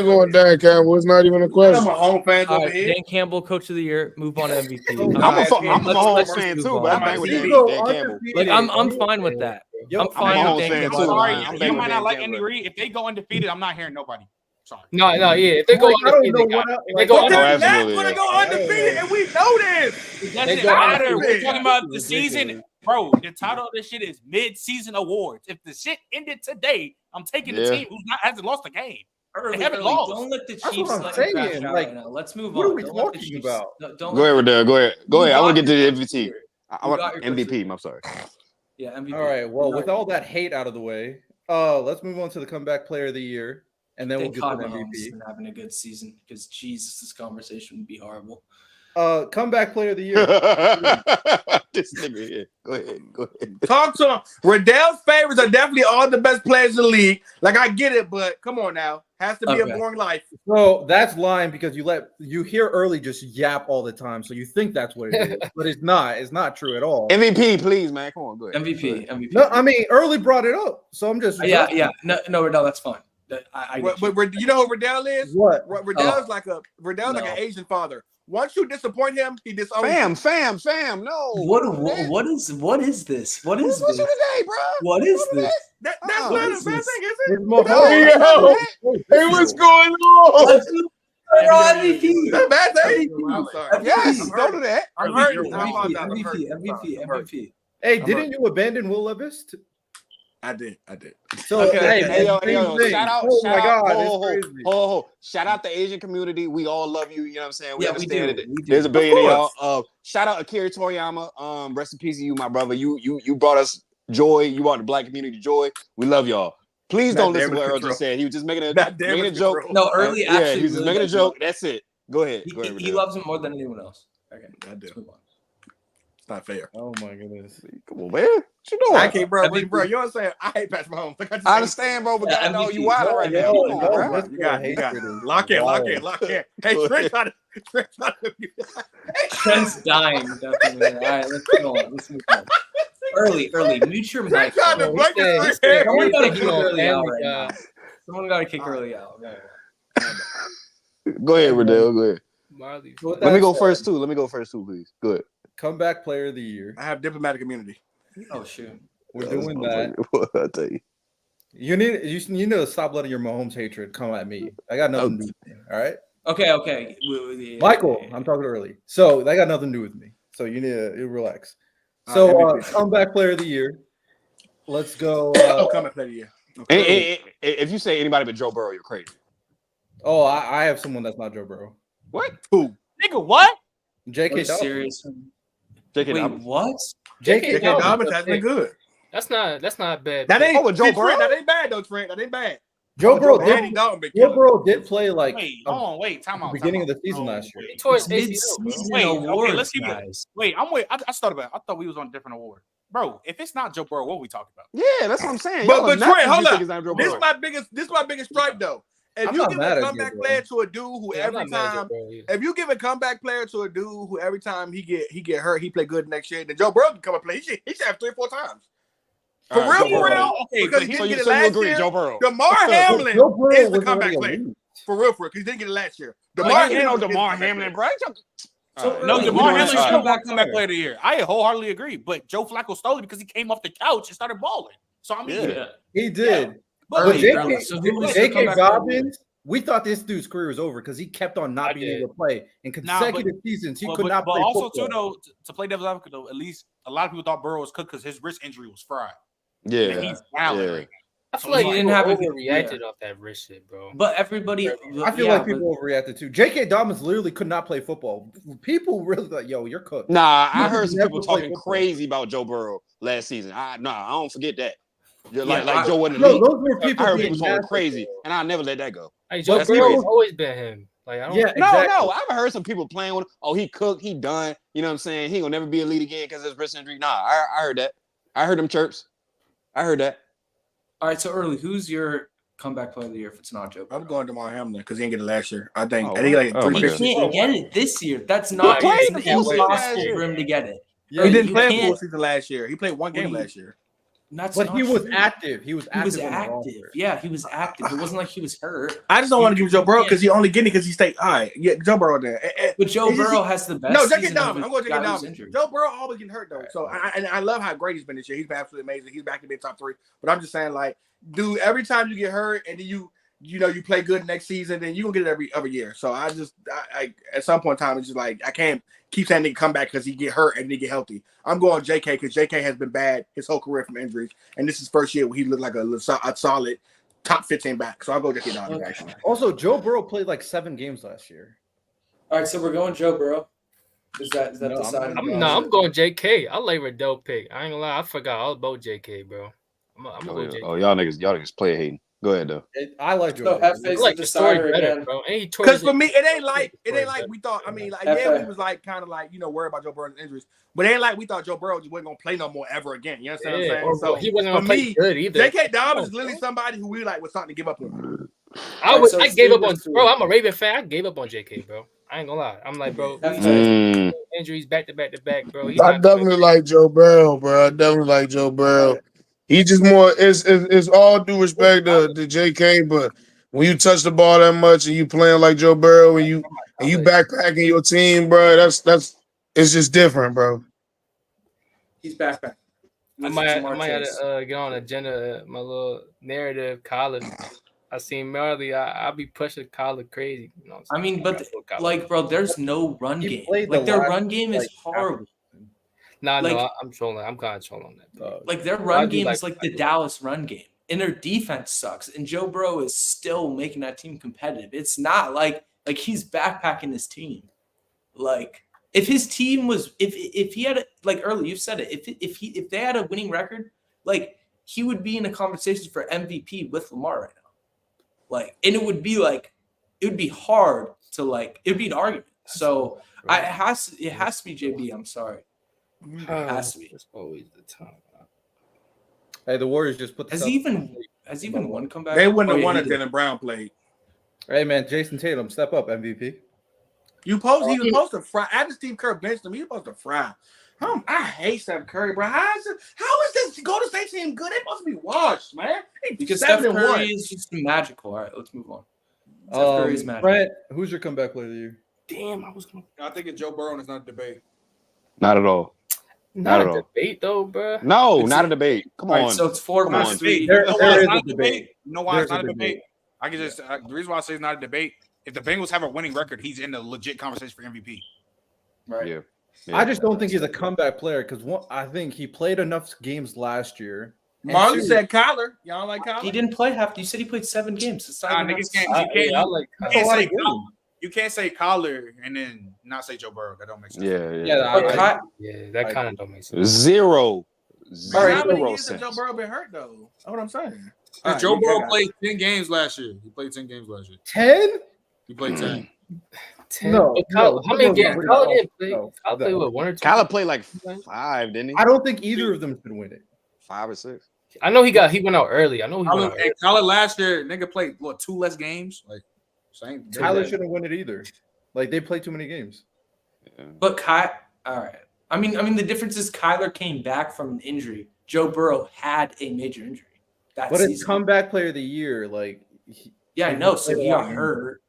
going Dan Campbell. It's not even a question. I'm a home fan over right, here. Dan Campbell, Coach of the Year. Move on to MVP. I'm a Mahomes fan too, but I'm banging with Dan Campbell. Like I'm fine with that. I'm fine with Dan Campbell. Sorry, you might not like Andy Reid. If they go undefeated, I'm not hearing nobody. Sorry. No, yeah. If they go undefeated, they go undefeated. That's gonna go undefeated, and we know this. It doesn't matter. We're talking about the season. Bro, the title of this shit is Midseason Awards. If the shit ended today, I'm taking the team who hasn't lost a game. They haven't lost. Don't let the That's Chiefs what I'm saying. Like, let's move on. what are we talking about? Go ahead, Riddell. Go ahead. I want to get to the MVP. I want MVP. I'm sorry. Yeah, MVP. All right. Well, with all that hate out of the way, let's move on to the comeback player of the year, and then we'll get to the MVP. Having a good season because Jesus, this conversation would be horrible. Comeback player of the year. This nigga here. Go ahead. Talk to him. Riddell's favorites are definitely all the best players in the league. Like I get it, but come on now, has to be a boring life. So that's lying because you hear Early just yap all the time, so you think that's what it is, but it's not. It's not true at all. MVP, please, man. Come on, go ahead. MVP. No, I mean Early brought it up, so I'm just yeah. No, Riddell, that's fine. But you know who Riddell is? What? Riddell's like an Asian father. Once you disappoint him, he disowns Fam. No. What is this? What is this? Today, bro? What is this? That's not a bad thing, is it? Hey, what's going on? MVP. That's a bad thing. I'm sorry. Yes, don't do that. I'm hurt. MVP. Hey, didn't you abandon Will Levis? I did. So, Okay. Hey, yo, shout out. Oh my God, it's crazy. Shout out the Asian community. We all love you. You know what I'm saying? We understand we do. it. There's a billion of y'all. Shout out Akira Toriyama. Rest in peace to you, my brother. You brought us joy. You brought the black community joy. We love y'all. Please Not don't listen to what damage Earl control. just said. He was just making Not a damage joke. control. No, Early Yeah, actually he was just really making a does joke. love- That's it. Go ahead. He, Go ahead. he Riddell. loves him more than anyone else. Okay, I do. let's move on. It's not fair. Oh my goodness. Come on, man. What you doing? I can't, bro. MVP. Bro, you know what I'm saying? I hate Patrick Mahomes. Like, I understand, bro, but Yeah, God, no, you MVP. wilding right now. Yo, Come on, yo, bro. this You got it. You got it. Lock in. Hey, Go Trent ahead. trying to. Trent's dying. Definitely. All right, let's go on. Let's move on. Early. Mute your Trent mic. trying to He break said- his he head. said- Someone he got to said he kick on Early out Family right Guy. now. Someone got to kick All right. Early out. Okay. Go ahead, Riddell. Go ahead. Marley. With Let me that go said, first, too. Please. Good. Comeback player of the year. I have diplomatic immunity. Oh shoot. We're doing that. I'll tell you. You need to stop letting your Mahomes hatred come at me. I got nothing to do with me. All right, Okay. Michael. I'm talking early, so that got nothing to do with me. So you need to relax. So MVP. comeback player of the year. Let's go. Comeback player of the year. If you say anybody but Joe Burrow, you're crazy. Oh, I have someone that's not Joe Burrow. What? Who? Nigga, what? J.K. Dobbins. Serious? J.K. Wait, Dobbins. what? J.K. J.K. Dobbins has been good. That's not bad. That ain't with Joe Trent, Burrow? That ain't bad though, Trent. That ain't bad. Joe Burrow Andy did. Dalton been Joe killing. Burrow did play like Time out. beginning time of out. the season Oh, last year. He tore his It's ACL, bro. mid-season Wait, awards, okay, let's keep it. guys. Wait, I'm wait. I started about. I thought we was on a different award, bro. If it's not Joe Burrow, what we talking about? Yeah, that's what I'm saying. But Y'all are Trent, nuts if you hold think up. it's not Joe This Burrow. is my biggest stripe though. If I'm you not give mad a at comeback you, bro. player to a dude who Yeah, I'm every not mad at time, Joe Burrow either. if you give a comeback player to a dude who every time he get hurt, he play good next year, then Joe Burrow can come and play. He should have 3 or 4 times. For All right, real, Joe for Burrow. real. Okay, Because but he So didn't you get it last agree, year. Joe Burrow? DeMar Hamlin Joe Burrow is the was comeback already player. elite. For real, because he didn't get it last year. But DeMar you ain't no Hamlin is the DeMar comeback Hamlin, player. bro. So No, early, DeMar we Hamlin don't should have have won comeback player of the year. I wholeheartedly agree, but Joe Flacco stole it because he came off the couch and started balling. So I mean, Yeah. He did. but But Early. So who was the J.K. comeback player of the year? Dobbins, we thought this dude's career was over because he kept on not I being did. able to play in Nah, but- consecutive seasons. He but, could not but play also football. too though to play devil's advocate though, at least a lot of people thought Burrow was cooked because his wrist injury was fried. And Yeah. he's valid Yeah. right I feel like He he didn't didn't have a have good- overreacted off that wrist shit, bro. But everybody, I feel yeah, like people overreacted too. J.K. Dobbins literally could not play football. People really like, yo, you're cooked. Nah, I He heard some never people played talking football. crazy about Joe Burrow last season. I don't forget that. You're Yeah, like Joe wasn't No, elite. those were people I heard being people talking nasty, crazy, bro. and I'll never let that go. Like Joe That's Burrow crazy. has always been him. Like I don't. Yeah, No, exactly. I've heard some people playing with. Oh, he cooked, he done. You know what I'm saying? He gonna never be elite again because of his wrist injury. Nah, I heard that. I heard them chirps. I heard that. All right, so early, who's your comeback player of the year if it's not Joe? I'm going to DeMar Hamlin because he didn't get it last year. I think Oh, I think like oh my He God. 350. can't get it this year. That's not. played It's the full season last impossible year. for him to get it. Yeah, He didn't you play a can't- full season last year. He played one game Well, last year. That's but not he was true. active. He was He active. was on the active. roster. Yeah, he was active. It wasn't like he was hurt. I just don't want to give Joe Burrow because he only getting it because he stayed. All right, yeah, Joe Burrow there. But Joe It's just- Burrow has the best. No, J.K. season Dobbins. of I'm going to a J.K. guy who's Dobbins. injured. Joe Burrow always getting hurt though. So I love how great he's been this year. He's been absolutely amazing. He's back to being top 3. But I'm just saying, like, dude, every time you get hurt and then you play good next season, then you gonna get it every other year. So I at some point in time, it's just like I can't keep saying nigga come back because he get hurt and he get healthy. I'm going J.K. because J.K. has been bad his whole career from injuries, and this is first year where he looked like a solid top 15 back. So I'll go J.K. Dobbins actually. Also, Joe Burrow played like 7 games last year. All right, so we're going Joe Burrow. Is that No, decided? I'm going JK. I like Riddell pick. I ain't gonna lie. I forgot all about JK, bro. I'm gonna go JK. Oh, y'all niggas play hating. Go ahead though. I like Joe So Burrow. F is I like the the story decider better, again. bro. And he tore Because his- for me, it ain't like we thought. I mean, like yeah, Okay. we was like kind of like worried about Joe Burrow's injuries, but it ain't like we thought Joe Burrow just wasn't gonna play no more ever again. You understand what I'm saying? or So he wasn't for gonna play me, good either. J.K. Dobbins is literally somebody who we like was starting to give up on. I Alright, so I it's gave up 3 on versus 3. bro. I'm a Raven fan. I gave up on JK, bro. I ain't gonna lie. I'm like, bro, That's these Mm. injuries back to back, bro. He's I not definitely like Joe Burrow, bro. I definitely like Joe Burrow. He just more. It's all due respect to JK, but when you touch the ball that much and you playing like Joe Burrow and you backpacking your team, bro, that's it's just different, bro. He's back. I might have to get on agenda, my little narrative college. I seen Marley. I'll be pushing college crazy. You know what I'm I saying? mean, but like, bro, there's no run He game. played Like the their last, run game is like, half of horrible. no, like- I'm trolling. I'm kind of trolling on that. Bro. Like their I run do game like is like I the do. Dallas run game, and their defense sucks. And Joe Burrow is still making that team competitive. It's not like he's backpacking his team. Like if his team was, if he had like early, you've said it. If they had a winning record, like he would be in a conversation for MVP with Lamar right now. Like, and it would be hard to like, it'd be an argument. So it has to be JB. I'm sorry. It has to be. It's always the time. Hey, the Warriors just put. Has he even one comeback? They wouldn't have won if Jaylen Brown played. Hey man, Jason Tatum, step up, MVP. He was supposed to fry. After Steve Kerr benched him, he was supposed to fry. I hate Steph Curry, bro. How is this Golden State team good? They supposed to be washed, man. Because Steph Curry is just magical. All right, let's move on. Steph Curry is magical. Brett, who's your comeback player of the year? Damn, I think it's Joe Burrow, and it's not a debate. Not at all. not at a all. debate though, bro. No, not a debate. Come All on. right, so it's 4 Come on. versus 3. There You know why is it's not a a debate? You know why There's it's not a a debate? I can just the reason why I say it's not a debate. If the Bengals have a winning record, he's in the legit conversation for MVP. Right. Yeah. I just don't think he's a comeback player because I think he played enough games last year. And Marlon two, said Kyler. Y'all don't like Kyler? He didn't play half. You said he played 7 games. It's not even Niggas can't. I You like can't a lot say of games. You can't say Collar and then not say Joe Burrow. That don't make sense. that kind of don't make sense. Zero. How many Zero years has sense. Joe Burrow been hurt though? That's what I'm saying. Joe Burrow played 10 games last year. He played 10 games last year. 10? He played 10. 10. No, But no, how many no, games? no, Kyler no, didn't play. no, Kyler played what, 1 or 2? Kyler played like 5, didn't he? I don't think either of them should win it. 5 or 6. I know he went out early. I know he went out early. Kyler last year, nigga played 2 less games. Like same. Tyler shouldn't win it either. Like they played too many games. Yeah. But all right. I mean, the difference is Kyler came back from an injury. Joe Burrow had a major injury. But it's comeback player of the year. Like, yeah, I know. So he got hurt.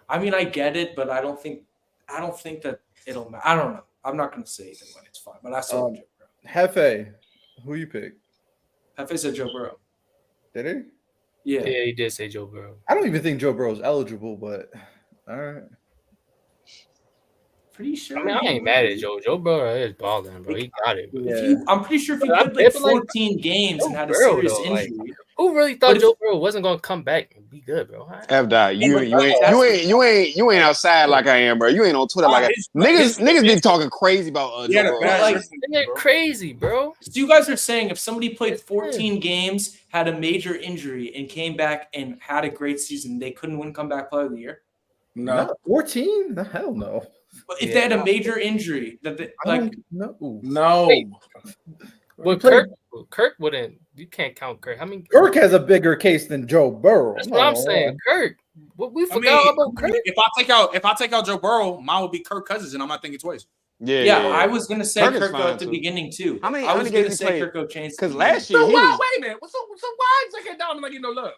I mean, I get it, but I don't think that it'll matter. I don't know. I'm not going to say either way. It's fine. But I saw Joe Burrow. Hefe, who you pick? Hefe said Joe Burrow. Did he? Yeah. Yeah, he did say Joe Burrow. I don't even think Joe Burrow's eligible, but all right. Pretty sure. I mean, I ain't mad at Joe. Joe Burrow is balling, bro. He got it. Bro. Yeah. I'm pretty sure if he But played like I feel like 14 games and had a Burrow, serious though, like, injury. Who really thought Joe Burrow wasn't gonna come back and be good, bro? F-Dot, you ain't outside like I am, bro. You ain't on Twitter like niggas be talking crazy about Joe Burrow. Like, they're crazy, bro. So you guys are saying if somebody played 14 games, had a major injury, and came back and had a great season, they couldn't win comeback player of the year? No. 14? The hell no. But if they had a major injury, that they, like No. Wait. Well, Kirk wouldn't. You can't count Kirk. I mean, Kirk has a bigger case than Joe Burrow. That's what I'm saying. Kirk. We forgot about Kirk. If I take out Joe Burrow, mine would be Kirk Cousins, and I'm not thinking twice. Yeah, I was gonna say Kirk is Kirk fine, at the too. beginning too. How many I was gonna games he say played? Kirk changed Because last year So he why? was. Wait a minute. So why is J.K. Donovan not getting no love?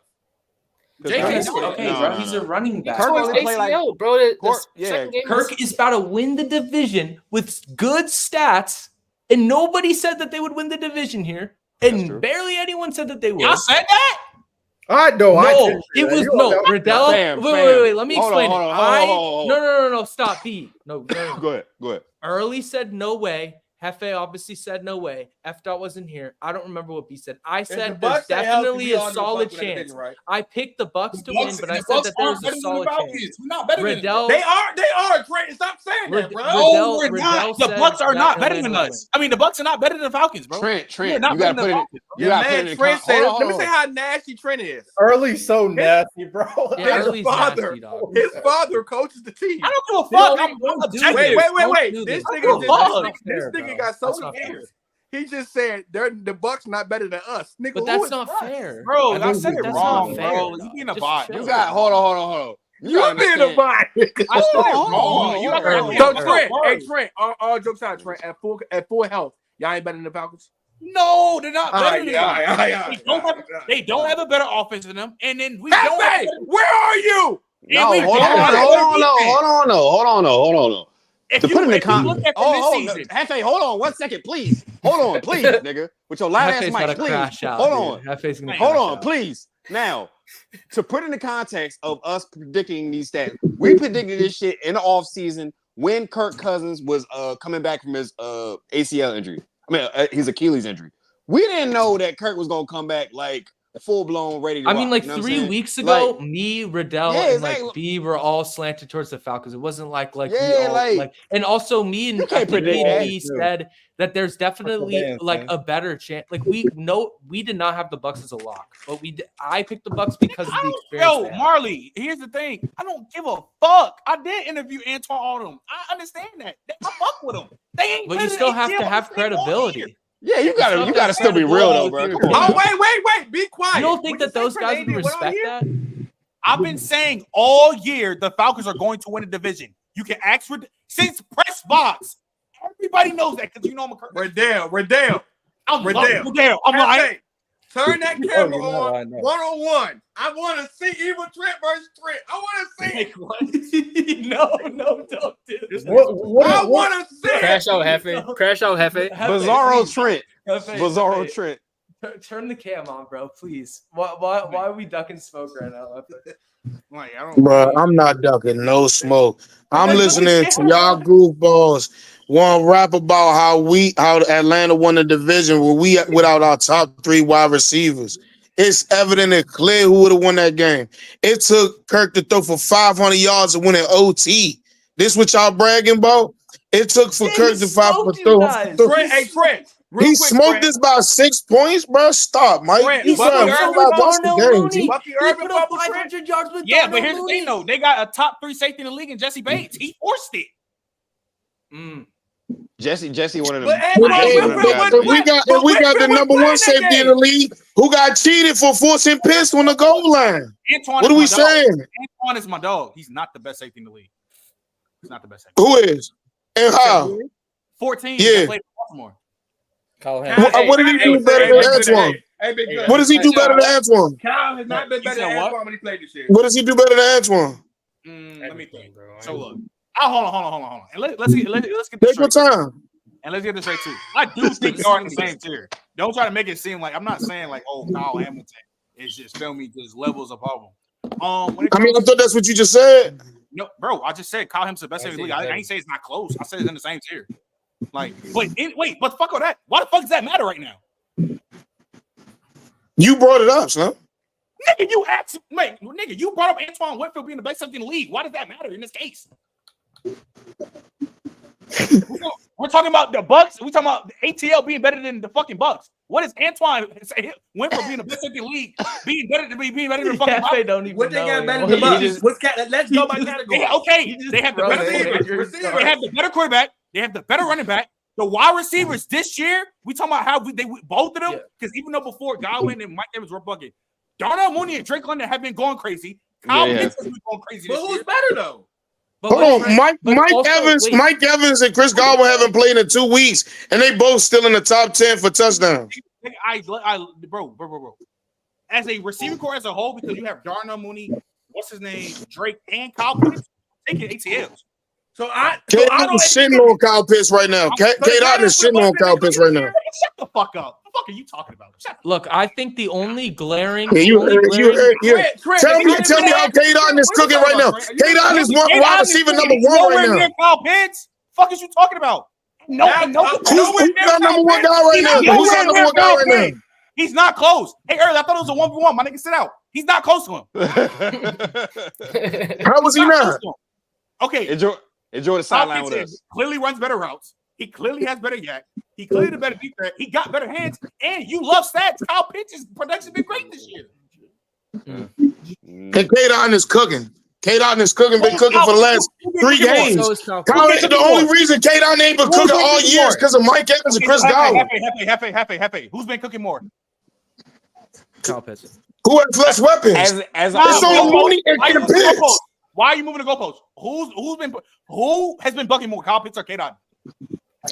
JK's No, okay, no, bro. no, He's no. a running back. Kirk Kirk only played like ACL, bro. The Kirk- second game Kirk is about to win the division with good stats, and nobody said that they would win the division here, That's and true. barely anyone said that they would. Y'all said that? I know. No, it was no Riddell. Fam, Wait. Let me Hold on, explain hold it. on. No. Stop. B. No. Go ahead. Early said no way. Hefe obviously said no way. F. Dot wasn't here. I don't remember what B said. I said there's definitely a solid chance. Right? I picked the Bucks to win, but I said that there was a solid chance. We're not better than Riddell. They are. Trey, stop saying that, bro. No, we're Riddell not. The said Bucks are not that better than Atlanta us. I mean, the Bucks are not better than the Falcons, bro. Trent, We're not you gotta better put than it. the You gotta put it in. Trent said, Hold let me on. say how nasty Trent is. Early so nasty, bro. Yeah, His Early's father, nasty, dog. his father coaches the team. I don't give a They fuck. don't I'm do objective. this. Wait. do This this. nigga Fuck. this nigga got so That's not confused. He just said the Bucks not better than us. Nigga, But who that's is not us? fair. Bro, I I don't said think it that's wrong, not fair, bro. dog. You being a Just bot. chill. You got hold on. You being a bot. I said it wrong. You Hold got on. So to Trent, Trent, all jokes aside, Trent, at full health, y'all ain't better than the Falcons. No, they're not better than them. They They don't have a better offense than them, and then we Hefe, don't. where are you? No, we hold don't have a better defense. on. If To you put in the if you look at oh, this season, Hefe, hold on 1 second, please. Hold on, please, nigga. With your loud ass Hefe's gotta mic, please. crash out. Hold on. Hefe's gonna Hold crash on, out. please. Now, to put in the context of us predicting these stats, we predicted this shit in the offseason when Kirk Cousins was coming back from his ACL injury. I mean, his Achilles injury. We didn't know that Kirk was gonna come back like full blown ready to I mean, rock, like you know what I'm 3 saying? weeks ago, Like, me, Riddell, yeah, and exactly. like B were all slanted towards the Falcons. It wasn't like we Yeah, all like, and also me and you can't I think predict me and that. B said that there's definitely bands, like man. a better chance. Like we did not have the Bucks as a lock, but I picked the Bucks because of the experience. Yo, Marley, here's the thing. I don't give a fuck. I did interview Antoine Autumn. I understand that. I fuck with them. They ain't. But you still have to have credibility. Yeah, you gotta still be real though, bro. Come on. Oh, wait, be quiet. You don't think that those guys would respect that? I've been saying all year the Falcons are going to win a division. You can ask for since press box. Everybody knows that because you know I'm a Riddell. I'm lying. Turn that camera Oh, on 1-on-1. I want to see Evil Trent versus Trent. I want to see. No, don't do it. I want to see. Crash out, Hefe. Crash out, Hefe. Bizarro Trent. Turn the cam on, bro, please. Why are we ducking smoke right now? Like, I don't Bro, I'm not ducking no smoke. I'm listening to y'all goofballs want to rap about how Atlanta won the division without our top 3 wide receivers. It's evident and clear who would have won that game. It took Kirk to throw for 500 yards to win an OT. This what y'all bragging about? It took for Kirk to Trent. He smoked us by 6 points, bro. Stop, Mike. Trent, You trying to watch the game, Bucky Urban bubble 500 yards with yeah, but here's the thing though. They got a top 3 safety in the league in Jesse Bates. He forced it. Jesse one of them. We got the number 1 safety in the league who got cheated for forcing piss on the goal line. Antoine what are we saying? Antoine is my dog. He's not the best safety in the league. He's not the best safety. Who is? And how? 14. Yeah. Played Baltimore. What did he do better than Antoine? What does he do better than Antoine? Kyle has not been better than Antoine when he played this year. What does he do better than Antoine? Let me think, bro. So look. Hold on. And let's get Take your time. And let's get this straight too. I do think they are in the same tier. Don't try to make it seem like I'm not saying like, oh, Kyle Hamilton. It's just just levels above him. I thought that's what you just said. No, bro. I just said Kyle Hamilton's the best in the league. I ain't say it's not close. I said it's in the same tier. Like, but fuck all that. Why the fuck does that matter right now? You brought it up, son. Nigga, you brought up Antoine Winfield being the best safety in the league. Why does that matter in this case? We're talking about the Bucks. We're talking about the ATL being better than the fucking Bucks. What is Antoine Winfield being the best safety in the league being better than the fucking Bucks? They don't even what they got better anymore. than the Bucks? Let's go by category. Okay, they have the better they have the better quarterback. They have the better running back. The wide receivers this year, we talking about how they both of them, because even though before Godwin and Mike Evans were bucking, Darnell Mooney and Drake London have been going crazy. Kyle Pitts has been going crazy this year. Who's better though? Hold on, Mike Evans and Chris Godwin haven't played in 2 weeks, and they both still in the top 10 for touchdowns. Bro. As a receiving core as a whole, because you have Darnell Mooney, what's his name, Drake, and Kyle Pitts taking ATLs. So I don't shitting on Kyle Pitts right now. Kate Otten is shitting on Kyle Pitts right now. Shut the fuck up. What the fuck are you talking about? Look, I think the only glaring. Tell me how Kate Otten is cooking right now. Kate Otten is wide receiver number 1 right now. Kyle Pitts. Fuck is you talking about? Who's our number 1 guy right now? Who's our number 1 guy right now? He's not close. Hey, earlier, I thought it was a 1v1. My nigga, sit out. He's not close to him. How was he not? Okay. Enjoy the sideline with us. Clearly runs better routes. He clearly has better yak. He clearly the better defense. He got better hands. And you love stats. Kyle Pitts' production been great this year. And Kate Otten is cooking. Kate Otten is cooking. Been cooking for the last 3 games. The only reason Kate Otten ain't been cooking all year is because of Mike Evans and Chris Godwin. Hefe. Who's been cooking more? Kyle Pitts. Who has less weapons? It's only Mooney and Pitts. Why are you moving the goalposts? Who has been bucking more, Kyle Pitts or Kate Otten?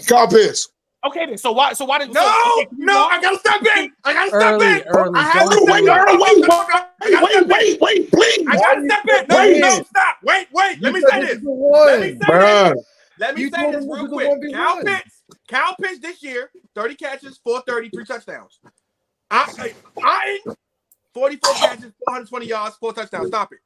Kyle Pitts. Okay, then. So why did No, I gotta step in. I gotta step in. Wait, please. I gotta step in. No, stop. Wait. Let me say this. Let me say this real quick. Kyle Pitts this year, 30 catches, 430, 3 touchdowns. I 44 catches, 420 yards, 4 touchdowns. Stop it.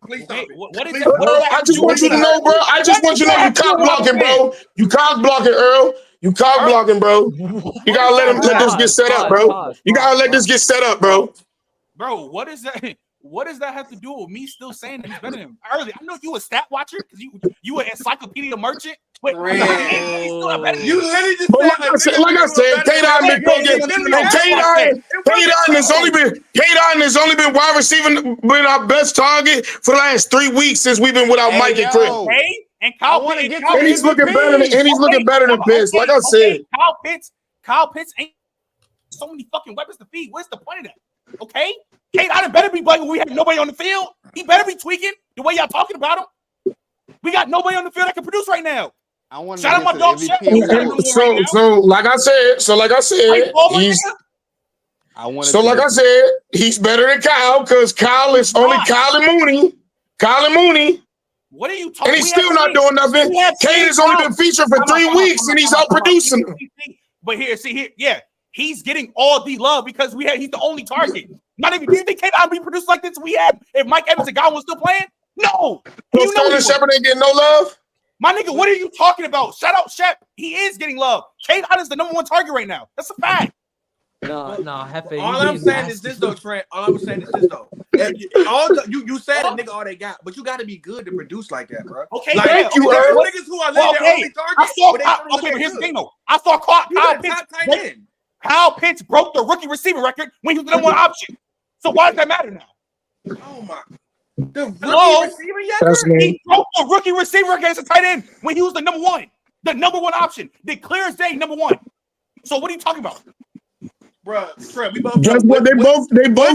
Please stop it. What is I just want you to know, bro. You cock blocking, bro. You cock blocking, Earl. You cock blocking, bro. You gotta let this get set up, bro. You gotta let this get set up, bro. Bro, what is that? What does that have to do with me still saying that he's better than him? Early, I know you a stat watcher because you an encyclopedia merchant. But You literally just like I said, K-Dot has only been wide receiver, been our best target for the last 3 weeks since we've been without Mike and Chris. Okay, and Kyle Pitts, and he's looking better than Pitts. Like I said, Kyle Pitts ain't so many fucking weapons to feed. What's the point of that? Okay, K-Dot better be bugging when we have nobody on the field. He better be tweaking the way y'all talking about him. We got nobody on the field that can produce right now. I want shout out my dog Shep. So like I said, he's better than Kyle because Kyle is only Kyle and Mooney. What are you talking? And he's still not doing nothing. Kane has only been featured for 3 weeks and he's out producing them. But here, he's getting all the love because he's the only target. Not even do you think Kane be produced like this? We had if Mike Evans and Godwin was still playing? No. So Sterling Shepard ain't getting no love. My nigga, what are you talking about? Shout out Shep. He is getting love. Kane is the number 1 target right now. That's a fact. No, Hefe. All I'm saying is this though, Trent. You said a nigga all they got, but you got to be good to produce like that, bro. Okay, like, thank you. Niggas who are only targets. But here's the thing though. I saw Kyle Pitts broke the rookie receiver record when he was the number 1 option. So why does that matter now? Oh my. The rookie receiver he broke the rookie receiver against a tight end when he was the number 1 option. The clear as day, number 1. So what are you talking about? Bro, we both. That's what they both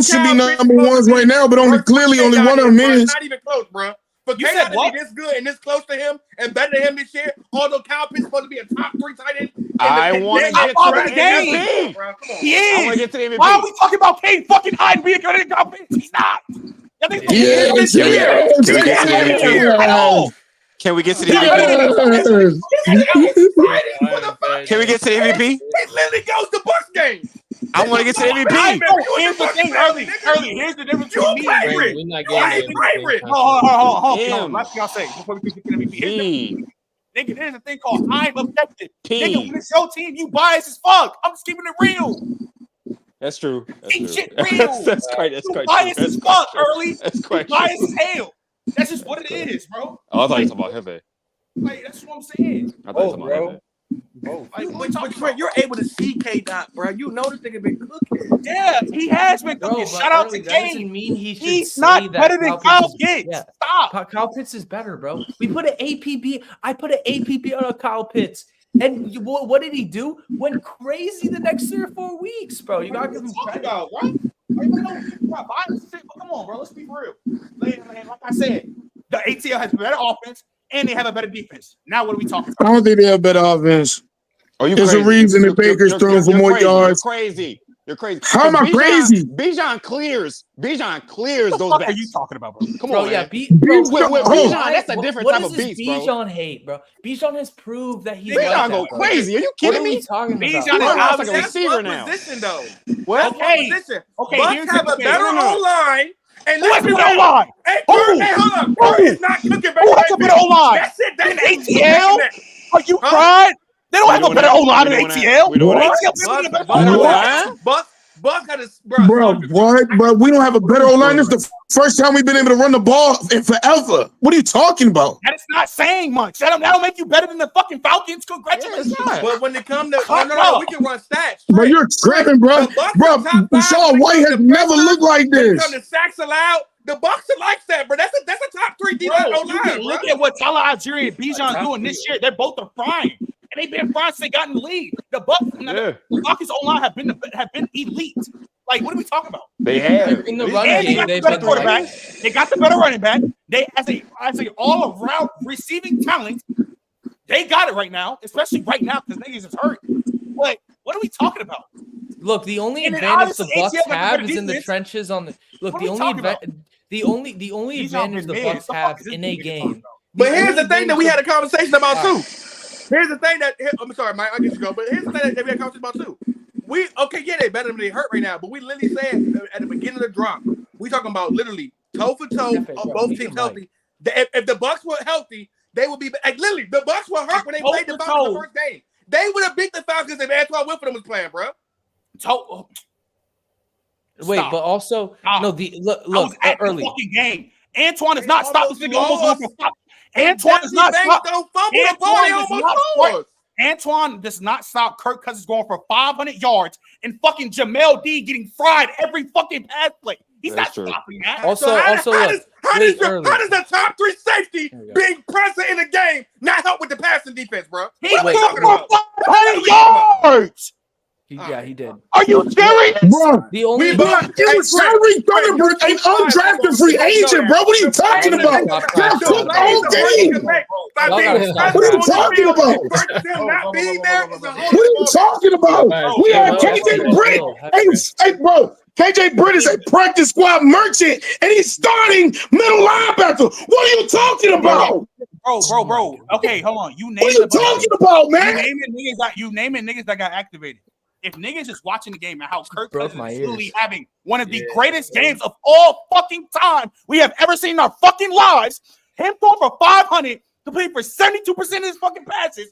should be number 1s right now, but only one of them is. Not even close, bro. But you said what? This good and this close to him and better than him this year. Although Kyle Pitts is supposed to be a top 3 tight end. I want to get to the game. He is. I want to get to the MVP. Why are we talking about Kane fucking Hyde being good at Kyle Pitts? He's not. Can we get to the MVP? Can we get to the MVP? He literally goes to Bucs game. I want to get to the MVP. Here's the thing, early. Here's the difference between me and Ray. We're not getting it. Hold on. Last thing I'll say before we get to the MVP. Nigga, there's a thing called I'm objective. Nigga, when it's your team, you biased as fuck. I'm just keeping it real. That's true. Shit real. That's quite biased as fuck, early. That's quite biased as hell. That's just what it is, bro. Oh, I thought you were talking about Hefe. Like, that's what I'm saying. I thought you were talking about Hefe. But Trent, you're able to see K-Dot, bro. You know this nigga been cooking. Yeah, he has been cooking. Shout out to Kane. He's not better than Kyle Pitts. Yeah. Stop. Kyle Pitts is better, bro. We put an APB. I put an APB on a Kyle Pitts. And what did he do? Went crazy the next 3 or 4 weeks, bro. You gotta give him credit. Come on, bro. Let's be real. Like I said, the ATL has better offense and they have a better defense. Now what are we talking about? I don't think they have better offense. There's a reason the Baker's throwing for more yards. You're crazy. How am I crazy? Bijan clears those backs. What are you talking about, bro? Come bro, on, yeah, Bijan, that's a different type of beast, bro. Bijan hate, bro. Bijan has proved that he's Bijan go crazy. Are you kidding me? Bijan is like a receiver now. Position though. What? Okay. Bucs have a better O-line. And who has a better O-line? Hey, hold on. Bird is not cooking better. Who has a better O-line? That's it. That's ATL? Are you crying? They don't have a better O-line than ATL. Bucs got his bro. What, bro? We don't have a better O-line. This is the first time we've been able to run the ball in forever. What are you talking about? That is not saying much. That'll make you better than the fucking Falcons. Congratulations. But when it comes to we can run stats. Bro, you're tripping, bro. Bro, Rashod White has never looked like this. When it comes to sacks allowed, the Bucs are like that, bro. That's a top 3 D-line O-line. Look at what Tyler Algieri and Bijan's doing this year. They're both are frying. And they've been frying since they got in the league. The Falcons O-line have been elite. Like, what are we talking about? They have. In the running game, they've got the quarterback. They got the better running back. They as a all-around receiving talent, they got it right now, especially right now because niggas is hurt. But what are we talking about? Look, the only advantage the Bucs have is in the trenches on the the only advantage the Bucs have in a game. But here's the thing that we had a conversation about too. Here's the thing I'm sorry, Mike, I'll get you go. But here's the thing that we had a conversation about too. They better than they hurt right now. But we literally said at the beginning of the drop, we talking about literally toe for toe, both teams healthy. If the Bucs were healthy, they would be like literally the Bucs were hurt when they played the Falcons the first game. They would have beat the Falcons if Antoine Winfield was playing, bro. Wait, Stop. but also Stop. no. The I was look at the early. fucking game. Antoine is not stopping this nigga almost lost. going for five. Antoine is not stopping. Don't fumble the ball. He almost scores. Antoine does not stop Kirk Cousins going for 500 yards and fucking Jamel D getting fried every fucking pass play. He's That's not true. stopping that. Also, How look. does Wait, early. the top 3 safety There we go. being present in the game not help with the passing defense, bro? He's What are we going talking for about? 500 yards. He did. Are you serious? Bro, The only Tyreek Thunderbird an undrafted free agent, bro. What are you talking about? They're cooked the whole game. Y'all gotta stop What are you talking about? Not being there is a What are you talking about? We have KJ Britt. Hey, bro. KJ Britt is a practice squad merchant, and he's starting middle linebacker. What are you talking about? Bro. Okay, hold on. You What are name you talking about, man? You naming niggas that got activated. If niggas just watching the game and how Kirk Broke Cousins my is ears. literally having one of the greatest games of all fucking time we have ever seen in our fucking lives, him throwing for 500, completing for 72% of his fucking passes.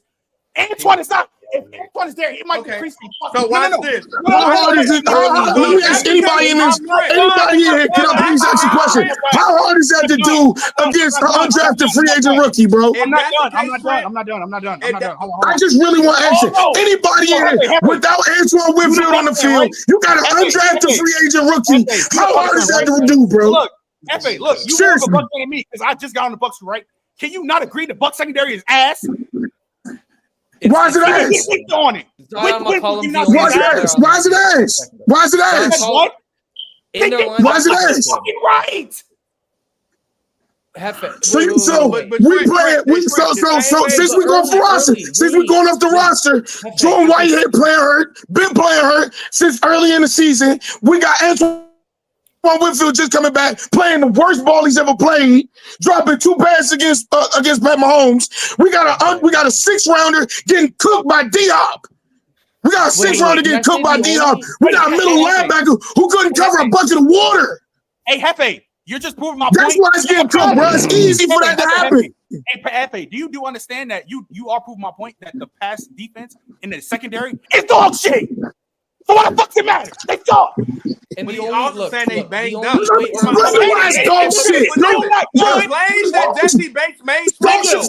Antoine is not. If Antoine is there, it might increase the fucking. So watch this. How hard is it? Let me ask anybody in this. Anybody in here? Can I please ask a question? How hard is that to do against an undrafted free agent rookie, bro? I'm not done. Hold on. I just really want action. Anybody in here without Antoine Winfield on the field, you got an undrafted free agent rookie. How hard is that to do, bro? Look, Efe, look, you more of a Bucks fan than me because I just got on the Bucks, right? Can you not agree the Bucks secondary is ass? Why is it ass? On it. Why is it ass? Why is it ass? What? Why is it ass? Fucking right. So since we going for roster, since we going off the roster, Jordan Whitehead playing hurt, been playing hurt since early in the season. We got Antoine Winfield just coming back, playing the worst ball he's ever played, dropping 2 passes against Pat Mahomes. We got a 6th rounder getting cooked by Diop. We got a 6th rounder getting cooked by Diop. We got a middle linebacker who couldn't cover a bucket of water. Hey, Hefe, you're just proving my point. That's why it's getting cooked, bro. It's easy for that to happen. Hey, Hefe, do you understand that you are proving my point that the pass defense in the secondary is dog shit? So what the fuck does it matter? They suck. And But the he only also saying they banged up. Why is dog shit? Those plays that Jesse Bates made, those plays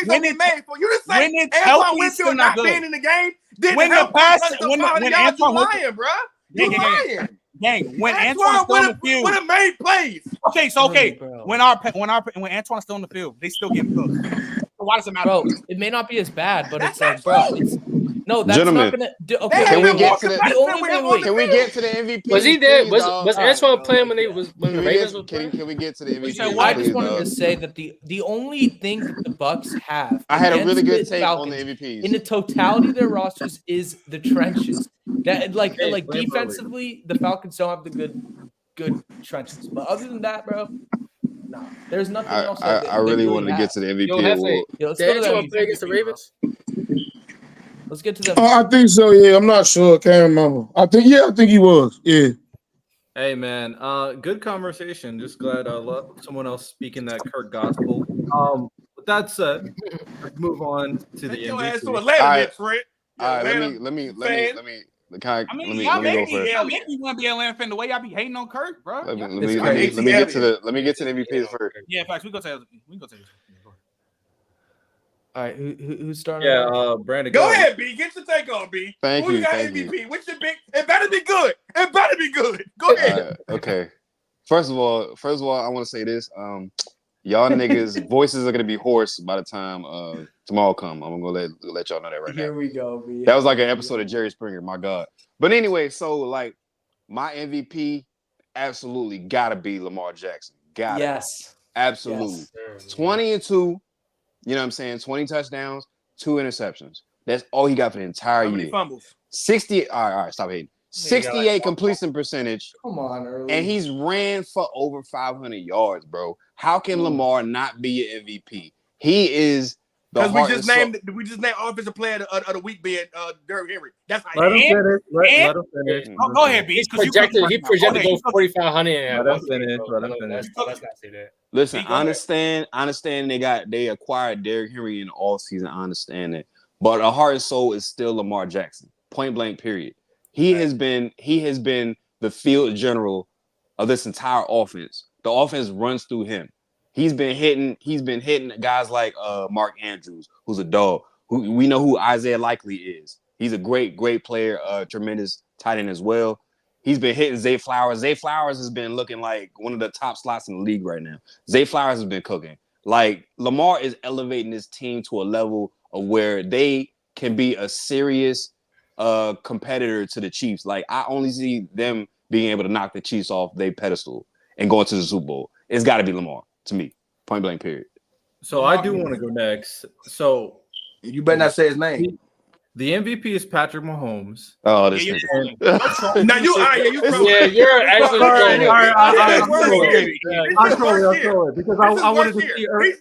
don't get made for you to say Antoine Winfield not being in the game didn't help when Antoine lying, bro. You lying. Gang, when Antoine's still on the field, would have made plays. Okay, so when Antoine's still on the field, they still get cooked. So why does it matter? Bro, it may not be as bad, but it's like, bro, it's no, that's Gentlemen, not gonna do. Okay, can we get to Can we get to the MVP? Was he there? please, Was Antoine playing when the Ravens was Can we get to the MVP? I please, just wanted dog? to say that the only thing that the Bucks have, I had a really good against the take on the Falcons MVPs. in the totality of their rosters is the trenches. That like defensively, the Falcons don't have the good trenches. But other than that, bro, no, there's nothing else. I really wanted to get to the MVP award. Let's go to the Antoine play against the Ravens? Let's get to them. I think so. Yeah, I'm not sure. Can't remember. I think he was. Yeah. Hey man, good conversation. Just glad I let someone else speaking that Kirk gospel. With that said, let's move on to the MVP. All right, let me go first. Y'all make me want to be a Atlanta fan the way y'all be hating on Kirk, bro. Let me get to the MVP first. Yeah, in fact, we go to this. All right, who's starting? Yeah, Brandon. Go ahead, B. Get your take on, B. Thank Who you. got Thank MVP? you. What's your big? It better be good. It better be good. Go ahead. Okay. First of all, I want to say this. Y'all niggas' voices are gonna be hoarse by the time tomorrow come. I'm gonna let y'all know that right now. Here we go, B. That was like an episode of Jerry Springer. My God. But anyway, so like my MVP absolutely gotta be Lamar Jackson. Yes. Absolutely. Yes. 20-2. You know what I'm saying? 20 touchdowns, 2 interceptions. That's all he got for the entire How many year. fumbles? 60. All right, stop hating. 68 completion percentage. Come on, early. And he's ran for over 500 yards, bro. How can Lamar not be an MVP? He is the because heart we just named offensive player of the week being Derrick Henry. That's Let him finish. Let him finish. Go ahead, B. He projected to go 4,500. Let him finish. Let him finish. Let's not say that. Listen, I understand they acquired Derrick Henry in the all season. I understand that. But our heart and soul is still Lamar Jackson. Point blank, period. He has been the field general of this entire offense. The offense runs through him. He's been hitting guys like Mark Andrews, who's a dog. Who we know who Isaiah Likely is. He's a great player, tremendous tight end as well. He's been hitting Zay Flowers. Zay Flowers has been looking like one of the top slots in the league right now. Zay Flowers has been cooking. Like, Lamar is elevating this team to a level of where they can be a serious competitor to the Chiefs. Like, I only see them being able to knock the Chiefs off their pedestal and going to the Super Bowl. It's got to be Lamar, to me. Point blank, period. So I do want to go next. So you better not say his name. The MVP is Patrick Mahomes. Oh, this Yeah, nigga. Now you, you're actually trolling. I'm trolling because I wanted to see early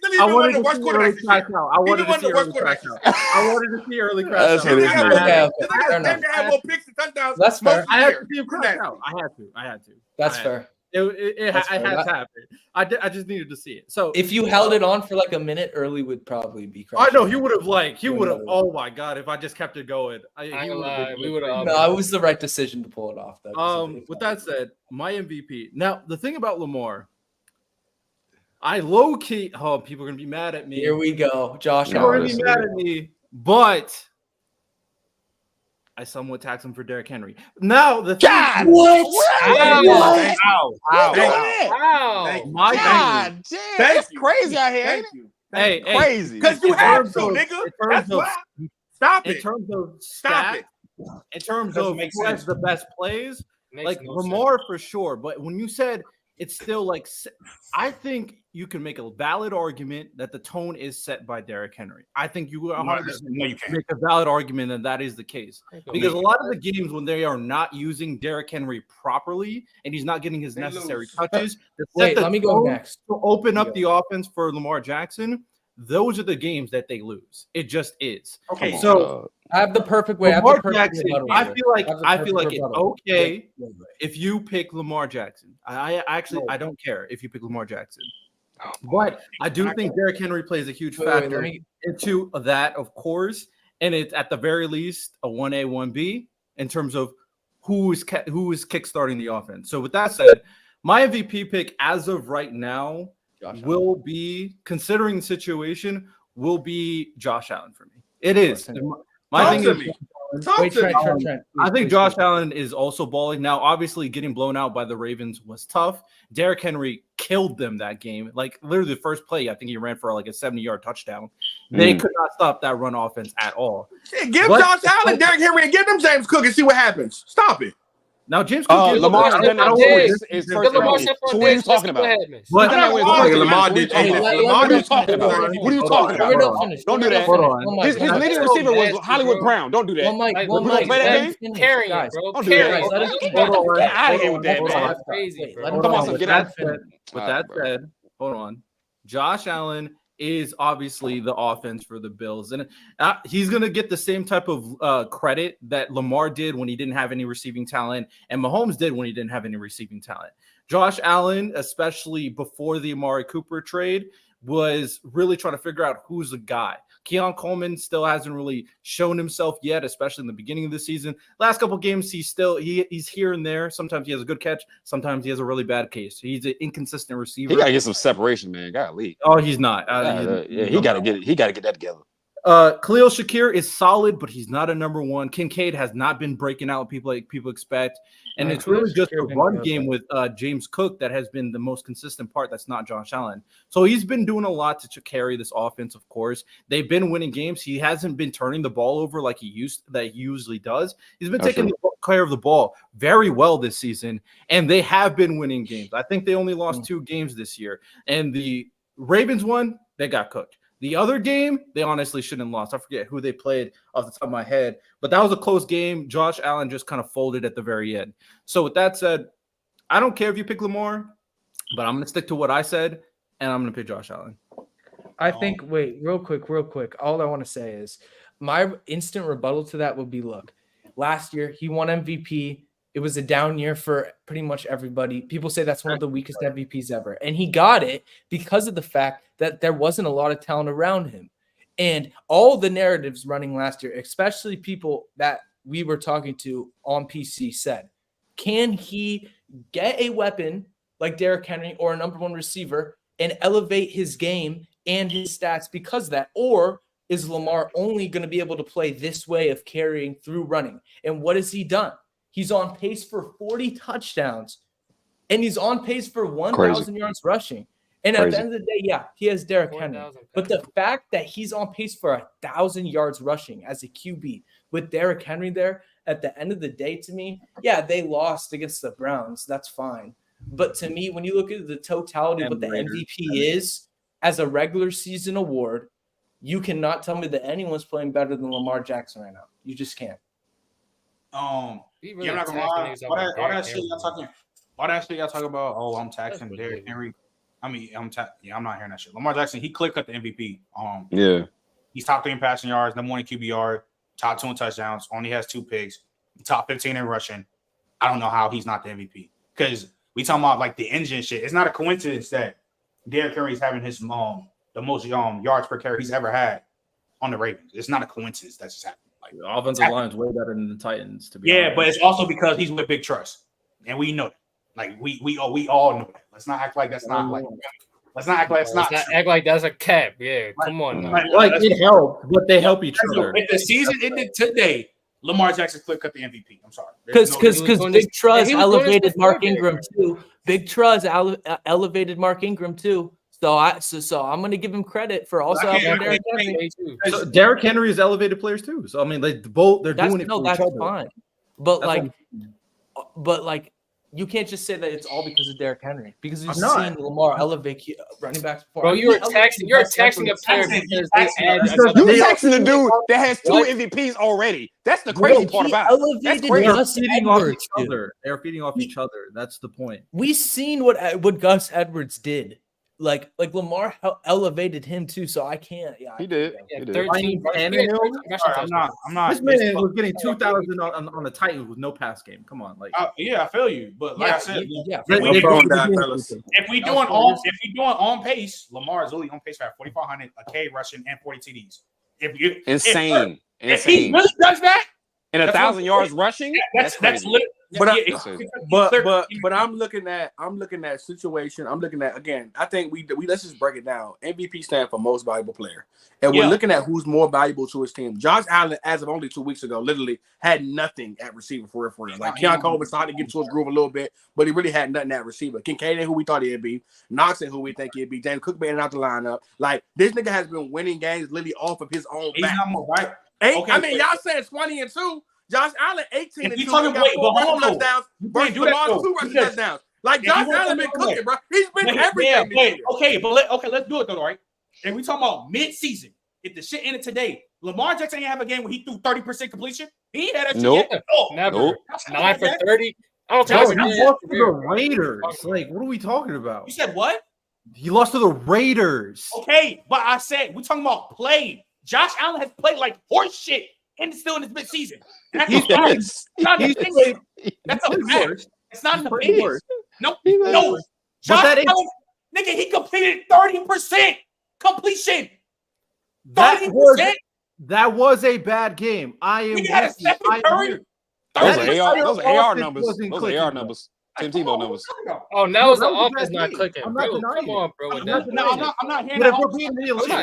crash out. I wanted to see early crash out. That's fair. I had to see him crash out. I had to. That's fair. It had to happen. I just needed to see it. So if you held it on for like a minute, early would probably be. I know he would have Oh my god! If I just kept it going, we would have. No, it was the right decision to pull it off. Though. With that said, my MVP. Now the thing about Lamar, I low key. Oh, people are gonna be mad at me. Here we go, Josh. People are gonna be mad at me, but I somewhat tax him for Derrick Henry. Now the thing. God, what? Ow! My God, damn, that's crazy out here. Thank you. Hey, crazy. Because you have to, nigga. That's why. Stop it. In terms of Stop stat, in terms of make who has sense. the best plays, like no Lamar for sure. But when you said it's still like, I think you can make a valid argument that the tone is set by Derrick Henry. I think you are 100% No, you can't. make a valid argument that is the case. Because a lot of the games when they are not using Derrick Henry properly and he's not getting his necessary touches, Wait, let me go next. to open up the offense for Lamar Jackson. Those are the games that they lose. It just is. Okay, So I have the perfect way. Lamar Jackson, I feel like it's okay if you pick Lamar Jackson. I don't care if you pick Lamar Jackson. But I do think Derrick Henry plays a huge factor into that, of course. And it's at the very least a 1A, 1B in terms of who is kickstarting the offense. So with that said, my MVP pick as of right now will be, considering the situation, will be Josh Allen for me. It is. My thing is, I think Josh Allen is also balling. Now, obviously, getting blown out by the Ravens was tough. Derrick Henry killed them that game. Like, literally the first play, I think he ran for like a 70-yard touchdown. They could not stop that run offense at all. Give Josh Allen, Derrick Henry, and give them James Cook and see what happens. Stop it. Now, James Cook Lamar is first round. So what are you talking about? What Lamar did. What are you talking about? What are you talking about? Don't do that. Hold on. His leading receiver was Hollywood Brown. Don't do that. One mic. Play that game? Carrying, Guys, bro. Don't do that. Hold on. Get out of here with that, man. That's crazy, bro. Come on, get out. With that said, hold on. Josh Allen is obviously the offense for the Bills, and he's going to get the same type of credit that Lamar did when he didn't have any receiving talent, and Mahomes did when he didn't have any receiving talent. Josh Allen, especially before the Amari Cooper trade, was really trying to figure out who's the guy. Keon Coleman still hasn't really shown himself yet, especially in the beginning of the season. Last couple games, he's here and there. Sometimes he has a good catch. Sometimes he has a really bad case. He's an inconsistent receiver. He got to get some separation, man. Golly. Oh, he's not. He got to get it. He got to get that together. Khalil Shakir is solid, but he's not a number one. Kincaid has not been breaking out like people expect. And it's really just a run game with James Cook that has been the most consistent part. That's not Josh Allen. So he's been doing a lot to carry this offense, of course. They've been winning games. He hasn't been turning the ball over like he usually does. He's been taking care of the ball very well this season, and they have been winning games. I think they only lost 2 games this year. And the Ravens won, they got cooked. The other game, they honestly shouldn't have lost. I forget who they played off the top of my head, but that was a close game. Josh Allen just kind of folded at the very end. So with that said, I don't care if you pick Lamar, but I'm going to stick to what I said, and I'm going to pick Josh Allen. I think, wait, real quick. All I want to say is my instant rebuttal to that would be, look, last year he won MVP. It was a down year for pretty much everybody. People say that's one of the weakest MVPs ever. And he got it because of the fact that there wasn't a lot of talent around him. And all the narratives running last year, especially people that we were talking to on PC said, can he get a weapon like Derrick Henry or a number one receiver and elevate his game and his stats because of that? Or is Lamar only going to be able to play this way of carrying through running? And what has he done? He's on pace for 40 touchdowns, and he's on pace for 1,000 yards rushing. And at the end of the day, yeah, he has Derrick Henry. But the fact that he's on pace for 1,000 yards rushing as a QB with Derrick Henry there, at the end of the day, to me, yeah, they lost against the Browns. That's fine. But to me, when you look at the totality of what the MVP is as a regular season award, you cannot tell me that anyone's playing better than Lamar Jackson right now. You just can't. I'm not gonna lie. All that shit y'all talking about. Oh, I'm taxing Derrick Henry. I mean, I'm not hearing that shit. Lamar Jackson, he clear cut the MVP. He's top 3 in passing yards, number 1 in QBR, top 2 in touchdowns. Only has 2 picks, top 15 in rushing. I don't know how he's not the MVP because we talking about like the engine shit. It's not a coincidence that Derrick Henry is having his the most yards per carry he's ever had on the Ravens. It's not a coincidence that's just happening. Like the offensive line is way better than the Titans, to be honest. But it's also because he's with Big Trust, and we know that. Like we all know that. Let's not act like that's not like. Let's not act like it's not. Let's not act like that's a cap. Yeah, come on. Now. Like it helps, but they help each other. If the season ended today, Lamar Jackson clear cut the MVP. I'm sorry. Because Big Trust elevated Mark Ingram too. Big Trust elevated Mark Ingram too. So I'm gonna give him credit for also helping Derrick Henry. So Derrick Henry is elevated players too. So I mean, they're doing it. No, that's fine. But like, you can't just say that it's all because of Derrick Henry because you've seen Lamar elevate running backs before. Bro, you're taxing a player because they add. You're taxing the dude that has 2 MVPs already. That's the crazy part about it. That's crazy. They're feeding off each other. That's the point. We've seen what Gus Edwards did. Like Lamar elevated him too, so I can't. Yeah, he did. Yeah, 13. I'm not. This man was getting 2,000 on the Titans with no pass game. Come on, like. I feel you, but like I said, if we doing on pace, Lamar is really on pace for 4,500, a K rushing, and 40 TDs. Insane. If he really does that, and 1,000 yards rushing, that's lit. But I'm looking at situation. I'm looking at, again, I think we let's just break it down. MVP stand for most valuable player. And we're looking at who's more valuable to his team. Josh Allen, as of only 2 weeks ago, literally had nothing at receiver for real. Like Keon Coleman started to get to his groove a little bit, but he really had nothing at receiver. Kincaid ain't who we thought he'd be. Knox ain't who we think he'd be. James Cook being out the lineup. Like, this nigga has been winning games literally off of his own back. Right? Okay, I mean, y'all saying 20-2. Josh Allen 18 and 2 got 4 touchdowns. Versus Lamar 2 rushing touchdowns. Like, Josh Allen been cooking, bro. He's been everything. Let's do it though, right? And we talking about mid-season. If the shit ended today, Lamar Jackson ain't have a game where he threw 30% completion. He ain't had that shit yet. Never. Nope. 9 for 30. I don't think he lost to the Raiders. Like, what are we talking about? You said what? He lost to the Raiders. Okay, but I said we're talking about play. Josh Allen has played like horse shit and still in his mid-season. That's a fact. It's not in the opinion. No. Josh Allen, nigga, he completed 30% completion. 30%. That was a bad game. I am. Those are AR numbers. Those are AR numbers. Tim Tebow numbers. Oh, now it's the offense not clicking. I'm not Come on, bro. I'm not hearing that. I'm not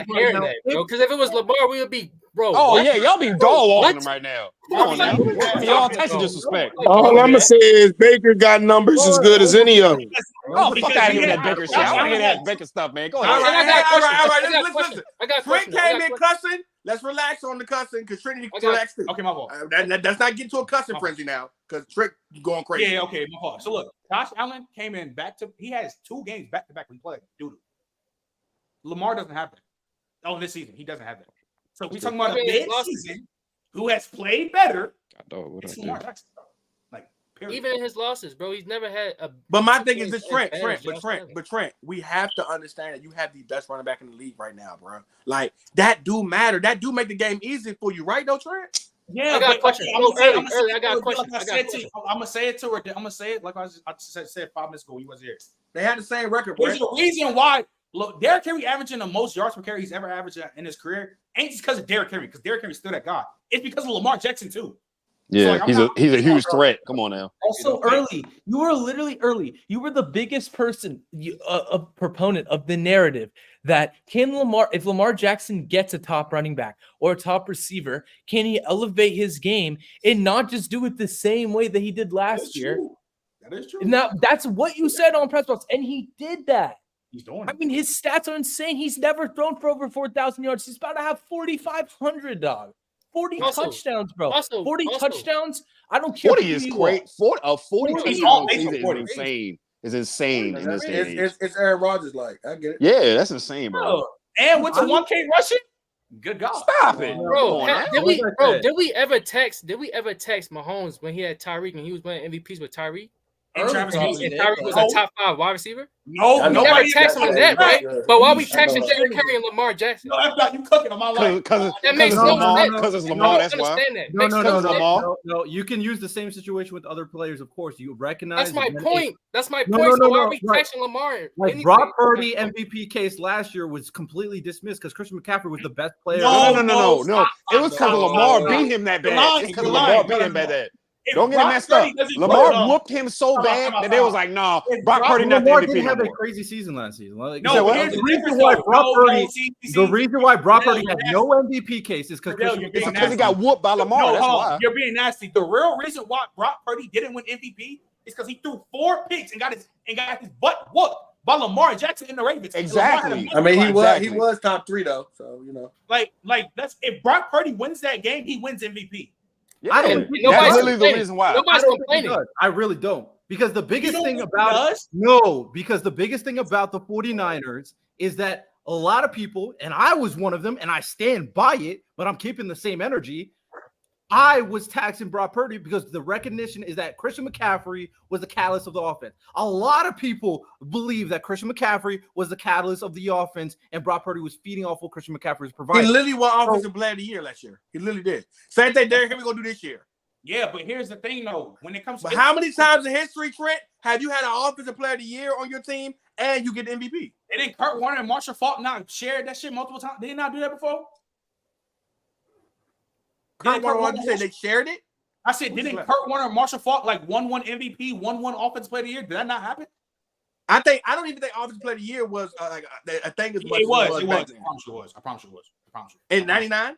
hearing that, bro. Because if it was Lamar, we would be, bro. Oh, yeah. Y'all be dog walking him right now. Come on now. Y'all Texas disrespect. All I'm going to say is Baker got numbers as good as any of them. Oh, fuck out of here with that Baker shit. I want to hear that Baker stuff, man. Go ahead. All right. Listen. Trent came in cussing. Let's relax on the cussing because Trinity relax too. Okay, my fault. Let's not get to a cussing frenzy now because Trent going crazy. Yeah, okay, my fault. So look, Josh Allen came in he has 2 games back to back when he played. Dude, Lamar doesn't have that. Oh, this season he doesn't have that. So we're talking about a mid-season who has played better. It's Lamar Jackson. Like, period. Even in his losses, bro, he's never had a. But my thing is this, Trent, we have to understand that you have the best running back in the league right now, bro. Like, that do matter. That do make the game easy for you, right, though, Trent? Yeah, I got a question. I got a question. I'm gonna say it to her. I'm gonna say it like I said 5 minutes ago. You wasn't here. They had the same record. There's a reason why. Look, Derrick Henry averaging the most yards per carry he's ever averaged in his career ain't just because of Derrick Henry, because Derrick Henry's still that guy. It's because of Lamar Jackson too. Yeah, like, he's a huge threat. Come on now. Also, early. You were literally early. You were the biggest person, a proponent of the narrative that if Lamar Jackson gets a top running back or a top receiver, can he elevate his game and not just do it the same way that he did last year? True. That is true. Now, that's what you said on press box, and he did that. He's doing I mean, his stats are insane. He's never thrown for over 4,000 yards. He's about to have 4,500, dog. 40 touchdowns, bro. 40 touchdowns. I don't care. 40 is great. 40 He's touchdowns all season based on is insane. It's insane in this day and age. It's Aaron Rodgers like. I get it. Yeah, that's insane, bro. And what's a 1K rushing? Good God. Stop it, Bro, did we ever text Mahomes when he had Tyreek and he was winning MVPs with Tyreek? And Tyreek was a top 5 wide receiver? No, we never text him that, right? But why we texting Derrick Henry and Lamar Jackson? No, that's not you cooking on my life. Because makes no sense. Because it's Lamar, that's why. No, you can use the same situation with other players, of course. You recognize. That's my point. So why are we texting Lamar? Like Brock Purdy MVP case last year was completely dismissed because Christian McCaffrey was the best player. No. It was because Lamar beat him that bad. It's because Lamar beat him bad. Don't get it messed up. Lamar whooped him so bad that they was like, "Nah, Brock Purdy not the MVP." Didn't have a crazy season last season. Like, no, the reason why Brock Purdy had no MVP case is because he got whooped by Lamar. That's why. You're being nasty. The real reason why Brock Purdy didn't win MVP is because he threw 4 picks and got his butt whooped by Lamar Jackson in the Ravens. Exactly. I mean, he was top 3 though, so you know. Like that's if Brock Purdy wins that game, he wins MVP. Yeah, that's really the reason why. Nobody's complaining. I really don't. Because the biggest thing about the biggest thing about the 49ers is that a lot of people, and I was one of them, and I stand by it, but I'm keeping the same energy. I was taxing Brock Purdy because the recognition is that Christian McCaffrey was the catalyst of the offense. A lot of people believe that Christian McCaffrey was the catalyst of the offense, and Brock Purdy was feeding off what Christian McCaffrey was providing. He literally won Offensive Player of the Year last year. He literally did. Same thing Derrick Henry gonna do this year. Yeah, but here's the thing, though. When it comes to how many times in history, Trent, have you had an Offensive Player of the Year on your team and you get the MVP? And then Kurt Warner and Marshall Faulk not shared that shit multiple times. Did they not do that before? Kurt Warner, you say they shared it? I said, didn't Kurt Warner and Marshall Faulk like won MVP, won Offensive Player of the Year? Did that not happen? I don't even think Offensive Player of the Year was like a thing as much. It was. I promise you it was. In '99.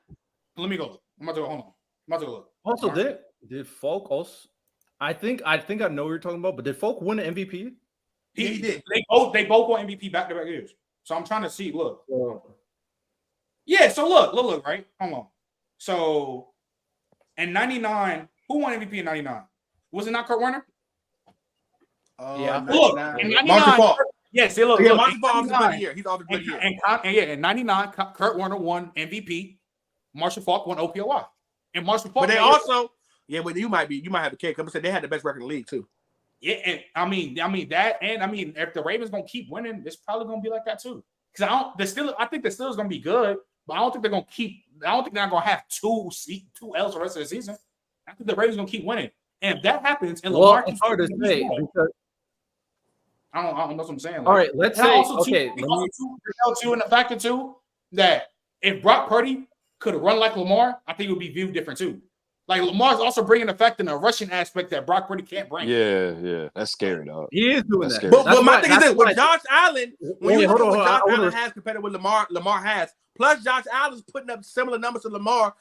Let me go. I'm about to go. Hold on. I'm about to go look. Also, did Falk also? I think I know what you're talking about, but did Falk win an MVP? He did. They both won MVP back-to-back years. So I'm trying to see. Look. Yeah. So look. Right. Hold on. So in '99, who won MVP in '99? Was it not Kurt Warner? Yeah. Look. In '99. Yes. Look. Yeah. Marshall Faulk Offensive Player of the Year. He's Offensive Player of the Year. In '99, Kurt Warner won MVP. Marshall Faulk won OPOY. And Marshall Faulk. But they also. Yeah, but you might have a cake. I'm saying they had the best record in the league too. Yeah, and I mean that, and I mean if the Ravens gonna keep winning, it's probably gonna be like that too. Because I think the Steelers gonna be good, but I don't think they're gonna have two L's the rest of the season. I think the Ravens gonna keep winning, and if that happens, and Lamar it's hard to say. I don't know what I'm saying. All right, let's say okay. And the factor too that if Brock Purdy could run like Lamar, I think it would be viewed different too. Like Lamar's also bringing the fact in a rushing aspect that Brock Purdy can't bring. Yeah, that's scary, dog. He is doing that. But my thing is this: with Josh Allen, when you look at what Josh Allen has compared with Lamar has, plus Josh Allen's putting up similar numbers to Lamar.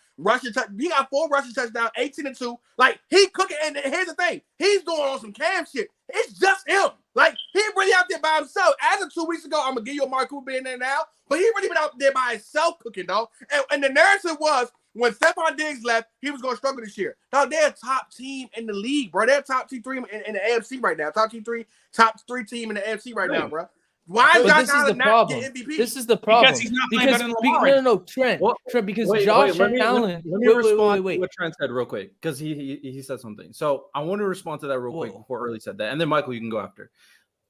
He got 4 rushing touchdowns, 18-2. Like he cooking. And here's the thing: he's doing on some Cam shit. It's just him. Like he really out there by himself. As of 2 weeks ago, I'm gonna give you a Mark Cooper in there now, but he really been out there by himself cooking, dog. And the narrative was, when Stephon Diggs left, he was going to struggle this year. Now, they're a top team in the league, bro. They're top 2-3 in the AFC right now. Top 3 team in the AFC right now, bro. Why is Josh Allen not getting MVP? This is the problem. Because he's not playing better than Lamar. No, Trent. Trent, because Josh Allen. Let me respond to what Trent said real quick, because he said something. So I want to respond to that real quick before Early said that. And then, Michael, you can go after.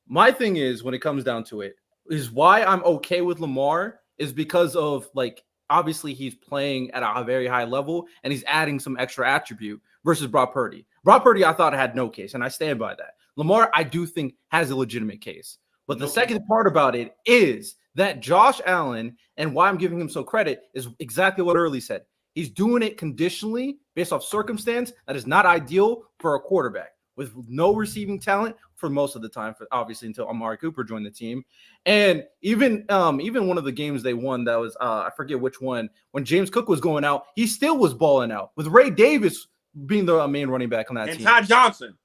My thing is, when it comes down to it, is why I'm okay with Lamar is because of, like, obviously, he's playing at a very high level, and he's adding some extra attribute versus Brock Purdy. Brock Purdy, I thought, had no case, and I stand by that. Lamar, I do think, has a legitimate case. But the second part about it is that Josh Allen, and why I'm giving him so credit, is exactly what Early said. He's doing it conditionally based off circumstance. That is not ideal for a quarterback with no receiving talent for most of the time, obviously until Amari Cooper joined the team. And even one of the games they won that was I forget which one, when James Cook was going out, he still was balling out with Ray Davis being the main running back on that team. Ty Johnson.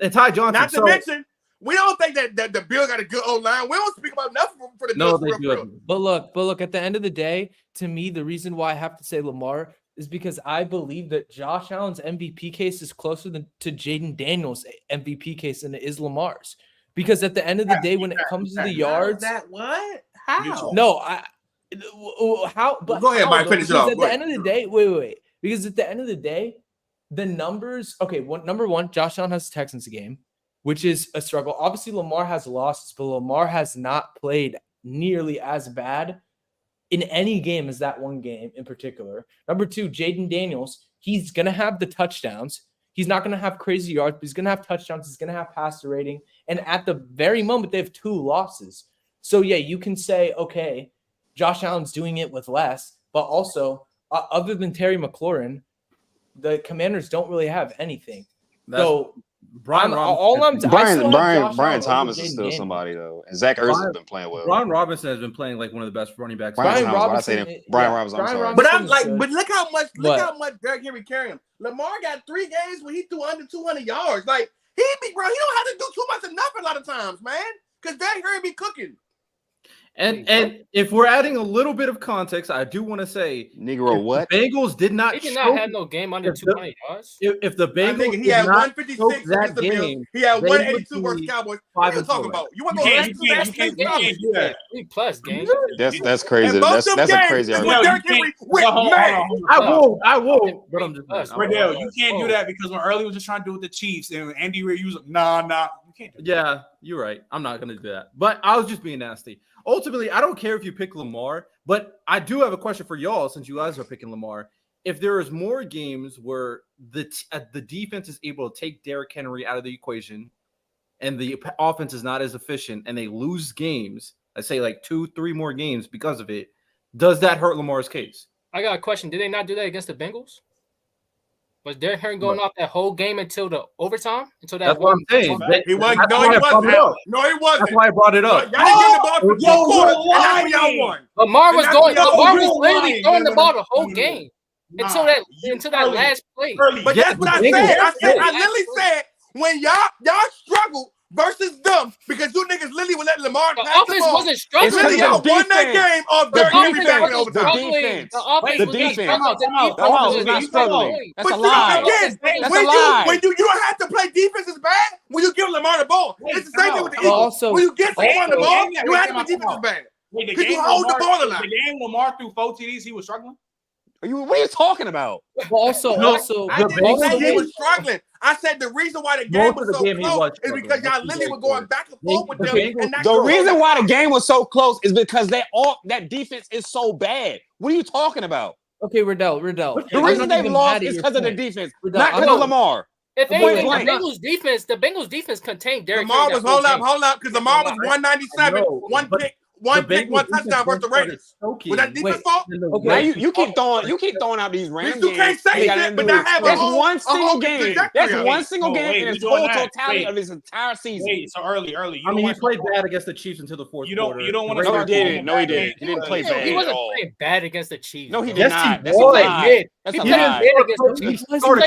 Not to mention, we don't think that the Bill got a good old line. We don't speak about nothing for the Bills. No, they do. But look, at the end of the day, to me, the reason why I have to say Lamar is because I believe that Josh Allen's MVP case is closer to Jaden Daniels' MVP case than it is Lamar's. Because at the end of the day, when it comes to the yards, How? No, how? But go ahead, Mike. Finish it off. At the end of the day, wait. Because at the end of the day, the numbers. Okay, number one, Josh Allen has the Texans game, which is a struggle. Obviously, Lamar has losses, but Lamar has not played nearly as bad in any game as that one game in particular. Number two, Jaden Daniels, he's going to have the touchdowns. He's not going to have crazy yards, but he's going to have touchdowns. He's going to have passer rating. And at the very moment, they have 2 losses. So, yeah, you can say, okay, Josh Allen's doing it with less. But also, other than Terry McLaurin, the Commanders don't really have anything. Brian Thomas is still somebody though, and Zach Ertz has been playing well. Brian Robinson has been playing like one of the best running backs. Brian Robinson. I'm sorry. But look how much Derrick Henry carrying him. Lamar got 3 games where he threw under 200 yards. Like he don't have to do too much of nothing a lot of times, man, because Derrick Henry be cooking. And if we're adding a little bit of context, I do want to say, Negro, what? Bengals did not. He did not have no game under 200 yards. If the Bengals, he had 156 that game, he had 182 versus Cowboys. What are you talking about? You want to go you can't do that. 3+ games. That's crazy. That's a crazy argument. I won't. But I'm just Riddell, you can't do that because when Early was just trying to do it with the Chiefs and Andy Reid was like, nah, you can't do that. Yeah, you're right. I'm not gonna do that. But I was just being nasty. Ultimately, I don't care if you pick Lamar, but I do have a question for y'all since you guys are picking Lamar. If there is more games where the defense is able to take Derrick Henry out of the equation and the offense is not as efficient and they lose games, I say like 2-3 more games because of it, does that hurt Lamar's case? I got a question. Did they not do that against the Bengals? Was Derrick Henry going off that whole game until the overtime? That's what I'm saying. He wasn't. No, he wasn't. That's why I brought it up. Y'all didn't give the ball for 4 quarters, and that's when y'all won. Lamar was literally throwing the ball the whole game until that last play. But that's what I said. I literally said when y'all struggled versus them because you niggas literally would let Lamar pass the ball. Wasn't struggling. Literally, y'all won that game off Derrick Henry back in overtime. The defense was not struggling. That's a lie. That's a lie. When you don't have to play defense as bad when you give Lamar the ball. It's the same thing with the Eagles. When you get Lamar the ball, you have to play defense as bad. Because you hold the ball a lot. The game Lamar threw 4 TDs, he was struggling. What are you talking about? Also, I didn't say he was struggling. I said the reason why the game was so close is because y'all literally were going back and forth with them. The reason why the game was so close is because that defense is so bad. What are you talking about? Okay, Riddell. The reason they lost is because of the defense, not because of Lamar. If anything, the Bengals defense contained Derrick Lamar was hold up, because Lamar was 197, one pick, one touchdown versus the Raiders. Was that defense fault? Now you keep throwing out these random games. You can't say that, but not have That's one single game. That's one single game in the its whole totality of this entire season. Wait, so early. I mean, he played bad against the Chiefs until the fourth quarter. You don't want to. No, he didn't. No, he didn't. He didn't play bad. He wasn't playing bad against the Chiefs. No, he did not. That's a lie. That's a he played lie. bad against the Chiefs. He played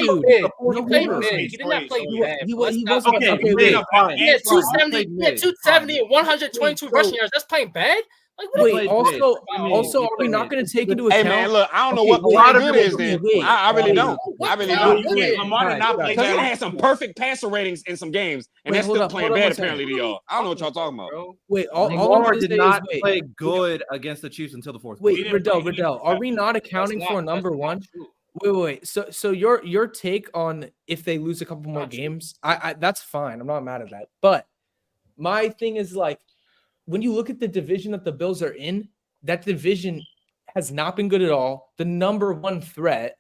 bad. He did not play bad. He wasn't. Okay, he had 270 and 122 rushing yards. That's playing bad. Wait, also, are we not going to take into account? Hey, man, look, I don't know what a lot of good is then. I really don't. Lamar did not play because he had some perfect passer ratings in some games, and that's still playing bad apparently to y'all. I don't know what y'all talking about. Wait, Lamar did not play good against the Chiefs until the fourth quarter. Wait, Riddell, are we not accounting for number one? Wait. So your take on if they lose a couple more games, I that's fine. I'm not mad at that. But my thing is like, when you look at the division that the Bills are in, that division has not been good at all. The number one threat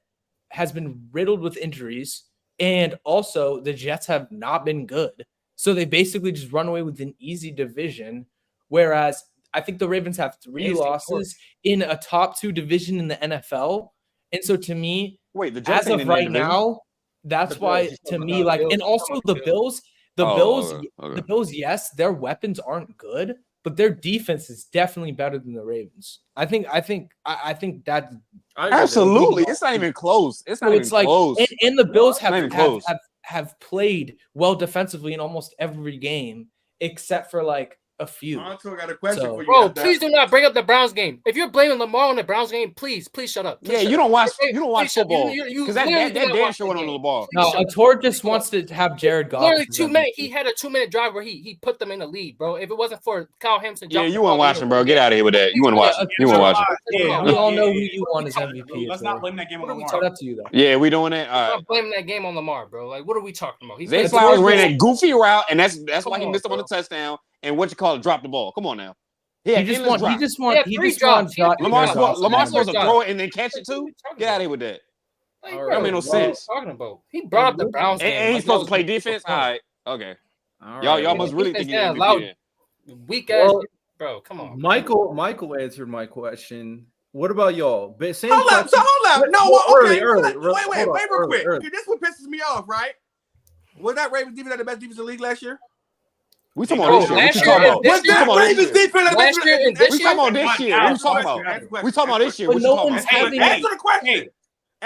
has been riddled with injuries. And also the Jets have not been good. So they basically just run away with an easy division. Whereas I think the Ravens have 3 losses in a top 2 division in the NFL. And so to me, Wait, the Jets as ain't of in that right division? now, that's The why Bills, to the me, like, Bills, and also the Bills, Okay. the Bills, yes, their weapons aren't good, but their defense is definitely better than the Ravens. I think that I agree there. Absolutely. It's not even close. It's not so even it's like, close. and the Bills not even close. have played well defensively in almost every game except for like a few. Antoine got a question So- for you. Bro, after please that. do not bring up the Browns game. If you're blaming Lamar on the Browns game, please shut up. Please Yeah, shut you up. don't watch Please shut up. football. You Because that literally do not damn watch sure the went on game. the ball. No, Ator just wants to have Jared Goff. Literally as 2 his minutes. MVP. He had a 2-minute drive where he put them in the lead, bro. If it wasn't for Kyle Hamilton, Yeah, you weren't watching, bro. Get out of here with that. You weren't watching. You weren't watching. Yeah, We all know who yeah. you want as MVP. Let's not blame that game on What are we Lamar. Shout out to you though. Yeah, we doing that. I'm All right. not blaming that game on Lamar, bro. Like, what are we talking about? He's Zay been- Flowers ran just- that goofy route, and that's why he Come missed him on the touchdown. And what you call it, dropped the ball. Come on now. He just wants Yeah, three drops. Lamar's Drops. supposed to Drops. throw it and then catch it too. Get out of here with that. Like, All bro, right, That made no what are you sense. talking about? He brought up the Browns game. And he's like supposed that to play was a defense. All right. Okay. All Y'all right. must really think he's Yeah, MVP loud. then. Weak ass, Well, bro. Come on, Michael answered my question. What about y'all? Same Hold up. question. So hold up. No, Well, well, okay. early, Wait, hold on, real quick. early. This what pisses me off, right? Was that Ravens defense the best defense in the league last year? We talking about this year. What last you year talking and about? this Was year- that Come on, this Ravens year. defense the Last best year and this We talking about this year. What you talking about? We talking about this year. What But you no talking one's about? having Answer the question.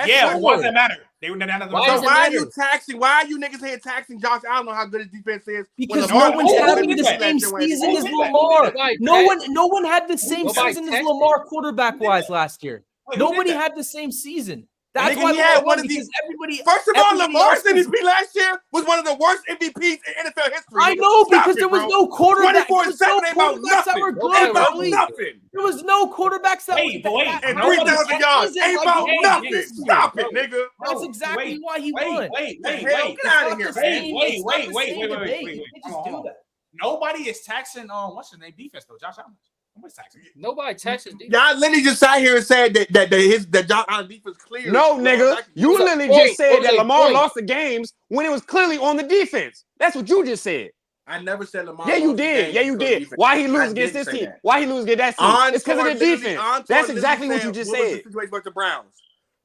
Yeah, what does that matter? They were down to the Why So does it why are matter? you taxing? Why are you niggas here taxing Josh Allen on how good his defense is? Because when Lamar no one's was having good the last same year when he season was as good? Lamar. Nobody No one had the same Nobody season as tested. Lamar quarterback wise last year. Wait, who did Nobody that? had the same season. That's Nigga, why he had Lamar one won, of these- because everybody. First of all, everybody Lamar's else was- MVP last year was one of the worst MVPs in NFL history. I nigga. know Stop because it, there was bro. no quarterback. There was no 24/7 ain't about quarterbacks that nothing. were Ain't good about early. nothing. There was no quarterbacks that Wait, were but wait, that And had 3,000 that yards season ain't like about he had nothing. this year. Stop it, nigga. That's exactly why he won. Wait. Get It's out of not here, the man. same- Wait, it's not the wait, same wait, debate. wait. You can't just Hold do on. that. Nobody is taxing what's his name defense though. Josh Allen. Nobody's taxing. Nobody taxes defense. Y'all literally just sat here and said that Josh Allen defense clear. No, nigga. You So, literally point, just said that OJ, Lamar point. lost the games when it was clearly on the defense. That's what you just said. I never said Lamar. Yeah, you lost the did. game Yeah, you because of did. defense. Why he I lose against didn't this say team? that. Why he lose against that team? It's because of the defense. That's exactly what you just What was said. the situation with the Browns?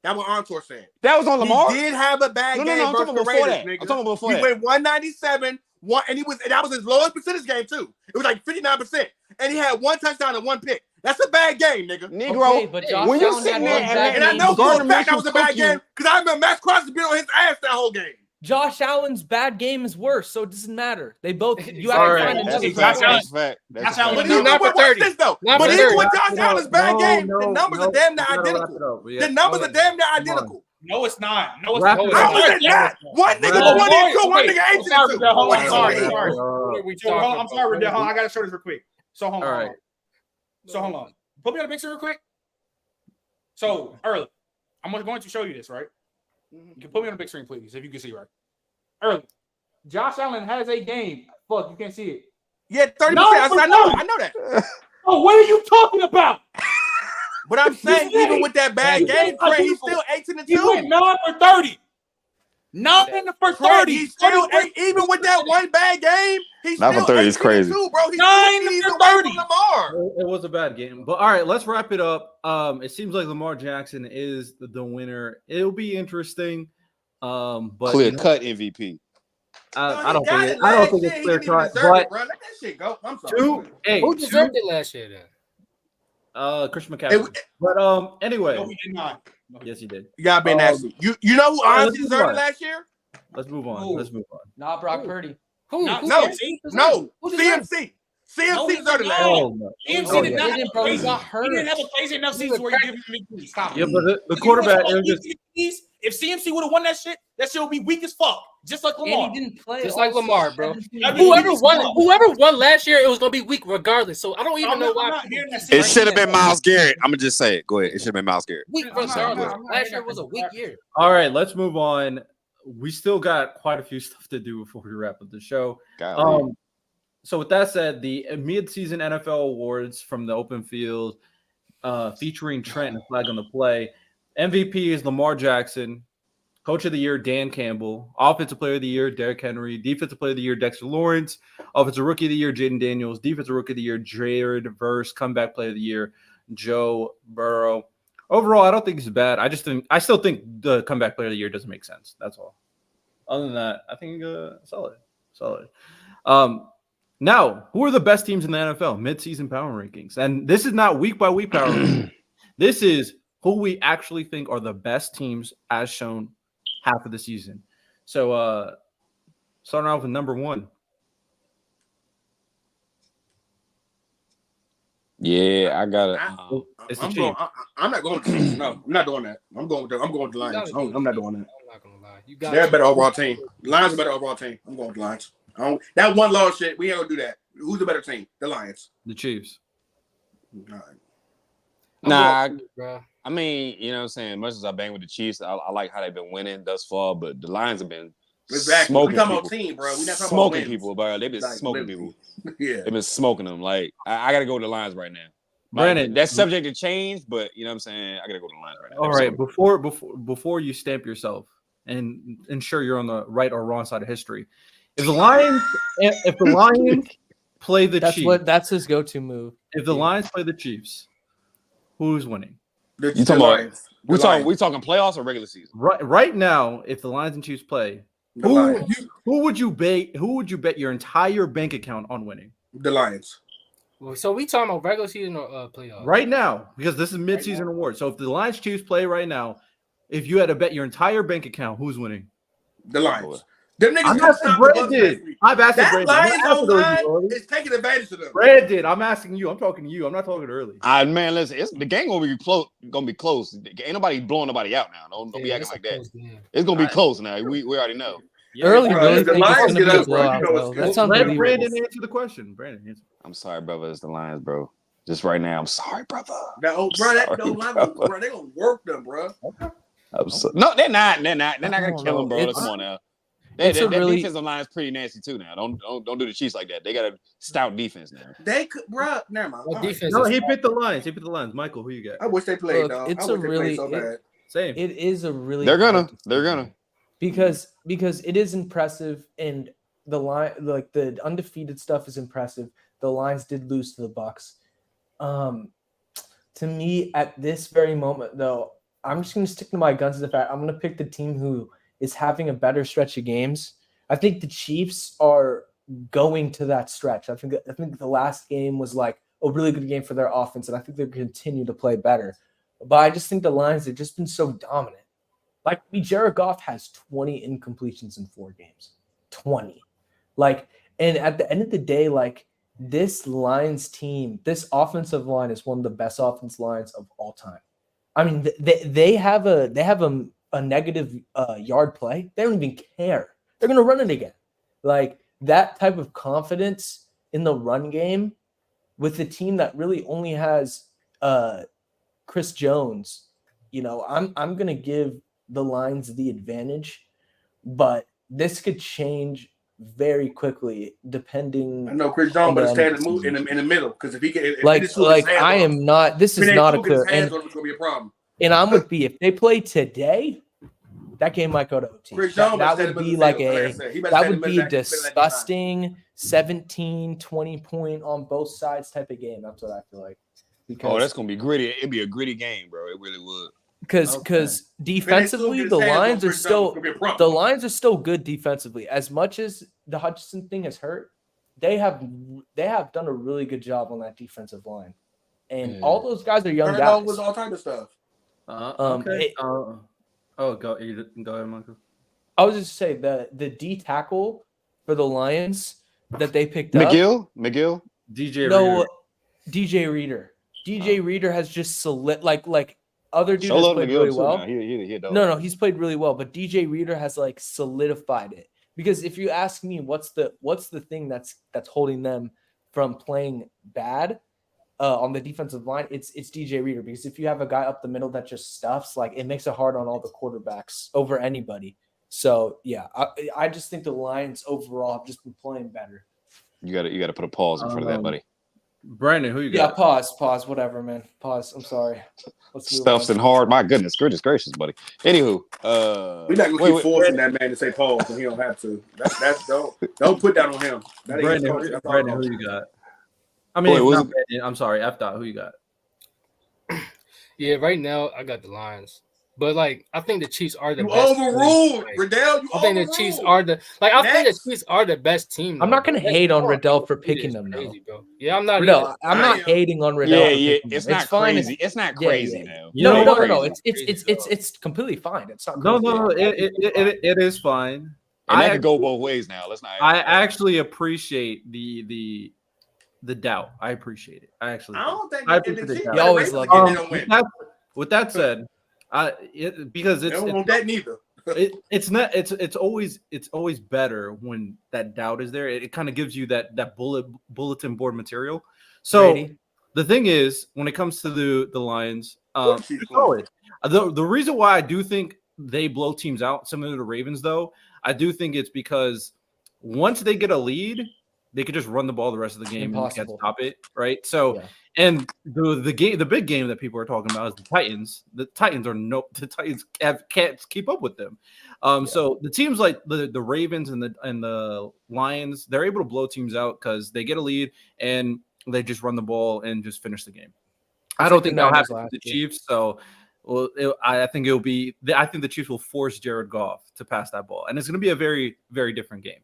That's what Antor said. That was on Lamar. He did have a bad No, game I'm versus talking the about before Raiders, that. nigga. I'm talking about before He that. went 197, and that was his lowest percentage game too. It was like 59%, and he had one touchdown and one pick. That's a bad game, nigga. Negro, Okay, but Josh when you Allen sitting had there one and bad And I game. know for a Gardner fact that Minshew was a bad cook you- game because I remember Max Crosby been on his ass that whole game. Josh Allen's bad game is worse, so it doesn't matter. They both. You have Sorry. to find That's another a Josh fact. Allen- That's a fact. That's Josh a Allen- fact. But No, even not with for 30. this though, Not but for even 30. with Josh Allen's bad game, the numbers are damn near we gotta wrap identical. it up. Yeah. The numbers are damn near Come on. identical. No, it's not. No, it's Wrap not. it How up. is it not? One nigga Right. 22, one Okay. nigga 18 Sorry, and 2. Hold on, Wrap sorry. it up. What are we Joe, talking I'm sorry, about? Riddell. I gotta show this real quick. So hold on. All hold right. on. So hold on. Put me on the picture real quick. So early, I'm going to show you this, right? You can put me on the big screen, please, if you can see right. Early, Josh Allen has a game. Fuck, you can't see it. Yeah, 30%. No, I know that. Oh, what are you talking about? But I'm saying He's even with that bad He's game, Trey, he's identical. still 18 and He went 2. 9 for 30. 9 for Trey, 30. he's still even with that one bad game, he's Not for still 30 18 is crazy. and 2, bro. He's 9 2 seasons for away 30. from Lamar. It was a bad game, but all right, let's wrap it up. It seems like Lamar Jackson is the winner. It'll be interesting, but Clear cut MVP. I don't think it's clear cut. But Bro. Let that shit go. I'm sorry. Who deserved it last year then? Christian McCaffrey. But anyway, No, he did not. No, yes, he did. You gotta be nasty. You know who all right, honestly let's deserved move it on. last year? Let's move on. Who? Let's move on. Not Brock Purdy. Who? Not- Who No, deserved it? no. Who deserved it? CMC No, he deserved it did last not. year. Oh no. CMC Oh, did yeah. not Didn't, have bro. He crazy. got He hurt. didn't have a crazy enough season where he gave him MVP. Stop. Yeah, but the If he quarterback. was It was just if CMC would have won that shit would be weak as fuck, just like Lamar. And he didn't play. Just all like Lamar, bro. 17 I mean, games. Whoever won last year, it was gonna be weak regardless. So I don't even know why. I'm not hearing that It shit. should have been Myles Garrett. I'm gonna just say it. Go ahead. It should have been Myles Garrett. Weak I'm not- regardless. I'm not Last hearing year that. was a weak year. all right. Let's move on. We still got quite a few stuff to do before we wrap up the show. Golly. So with that said, the mid-season NFL awards from the open field, featuring Trent and Flag on the Play. MVP is Lamar Jackson. Coach of the Year, Dan Campbell. Offensive Player of the Year, Derrick Henry. Defensive Player of the Year, Dexter Lawrence. Offensive Rookie of the Year, Jaden Daniels. Defensive Rookie of the Year, Jared Verse. Comeback Player of the Year, Joe Burrow. Overall, I don't think he's bad. I still think the comeback player of the year doesn't make sense. That's all. Other than that, I think solid. Now, who are the best teams in the NFL? Midseason power rankings. And this is not week by week power rankings. This is who we actually think are the best teams as shown half of the season. So starting off with number 1. Yeah, I got it. I'm not going to Chiefs. No, I'm not doing that. I'm going with the Lions. I'm not doing that. I'm not gonna lie. They're a better overall team. The Lions are a better overall team. I'm going with the Lions. That one loss shit, we ain't gonna do that. Who's the better team? The Lions. The Chiefs. All right. Nah, bro. I mean, you know what I'm saying? Much as I bang with the Chiefs, I like how they've been winning thus far, but the Lions have been smoking We talking people. about team, bro. We not talking Smoking about people, bro. They've been Like, smoking literally. people. Yeah. They've been smoking them. Like, I got to go with the Lions right now. Brandon, That's subject to change, but you know what I'm saying? I got to go to the Lions right now. All right, before you stamp yourself and ensure you're on the right or wrong side of history, if the Lions play the Chiefs, That's his go-to move. if the Lions play the Chiefs, who's winning? The You talking about- Lions. We The talking Lions. playoffs or regular season? Right now, if the Lions and Chiefs play, The Lions. who would you bet your entire bank account on winning? The Lions. So we talking about regular season or playoffs? Right now, because this is midseason award. So if the Lions Chiefs play right now, if you had to bet your entire bank account, who's winning? The Lions. Them niggas I'm couldn't asking stop the Bucs last Brandon. week. I've asked That Brandon. Lions I'm not asking O-line Early. is taking advantage of them. Brandon, I'm asking you. I'm talking to you. I'm not talking early. Man, listen, the game gonna be close. Ain't nobody blowing nobody out now. Don't be acting like that. It's gonna be close now. We already know. Early bro, really the think it's Lions going to get be a up, bro. You blowout, know bro. it's That's good. Let unbelievable. Brandon answer the question. Brandon, answer. I'm sorry, brother. It's the Lions, bro. Just right now, I'm sorry, brother. That old, bro, Sorry, that old line, bro. bro, they gonna work them, bro. No, they're not. They're not I gonna don't kill them, know. bro. It's- Come on now. it's a That really- defensive line is pretty nasty too. Now, don't do the Chiefs like that. They got a stout defense now. They could, bro. Never mind. What All right. defense? No, is he picked the Lions. Michael, who you got? I wish they played, Look, dog. it's I a wish they really- played so bad. Same. It is a really They're gonna. hard They're decision. gonna. because it is impressive, and the line, like the undefeated stuff, is impressive. The Lions did lose to the Bucs. To me, at this very moment, though, I'm just going to stick to my guns. To the fact I'm going to pick the team who is having a better stretch of games. I think the Chiefs are going to that stretch. I think the last game was like a really good game for their offense, and I think they'll continue to play better. But I just think the Lions have just been so dominant. Like, Jared Goff has 20 incompletions in 4 games. 20. Like, and at the end of the day, like, this Lions team, this offensive line is one of the best offensive lines of all time. I mean, they have a negative yard play. They don't even care. They're going to run it again. Like, that type of confidence in the run game with a team that really only has Chris Jones, you know, I'm going to give the Lions the advantage, but this could change very quickly depending. I know Chris Jones better stand and move in the middle, because if he can, if he just swoop his hands I off, am not. This if is he not a ain't swooping clear. his hands off, it's gonna be a problem. And I'm with B. If they play today, that game might go to OT. Chris Jones That better would stand be in the like middle, a I said. He better that stand in would the be a middle, better let disgusting 17, 20 point on both sides type of game. That's what I feel like. Oh, that's gonna be gritty. It'd be a gritty game, bro. It really would. Because defensively, the Lions are still good defensively. As much as the Hutchinson thing has hurt, they have done a really good job on that defensive line, and all those guys are young guys. Was all type of stuff. Okay. Go ahead, Michael. I was just saying the D tackle for the Lions that they picked up. McGill. DJ Reader. DJ Reader has just like other dude has played really well. No, he's played really well, but DJ Reader has like solidified it. Because if you ask me, what's the thing that's holding them from playing bad on the defensive line? It's DJ Reader. Because if you have a guy up the middle that just stuffs, like, it makes it hard on all the quarterbacks over anybody. So yeah, I just think the Lions overall have just been playing better. You got to put a pause in front of that, buddy. Brandon, who you Yeah, got? pause, whatever, man. Pause. I'm sorry. Let's move Stuffs on. and hard. My goodness gracious, buddy. Anywho, We're not gonna keep forcing that man to say pause when he don't have to. That's don't put that on him. That ain't his coach. That's all Brandon, wrong. who you got? I mean, Wait, not Brandon, I'm sorry, F. Dot, who you got? Yeah, right now I got the Lions, but like I think the Chiefs are the You best. overruled, Like, Riddell. You I think the overruled. Chiefs are the I think Next. the Chiefs are the best team. I'm not going to hate on Riddell for picking them, though. Crazy, bro. Yeah, I'm not Riddell, either. I'm not hating on Riddell. Yeah, for yeah. picking It's them. not fine. crazy. It's not crazy now. You know what? No. Crazy. It's completely fine. It's not No, crazy. no, it is fine. And that could go both ways now. Let's not. I actually appreciate the doubt. I appreciate it. I actually. I don't think I if the appreciate the Chiefs doubt. You always Ravens love again, they don't win. With that said, because They it's don't want that neither. it's not it's always better when that doubt is there. It kind of gives you that bulletin board material. So Brady. the thing is, when it comes to the Lions, course he's playing. the reason why I do think they blow teams out, similar to the Ravens, though, I do think it's because once they get a lead, they could just run the ball the rest of the game and can't stop it, right? So, and the big game that people are talking about is the Titans. The Titans can't keep up with them. So the teams like the Ravens and the Lions, they're able to blow teams out because they get a lead and they just run the ball and just finish the game. I don't think that'll happen with the Chiefs. So, I think the Chiefs will force Jared Goff to pass that ball, and it's going to be a very, very different game.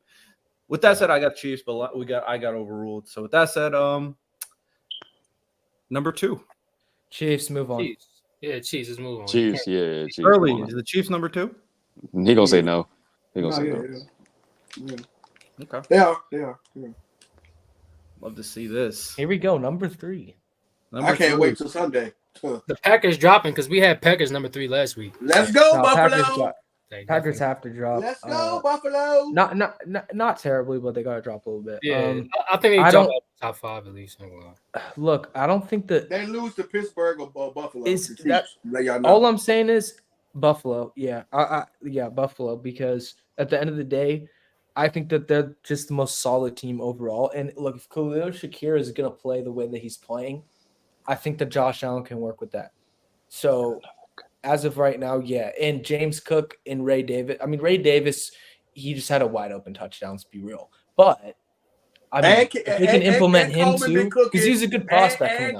With that said, I got Chiefs, but I got overruled. So with that said, number 2, Chiefs, move on. Chiefs. Yeah, Chiefs, let's move on. Chiefs, yeah. Chiefs. Early, is the Chiefs number 2? He gonna say no. He gonna say no. Yeah. Okay. They are. Love to see this. Here we go, number 3. I can't wait till Sunday. The Packers dropping because we had Packers number 3 last week. Let's go, Buffalo. Packers have to drop. Let's go, Buffalo. Not terribly, but they got to drop a little bit. Yeah, I think they drop top 5 at least. Look, I don't think that they lose to Pittsburgh or Buffalo. Is that, all I'm saying is Buffalo. Yeah, Buffalo, because at the end of the day, I think that they're just the most solid team overall. And look, if Khalil Shakir is going to play the way that he's playing, I think that Josh Allen can work with that. So as of right now, yeah. And James Cook and Ray Davis. I mean, Ray Davis, he just had a wide open touchdown, let's be real. But I mean, if they can implement him too, because he's a good prospect. And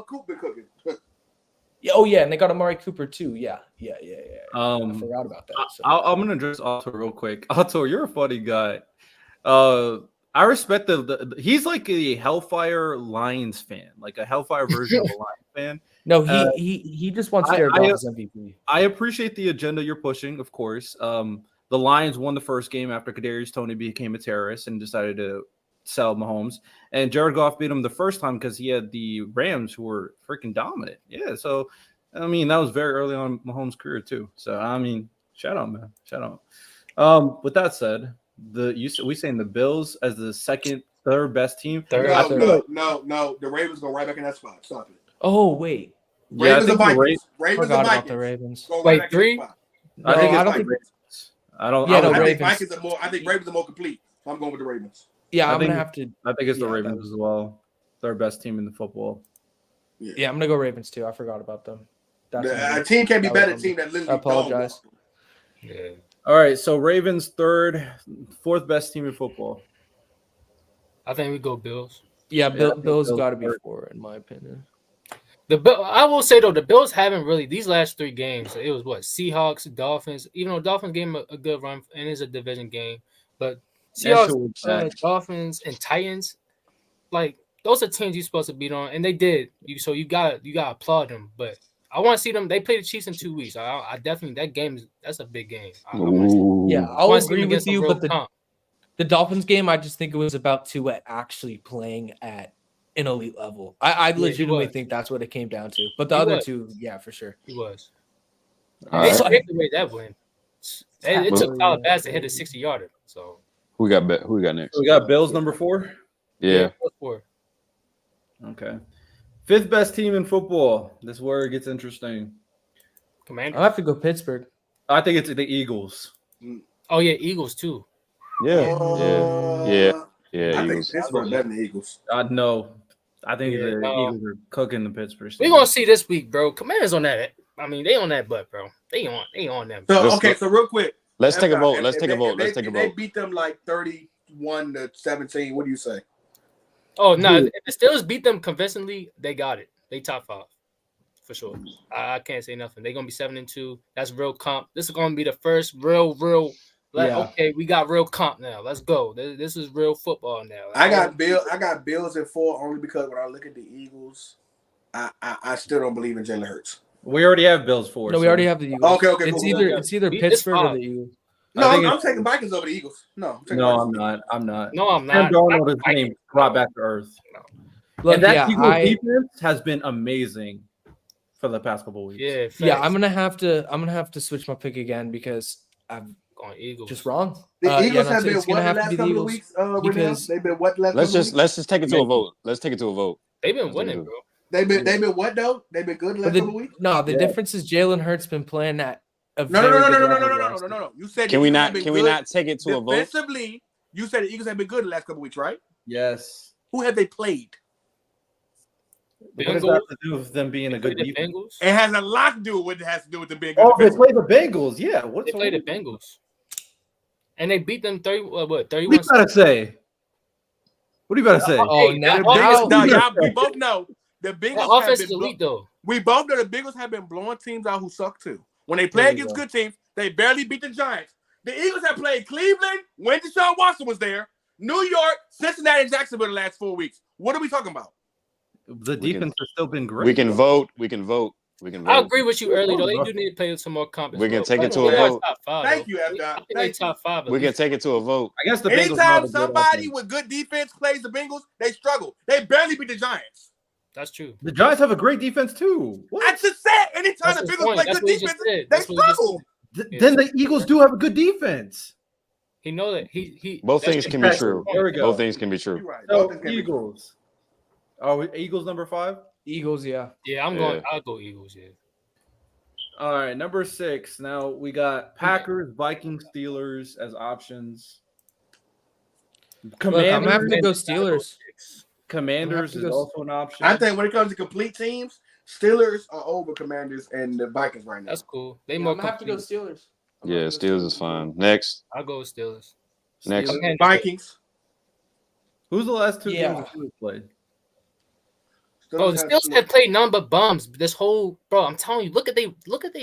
Cooper cooking. And they got Amari Cooper too. Yeah. I forgot about that. So. I'm gonna address Otto real quick. Otto, you're a funny guy. I respect he's like a Hellfire Lions fan, like a Hellfire version of a Lions fan. No, he just wants Jared Goff as MVP. I appreciate the agenda you're pushing, of course. The Lions won the first game after Kadarius Toney became a terrorist and decided to sell Mahomes. And Jared Goff beat him the first time because he had the Rams who were freaking dominant. Yeah, so I mean that was very early on in Mahomes' career too. So I mean, shout out, man, shout out. With that said, we saying the Bills as the third best team. No. The Ravens go right back in that spot. Stop it. Oh wait, Ravens and Vikings. Ravens and Vikings. The Ravens. Wait, 3? I think I don't think. I think Ravens are more complete. So I'm going with the Ravens. Yeah, I'm gonna have to. I think it's the Ravens as well. They're best team in the football. Yeah, I'm gonna go Ravens too. I forgot about them. A team can't be better team that literally. I apologize. Yeah. All right, so Ravens fourth best team in football. I think we go Bills. Yeah, Bills got to be 4 in my opinion. I will say though, the Bills haven't really these last 3 games. It was Seahawks, Dolphins. Even though Dolphins gave them a good run and it's a division game, but Seahawks, Dolphins, and Titans, like those are teams you're supposed to beat on, and they did. You gotta applaud them. But I want to see them. They play the Chiefs in 2 weeks. I definitely that's a big game. I'll agree with you, but the Dolphins game, I just think it was about Tua actually playing at an elite level. I legitimately think that's what it came down to. But the other 2, yeah, for sure. He was. They away that win. It took Tyler Bass to hit a 60-yarder. So who we got next? We got Bills number 4. Yeah. 4. Okay. 5th best team in football. This is where it gets interesting. Commanders. I'll have to go Pittsburgh. I think it's the Eagles. Oh yeah, Eagles too. Yeah. I think Pittsburgh better than the Eagles. No. I think the Eagles are cooking the Pittsburgh. We're gonna see this week, bro. Commanders on that. I mean, they on that butt, bro. They on them. So real quick. Let's take a vote. Let's take a vote. They beat them like 31-17. What do you say? Oh no! If the Steelers beat them convincingly, they got it. They top 5. for sure. I can't say nothing. They're gonna be 7-2. That's real comp. This is gonna be the first real. Okay, we got real comp now. Let's go. This is real football now. I got Bills at 4 only because when I look at the Eagles, I still don't believe in Jalen Hurts. We already have Bills 4. No, we already have the Eagles. Okay, It's cool. either Pittsburgh or the Eagles. No, I'm taking Vikings over the Eagles. No, I'm not. No, I'm not. Sam Darnold is being brought back to earth. Look, and that Eagles defense has been amazing for the past couple of weeks. Yeah, facts. Yeah. I'm gonna have to switch my pick again because I'm going Eagles. just wrong. The Eagles have been it's gonna have to be the Eagles because they've been what the last couple of weeks? Let's just take it to a vote. Let's take it to a vote. They've been winning, bro. They've been what though? They've been good the last couple of weeks. No, the difference is Jalen Hurts been playing at a No. You said can we not take it to a vote? Defensively, you said the Eagles have been good the last couple of weeks, right? Yes. Who have they played? What does that have to do with them being a good defense? It has a lot to do with what it has to do with them being good. Oh, they played the Bengals. Yeah, they played the Bengals, and they beat them 31. What do you gotta say? What do you gotta say? Oh, we both know the Bengals offense is elite though. We both know the Bengals have been blowing teams out who suck too. When they play against good teams, they barely beat the Giants. The Eagles have played Cleveland when Deshaun Watson was there, New York, Cincinnati, and Jacksonville the last 4 weeks. What are we talking about? The defense has still been great. We can vote. I agree with you earlier, though. They do need to play some more competition. We can take it to a vote. Thank you, F-Dot. Top 5. We can take it to a vote. I guess the anytime somebody with good defense plays the Bengals, they struggle. They barely beat the Giants. That's true. The Giants have a great defense too. What? I just said anytime the Bengals play good defense, they struggle. Then the Eagles do have a good defense. He know that he. Both things can be true. There we go. Both things can be true. Right. So Eagles. Oh, Eagles number 5. Eagles, yeah. Yeah, I'm going. I'll go Eagles. Yeah. All right, number 6. Now we got Packers, Vikings, Steelers as options. Commanders. I'm having to go Steelers. Commanders is also an option. I think when it comes to complete teams, Steelers are over Commanders and the Vikings right now. That's cool. They I'm more. gonna have to go Steelers. Yeah, Steelers is fine. Next. I'll go with Steelers. Next. Vikings. Who's the last 2 games the Steelers played? Bro, the Steelers have played none but bums this whole. Bro, I'm telling you, look at they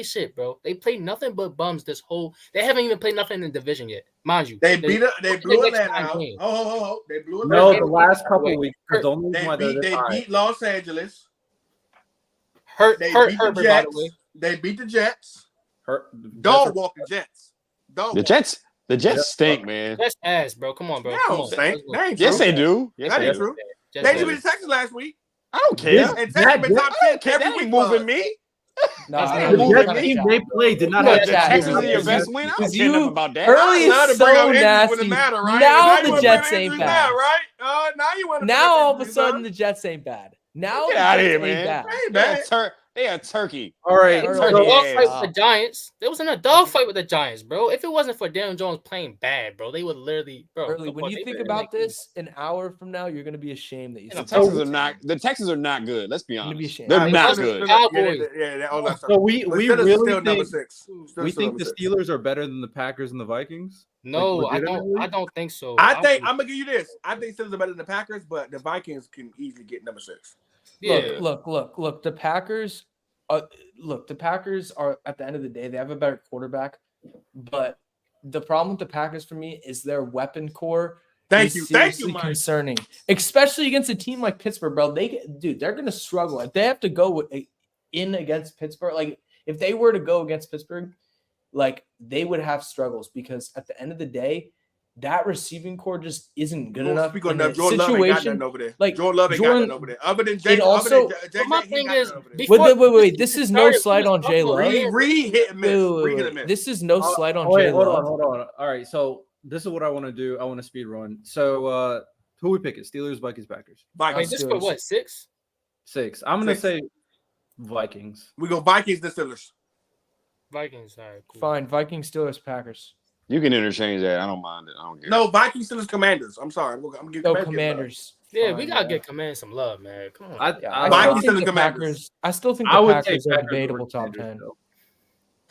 shit, bro. They played nothing but bums this whole. They haven't even played nothing in the division yet, mind you. They blew Atlanta out. They blew Atlanta. No, the last couple weeks. They beat Los Angeles. Herbert, by the way. They beat the Jets. Dog walk the Jets. The Jets stink, man. That's ass, bro. Come on, bro. They don't stink. Yes, they do. That ain't true. They beat the Texans last week. I don't care. And Texas been top 10 every week. Moving me. The team they played did not have Texas is your best win. I don't care enough about that. Early is so nasty. Matter, right? Now the Jets ain't bad. Now, right? Now you want to. Now all of a sudden the Jets ain't bad. Now get out of here, man. They are turkey. All right. Dogfight with the Giants. There wasn't a dogfight with the Giants, bro. If it wasn't for Daniel Jones playing bad, bro, they would literally, bro. Early, when you think about this, an hour from now, you're gonna be ashamed that you. The Texans are not good. Let's be honest. Be ashamed. They're not good. So we really think number 6. We think the Steelers are better than the Packers and the Vikings. No, I don't think so. I'm gonna give you this. I think Steelers are better than the Packers, but the Vikings can easily get number 6. Yeah. Look. The Packers are at the end of the day, they have a better quarterback, but the problem with the Packers for me is their weapon core. Thank you, Mike. Concerning, especially against a team like Pittsburgh, bro. They're gonna struggle if they have to go in against Pittsburgh. Like if they were to go against Pittsburgh, like they would have struggles because at the end of the day, that receiving core just isn't good enough. Jordan Love ain't got nothing over there. Like Jordan Love ain't got nothing over there. Other than Jay, my thing is, wait. This is no slight on Jay Love. Hit and miss. This is no slight on Jay Love. Hold on. All right, so this is what I want to do. I want to speed run. So who we pick it? Steelers, Vikings, Packers. Wait, this for what? 6? 6. I'm gonna say Vikings. We go Vikings, the Steelers. Vikings, all right, cool. Fine. Vikings, Steelers, Packers. You can interchange that. I don't mind it. I don't care. No, Vikings, Steelers, Commanders. I'm sorry. I'm getting Commanders. Yeah, we gotta get Commanders some love, man. Come on. I still think the Packers are debatable top 10.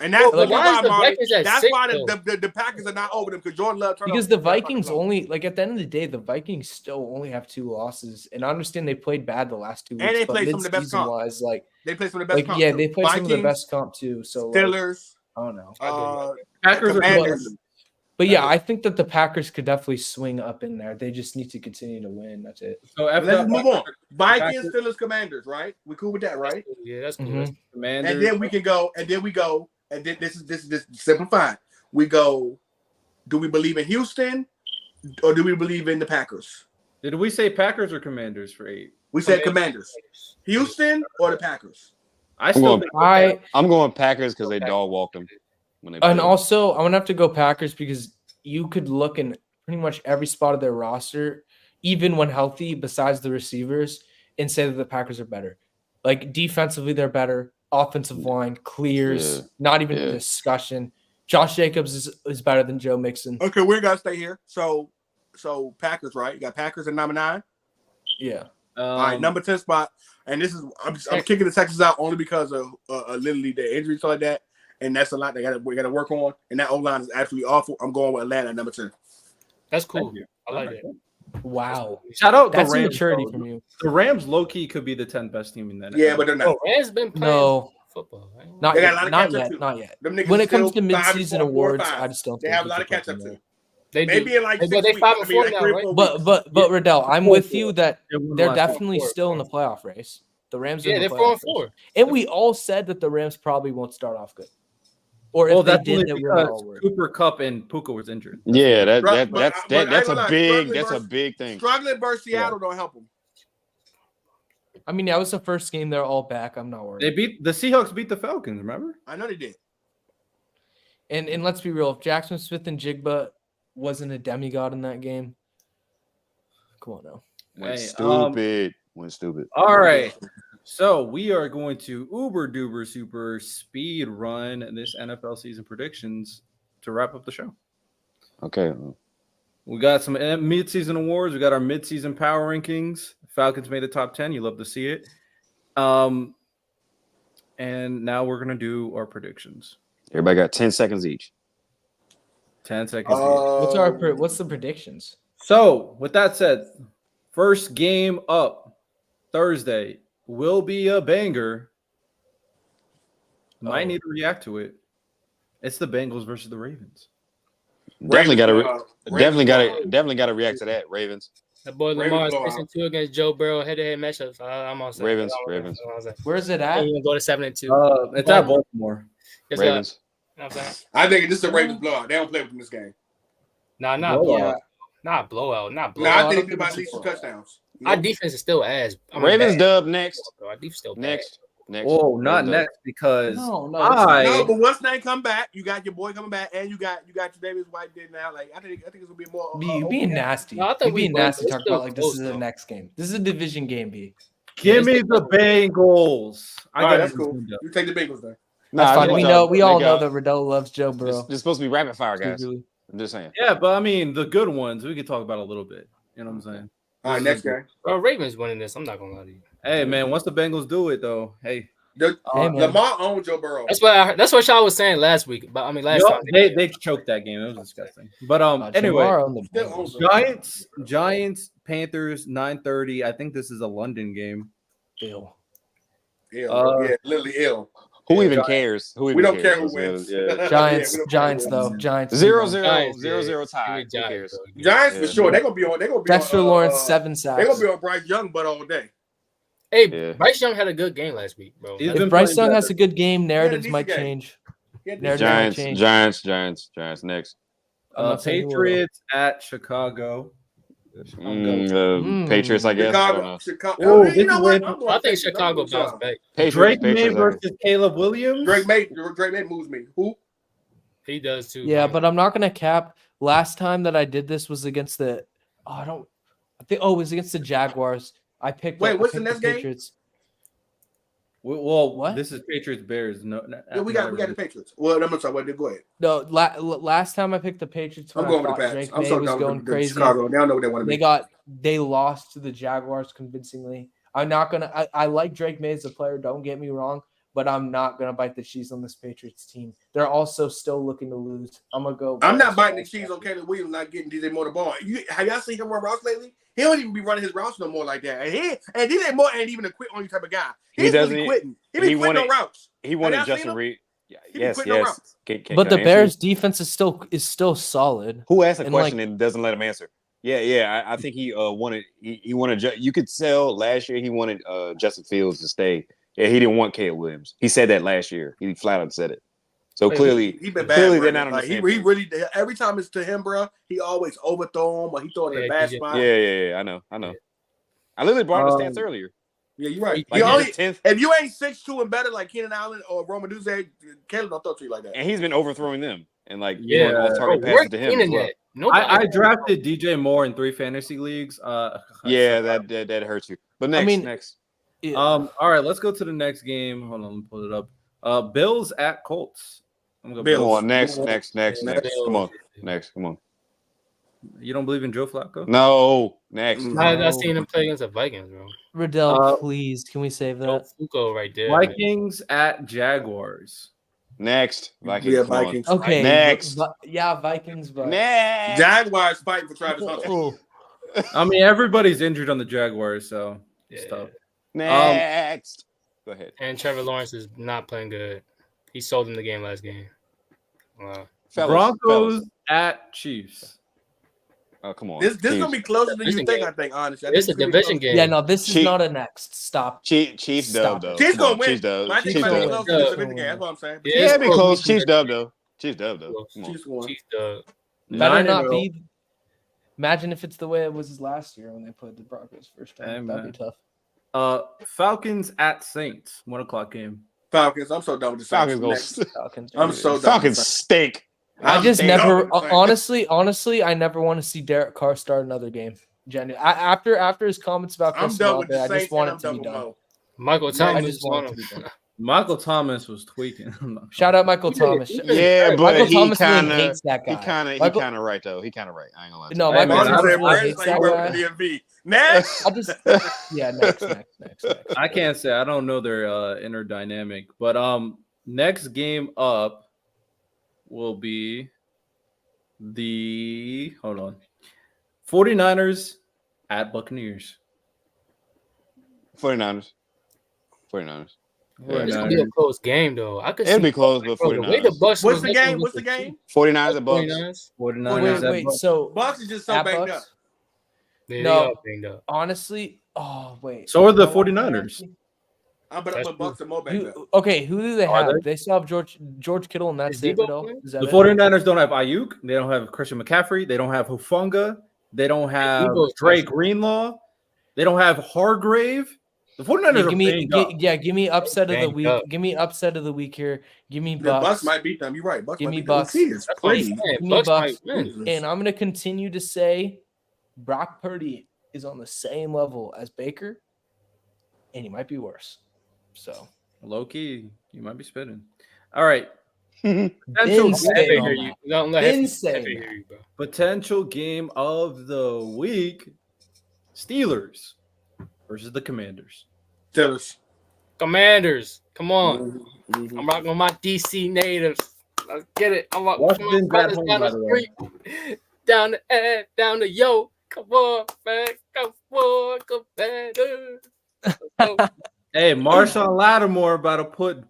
And that's Like, why is why, the Marty. Vikings at That's 6, why though? the Packers are not over them because Jordan Love turned Because the Vikings only, like at the end of the day, the Vikings still only have 2 losses, and I understand they played bad the last 2 weeks. And they but played some of the best mid-season comp. wise, like they play some of the best. comp, yeah, too. they played some of the Vikings, best comp too. So Steelers. I don't know. Packers are Commanders. But yeah, I think that the Packers could definitely swing up in there. They just need to continue to win. That's it. So Let's just move on. Vikings, Packers. Steelers, Commanders. Right? We cool with that, right? Yeah, that's cool. Mhm. Commanders. And then we can go. And then we go. And then this is simplified. We go. Do we believe in Houston, or do we believe in the Packers? Did we say Packers or Commanders for 8? We said Commanders. Houston or the Packers? I still think I'm going Packers because they dog walked them when they. And played. also, I'm gonna have to go Packers because you could look in pretty much every spot of their roster, even when healthy, besides the receivers, and say that the Packers are better. Like defensively, they're better. Offensive line clears, not even a discussion. Josh Jacobs is better than Joe Mixon. Okay, we gotta stay here. So Packers, right? You got Packers at number 9. Yeah. All right, number 10 spot. And this is I'm kicking the Texans out only because of literally their injuries like that, and that's a lot we got to work on. And that O line is absolutely awful. I'm going with Atlanta at number 10. That's cool. I like it. Wow. Shout out That's the Rams. maturity from you. The Rams low key could be the 10th best team in the NFL. Yeah, but they're not. Rams been playing football. Right? Not They got a yet. lot of Not catch-up yet. too. Not yet. Them niggas When it comes still to 5 and mid-season 4, 4 awards, and 5. I just don't. They think have a you lot of can put catch up them too. there. They Maybe do. in like 6 But they weeks. 5 I and mean, 4 like now, 3 or right? 4 But weeks. Riddell, I'm with you that won they're last definitely four. still in the playoff race. The Rams are Yeah, in the they're playoff 4 and race. 4. And we all said that the Rams probably won't start off good. Or if Well, they that's did, only that we're not because all worried. Cooper Cup and Puka was injured. Yeah, But I ain't that's gonna lie, struggling a versus- big thing. Struggling versus Seattle don't help them. I mean, that was the first game. They're all back. I'm not worried. The Seahawks beat the Falcons, remember? I know they did. And let's be real. If Jackson Smith and Jigba wasn't a demigod in that game, come on now. Went Hey, stupid. Went stupid. All right. So we are going to uber duper super speed run this NFL season predictions to wrap up the show. Okay. We got some mid-season awards. We got our mid-season power rankings. Falcons made the top 10. You love to see it. And now we're going to do our predictions. Everybody got 10 seconds each. 10 seconds each. What's the predictions? So, with that said, first game up Thursday will be a banger. Might need to react to it. It's the Bengals versus the Ravens. Definitely got to react to that. Ravens. That boy Lamar is facing 2 against Joe Burrow head-to-head matchups. I'm on Ravens. Where's it at? We're gonna go to 7 and 2. It's at Baltimore. Ravens. You know what I'm saying? I think this is a Ravens blowout. They don't play with them this game. Nah, not blowout. Not blowout. Not No, blowout. I think they by at least 2 touchdowns. Our defense is still ass. Ravens dub next. Our defense still bad. Next. Oh, not next because No, but once they come back, you got your boy coming back, and you got Davis White there now. Like I think it's gonna be more. You being nasty. No, I thought you being we both- nasty. it's Talk still about like this close, is the though. next game. This is a division game, B. give me the Bengals. All right, that's cool. You take the Bengals then. That's fine. We all know that Riddell loves Joe Burrow. It's supposed to be rapid fire, guys. I'm just saying. Yeah, but I mean the good ones we could talk about a little bit. You know what I'm saying? All right, next game. Bro, Ravens winning this. I'm not gonna lie to you. Hey man, once the Bengals do it though, hey. Lamar owns Joe Burrow. That's what y'all was saying last week. But I mean last time they choked that game. It was disgusting. But anyway, Giants, Panthers, 9:30. I think this is a London game. Ill. Yeah, literally ill. Who even cares? We don't care who wins. Yeah. Giants, Giants though. Giants. 0-0 tie. Who cares? Giants for sure. They're gonna be on. Dexter Lawrence 7 sacks. They're gonna be on Bryce Young, but all day. Hey, Bryce Young had a good game last week, bro. If Bryce Young has a good game, narratives might change. Giants. Next. Patriots at Chicago. Patriots, I guess. Chicago. You know what? I think Chicago bounced back. Drake May versus Caleb Williams. Drake May moves me. Who? He does too. Yeah, bro. but I'm not gonna cap. Last time that I did this was against the. It was against the Jaguars. I picked. What's the next game? Patriots. Well, what? This is Patriots Bears. No, yeah, we got the Patriots. Well, I'm sorry. Go ahead. No, last time I picked the Patriots. I'm going with the Pats. Drake I'm May sorry, was going crazy. Chicago. They don't know what they want to be. They lost to the Jaguars convincingly. I'm not gonna. I like Drake May as a player. Don't get me wrong, but I'm not gonna bite the cheese on this Patriots team. They're also still looking to lose. I'm gonna go. I'm not biting the cheese on Caleb Williams not getting DJ Moore the ball. Have y'all seen him run routes lately? He don't even be running his routes no more like that. And DJ Moore ain't even a quit on you type of guy. He's really quitting. He be quitting on routes. He wanted Justin Reed. Yes. But the Bears' defense is still solid. Who asked a question and doesn't let him answer? Yeah. I think he wanted. He wanted. You could tell last year he wanted Justin Fields to stay. Yeah, he didn't want Caleb Williams. He said that last year. He flat out said it. So clearly, he been bad. Clearly, they're not on the same he really. Every time it's to him, bro, he always overthrow him or he throw it in a bad spot. Yeah. I know. I literally brought up the stats earlier. Yeah, you're right. Like if you ain't 6'2" and better like Keenan Allen or Roman Duze, Caleb don't throw to you like that. And he's been overthrowing them and off target passes to him as well. I drafted DJ Moore in 3 fantasy leagues. That hurts you. But next. Yeah. All right, let's go to the next game. Hold on, let me pull it up. Bills at Colts. I'm gonna Bills. Come on, next. Come on, next. Come on. You don't believe in Joe Flacco? No, next. I've seen him play against the Vikings, bro. Riddell, please, can we save that? Fuko right there. Vikings at Jaguars. Next. Vikings. Yeah, Vikings. Okay. Next. Vikings. But next. Jaguars fighting for Travis Hunter. I mean, everybody's injured on the Jaguars, so it's tough. Next. Go ahead. And Trevor Lawrence is not playing good. He sold him the game last game. Wow. Broncos at Chiefs. Oh, come on. This is gonna be closer than you think. I think honestly. This is a division game. Yeah, no, this is not a next. Stop. Chiefs dub though. Chiefs gonna win. Chiefs dub. I think it's close to the division game. That's what I'm saying. Yeah, it'd be close. Chiefs dub though. Chiefs dub though. Chiefs won. Chiefs dub. Better not be. Imagine if it's the way it was last year when they played the Broncos first time. That'd be tough. Falcons at Saints. 1:00 game. Falcons. I'm so done with the Falcons. I'm so done. Falcons stink. I just never, honestly, I never want to see Derek Carr start another game. After his comments about Chris Olave, I just want it to be done. Michael Thomas. Michael Thomas was tweaking. Shout out Michael Thomas. Yeah, but Michael he Thomas kind really of hates that guy. He kind of right though. He kind of right. I ain't gonna lie. No, Michael Thomas really hates that guy. DMV. Next. Next. I can't say. I don't know their inner dynamic, but next game up will be the 49ers at Buccaneers. 49ers. It's gonna be a close game though. I could. It'll be close, but 49ers. What's the game? 49ers at Bucks. 49ers. Wait. So Bucks is just so banged up. No, honestly. Oh wait. So are the 49ers. But Bucks are more banged up. Okay, who do they have? They still have George Kittle, and that's it. The 49ers don't have Ayuk. They don't have Christian McCaffrey. They don't have Hufanga. They don't have Drake Greenlaw. They don't have Hargrave. The 49ers give me upset of the week. Give me upset of the week here. Give me Bucks. Bucks might beat them. You're right. Bucks give me Bucks. It's crazy. Give me Bucks. And I'm gonna continue to say Brock Purdy is on the same level as Baker, and he might be worse. So low key, you might be spitting. All right. Potential game of the week: Steelers versus the Commanders. Commanders. Come on. I'm rocking with my DC natives. Let's get it. I'm rocking brothers down the street. Down the ad, down the yo. Come on, man. Come on, Commanders. Hey, Marshawn Latimore about to put.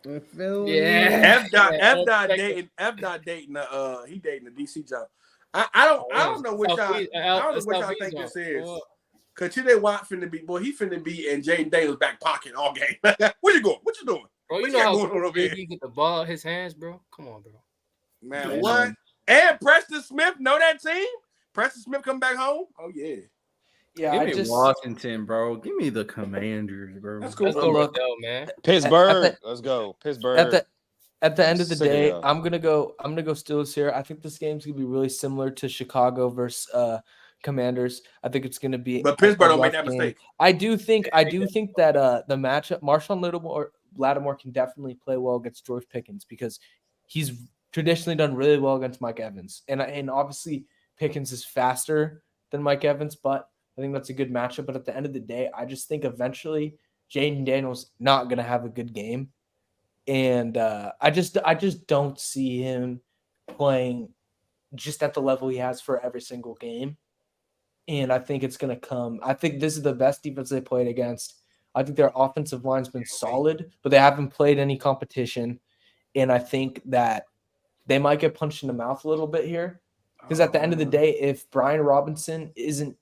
Yeah. F dot dating he dating the DC job. I don't know which I think this is. Cause today Watt finna be he finna be in Jaden Daniels' back pocket all game. Where you going? What you doing? Bro, you know how he get the ball in his hands, bro. Come on, bro. Man, what? And Preston Smith know that team? Preston Smith come back home? Oh yeah. Yeah, give me Washington, bro. Give me the Commanders, bro. That's cool. Let's go, Riddell, man. Pittsburgh. Let's go. Pittsburgh. At the end of the day, I'm gonna go Steelers here. I think this game's gonna be really similar to Chicago versus Commanders. I think it's gonna be. But Pittsburgh don't make that mistake. I do think that the matchup, Marshawn Lattimore can definitely play well against George Pickens because he's traditionally done really well against Mike Evans, and obviously Pickens is faster than Mike Evans, but I think that's a good matchup. But at the end of the day, I just think eventually Jaden Daniels not going to have a good game. And I just don't see him playing just at the level he has for every single game. And I think it's going to come. I think this is the best defense they played against. I think their offensive line's been solid, but they haven't played any competition. And I think that they might get punched in the mouth a little bit here. Because at the end of the day, if Brian Robinson isn't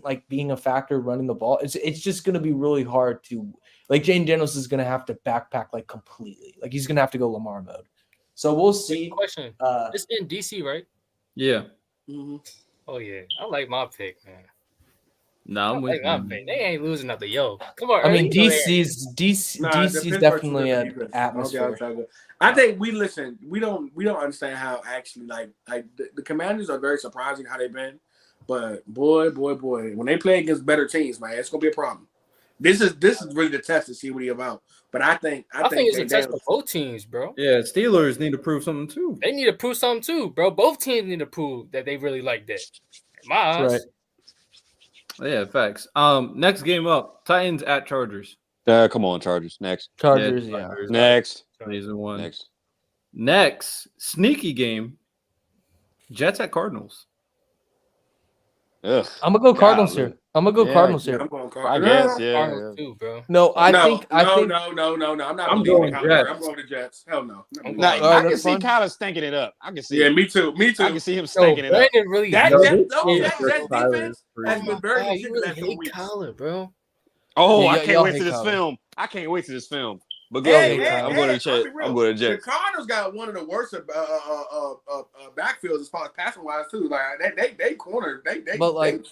like being a factor running the ball, it's just going to be really hard to like Jaden Daniels is going to have to backpack like completely. Like he's going to have to go Lamar mode. So we'll see. Question. It's in DC, right? Yeah. Mm-hmm. Oh yeah, I like my pick, man. No, I'm with you. They ain't losing nothing. Yo, come on. I mean, DC's DC's definitely an atmosphere. I think we don't understand how actually like the Commanders are very surprising how they've been, but boy, when they play against better teams, man, it's gonna be a problem. This is really the test to see what he's about. But I think it's a test for both teams, bro. Yeah, Steelers need to prove something too. They need to prove something too, bro. Both teams need to prove that they really like that. My eyes. Right. Yeah, facts. Next game up, Titans at Chargers. Come on, Chargers. Next. Chargers. Next. Season 1. Next, sneaky game, Jets at Cardinals. Ugh. I'm gonna go Cardinals here. I'm gonna go Cardinals here. I'm going I Cardinals. guess, yeah. Cardinals too, bro. No, I think no. I'm not. I'm going going Jets. Jets. I'm going to Jets. Hell no. Nah, All right, I can that's see fine. Kyler stinking it up. I can see. Yeah, it. me too. I can see him Yo, stinking it up. Brandon really That Yo, Jets this defense has been very you legit really last hate weeks. Kyler, bro. Oh, Yeah, I y'all can't wait hate to this Kyler. film. I can't wait to this film. But go Hey, ahead. I'm going to Jets. be real. I'm going to The Jets. Cardinals got one of the worst backfields as far as passing wise too. Like they corner. But, like,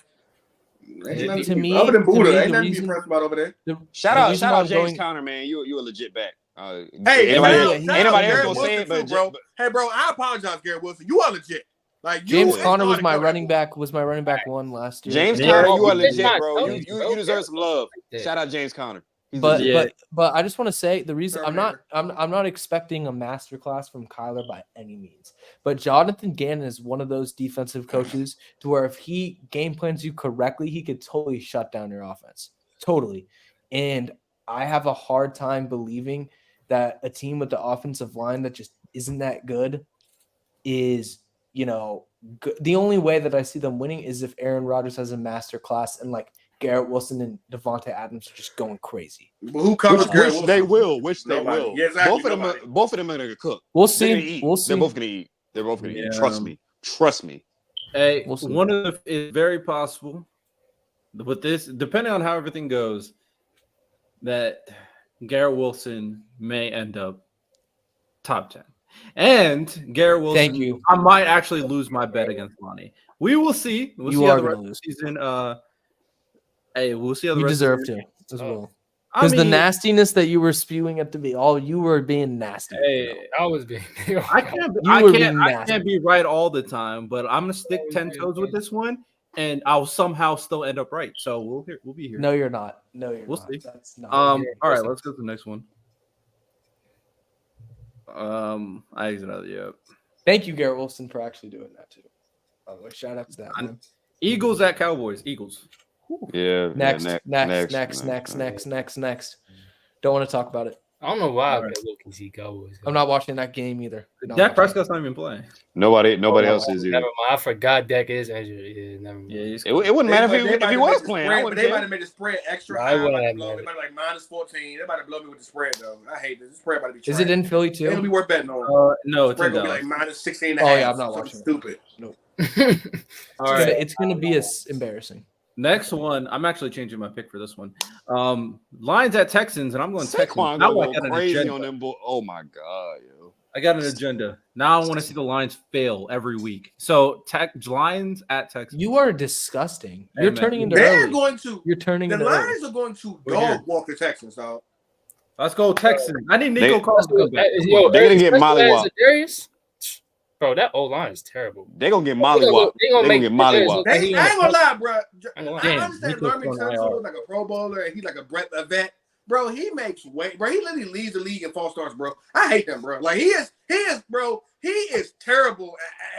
to me, other than Buddha, the ain't nothing to be reason- impressed about over there. Shout reason out why I'm James going- Conner, man. You a legit back. Hey, anybody shout out else Garrett gonna say Wilson it? But too, bro. Hey, bro, I apologize, Garrett Wilson. You are legit. Like James you Conner was is my hard to running cover. back. Was my running back one last year. James Yeah. Conner, you are He did legit, not bro. tell You you, bro. you deserve some love. that. Shout out James Conner. He's But legit. but I just want to say the reason I'm Terminator. not expecting a masterclass from Kyler by any means. But Jonathan Gannon is one of those defensive coaches to where if he game plans you correctly, he could totally shut down your offense. Totally. And I have a hard time believing that a team with the offensive line that just isn't that good is, the only way that I see them winning is if Aaron Rodgers has a masterclass and like Garrett Wilson and Devontae Adams are just going crazy. But who covers Garrett Wilson? They will. Which they Nobody. will. Yeah, exactly, Both of them are gonna cook. We'll They're gonna see. eat. We'll see. They're both gonna eat. They're both gonna eat. Yeah. Trust me. Hey, We'll see. one of the it's very possible with this, depending on how everything goes, that Garrett Wilson may end up top 10. And Garrett Wilson, Thank you. I might actually lose my bet against Lonnie. We will see. We'll You see are how the gonna rest of lose. the season. Hey, we'll see how the You rest deserve of the to as well. I Because the mean, nastiness that you were spewing at you were being nasty. Hey, I was being. I can't. You were I being can't nasty. be right all the time, but I'm gonna stick 10 toes with this one, and I'll somehow still end up right. So we'll be here. No, you're not. No, you're We'll not. see. That's not. All right, let's go to the next one. I exit out. Yeah. Thank you, Garrett Wilson, for actually doing that too. By the way, shout out to that. Man. Eagles at Cowboys. Eagles. Yeah. Next. Don't want to talk about it. I don't know why I bet low key Cowboys. I'm not watching that game either. Not Dak watching Prescott's not even playing. Nobody Oh, else is either. Never mind. I forgot Dak is injured. Yeah, never mind. Yeah, It wouldn't matter if he was playing. I But wouldn't they might care. have made the spread extra No, high. I wouldn't They have might made have like -14. They might have blown me with the spread though. I hate this. The spread about to be. it. Is it in Philly It'll be too? worth betting on. No, it's Spread in gonna be Dallas. like -16. Oh, yeah, I'm not watching it. Stupid. All right. It's gonna be embarrassing. Next one. I'm actually changing my pick for this one. Lions at Texans, and I'm going Texans. Saquon Now go I got an crazy agenda. on them. Oh my god, yo. I got an agenda. Now I want to see the Lions fail every week. So Lions at Texans. You are disgusting. Hey, You're man. turning into They're early. going to. You're turning The into early. Lions are going to We're here. dog walk the Texans, dog. Let's go Texans. I need Nico They- Collins back. Yo, They're gonna get mollywopped. Za'Darius? Bro, that O line is terrible. They gonna get They gonna mollywopped. they gonna They make gonna get mollywopped. Like I ain't gonna lie, bro. ain't gonna lie. I Damn, understand Nico's Lerman going Tunsil IR. was like a Pro Bowler and he's like a vet, bro. He makes weight, bro. He literally leads the league in false starts, bro. I hate him, bro. Like he is, bro. He is terrible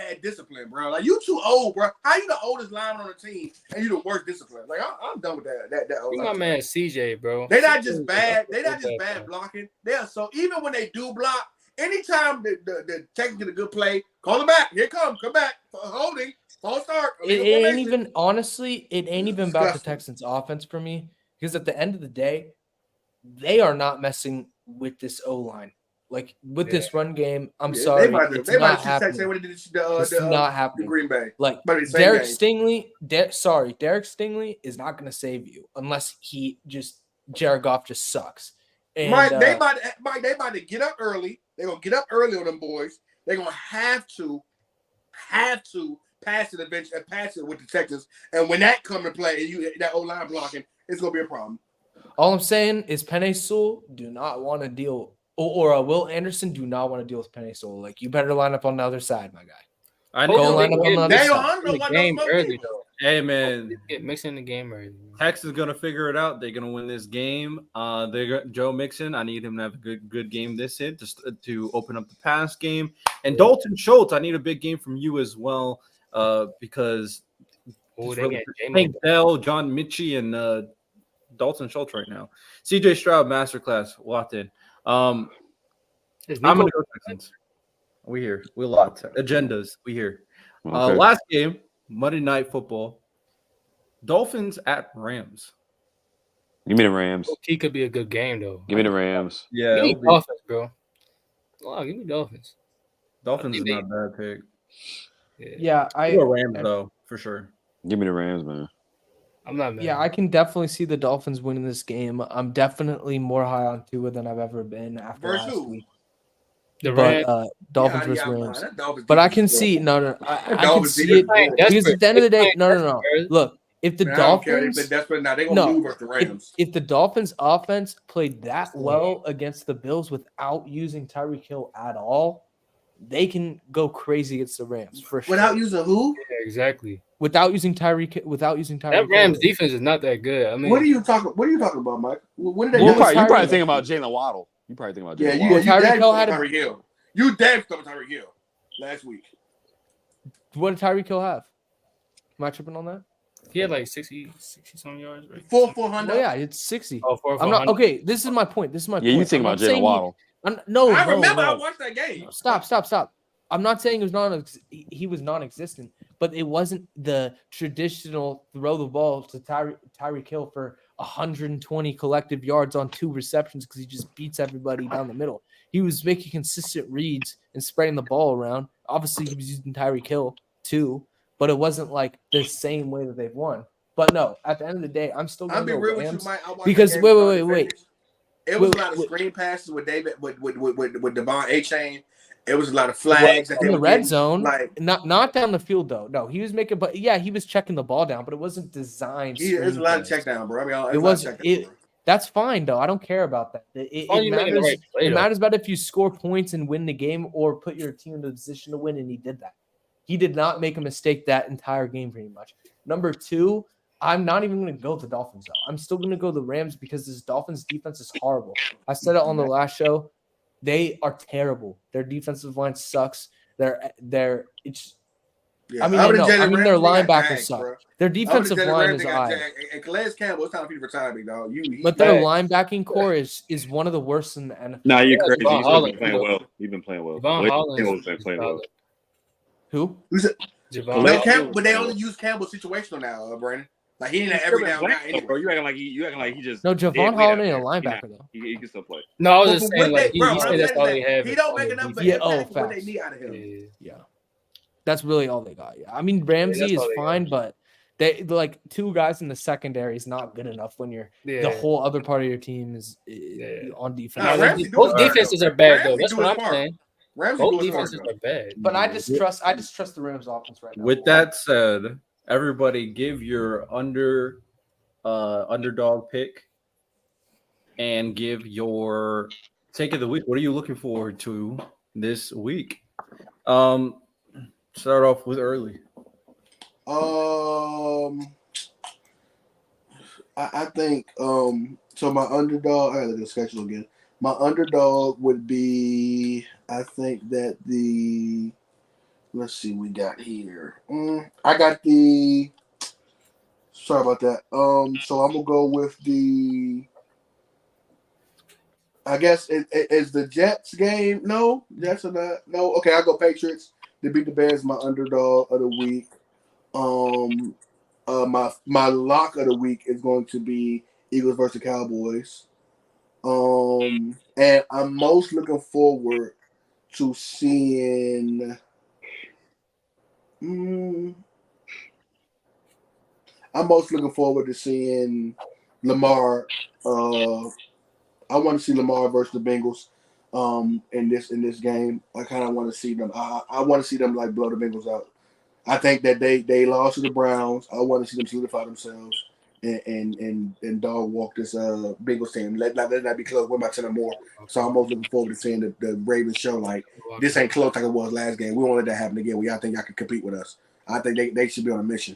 at discipline, bro. Like you too old, bro. How you the oldest lineman on the team and you the worst discipline? Like I'm done with that old. Look my man CJ, bro. They not just bad. They not just bad blocking. They are so even when they do block, anytime the Texans get a good play, call them back. Here come back for holding. False start. It ain't even honestly. It ain't even about the Disgusting. Texans' offense for me because at the end of the day, they are not messing with this O line. Like with this run game, I'm sorry, it's not happening. It's not happening. Green Bay. Like But Derek Stingley, Derek Stingley is not going to save you unless Jared Goff just sucks. And, Mike, they about to get up early. They're gonna get up early on them boys. They're gonna have to pass it eventually and pass it with the Texans. And when that come to play, that O line blocking, it's gonna be a problem. all I'm saying is Penei Sewell do not want to deal, or Will Anderson do not want to deal with Penei Sewell. Like you better line up on the other side, my guy. I Go know. line up on the other side. The game early though. Hey man, Get mixing the game early. Texas is gonna figure it out. They're gonna win this game. Joe Mixon. I need him to have a good game this hit just to open up the pass game. And Dalton Schultz, I need a big game from you as well. Because Hank Bell, John Mitchie, and Dalton Schultz right now. CJ Stroud masterclass locked in. I'm gonna go Texans. We here. We locked. Agendas. We here. Okay. Last game, Monday Night Football. Dolphins at Rams. Give me the Rams. He could be a good game though. Give me the Rams. Yeah, Give me Dolphins, bro. Oh, give me Dolphins. Dolphins is not a bad pick. Yeah, Rams though for sure. Give me the Rams, man. I'm not mad. Yeah, I can definitely see the Dolphins winning this game. I'm definitely more high on Tua than I've ever been after last week. The Rams, Dolphins versus Rams. But I can see I can see it because at the end of the day, no. Look, if the Dolphins, if the Dolphins offense played that well against the Bills without using Tyreek Hill at all, they can go crazy against the Rams for sure. Without using who? yeah, exactly. Without using Tyreek. That Rams defense is not that good. I mean, What are you talking about, Mike? What did they You do? probably thinking about Jalen Waddle. You probably thinking about Jalen Waddle. You Tyreek damn Hill stuff had Tyreek Hill. You damn stuff Tyreek Hill last week. What did Tyreek Hill have? Am I tripping on that? he had like 60 some yards, right? 400. Well, yeah, it's 60. Oh, I'm not okay. This is my point. Yeah, you thinking about Jalen Waddle. No, I remember no. I watched that game. Stop. I'm not saying he was non-existent, but it wasn't the traditional throw the ball to Tyreek Hill for 120 collective yards on 2 receptions because he just beats everybody down the middle. He was making consistent reads and spreading the ball around. Obviously, he was using Tyreek Hill too, but it wasn't like the same way that they've won. But no, at the end of the day, I'm still going to go Rams because wait. It was a lot of screen passes with David with Devon A-Chain. It was a lot of flags in the red zone, not down the field though. No, he was making, but yeah, he was checking the ball down, but it wasn't designed. There's a lot of check down, bro. I mean, it was. That's fine though. I don't care about that. It matters. It matters about if you score points and win the game or put your team in a position to win, and he did that. He did not make a mistake that entire game, pretty much. Number 2, I'm not even going to go with the Dolphins though. I'm still going to go the Rams because this Dolphins defense is horrible. I said it on the last show. They are terrible. Their defensive line sucks. Their linebackers suck. Bro. Their defensive line is high. And Calais Campbell, it's time for you to retire, big dog. But their linebacking core is one of the worst in the NFL. Nah, you're crazy. He's been playing well. He's been playing well. been playing well. Who? But they only use Campbell situational now, Brandon. Like he didn't every down guy anyway. Bro, you acting like he just. No, Javon Holiday ain't a linebacker though. He can still play. No, I was just saying like he said that's all they have. He don't make enough. What they need out of him. Yeah, that's really all they got. Yeah, I mean Ramsey is fine, but they like 2 guys in the secondary is not good enough when you're the whole other part of your team is on defense. Both defenses are bad though. That's what I'm saying. Both defenses are bad. But I just trust the Rams offense right now. With that said, everybody give your underdog pick and give your take of the week. What are you looking forward to this week? Start off with early. I think So my underdog, I gotta look at the schedule again. My underdog would be, I think that let's see, we got here. I got the. Sorry about that. So I'm gonna go with I guess is the Jets game. No, Jets are not. No, okay. I go Patriots. They beat the Bears. My underdog of the week. My lock of the week is going to be Eagles versus Cowboys. And I'm most looking forward to seeing. I'm most looking forward to seeing Lamar. I want to see Lamar versus the Bengals. In this game, I kind of want to see them. I want to see them like blow the Bengals out. I think that they lost to the Browns. I want to see them solidify themselves and dog walk this Bengals team. Let not be close. We're about 10 or more. So I'm most looking forward to seeing the Ravens show like this ain't close like it was last game. We won't let that happen again. Y'all think y'all can compete with us? I think they should be on a mission.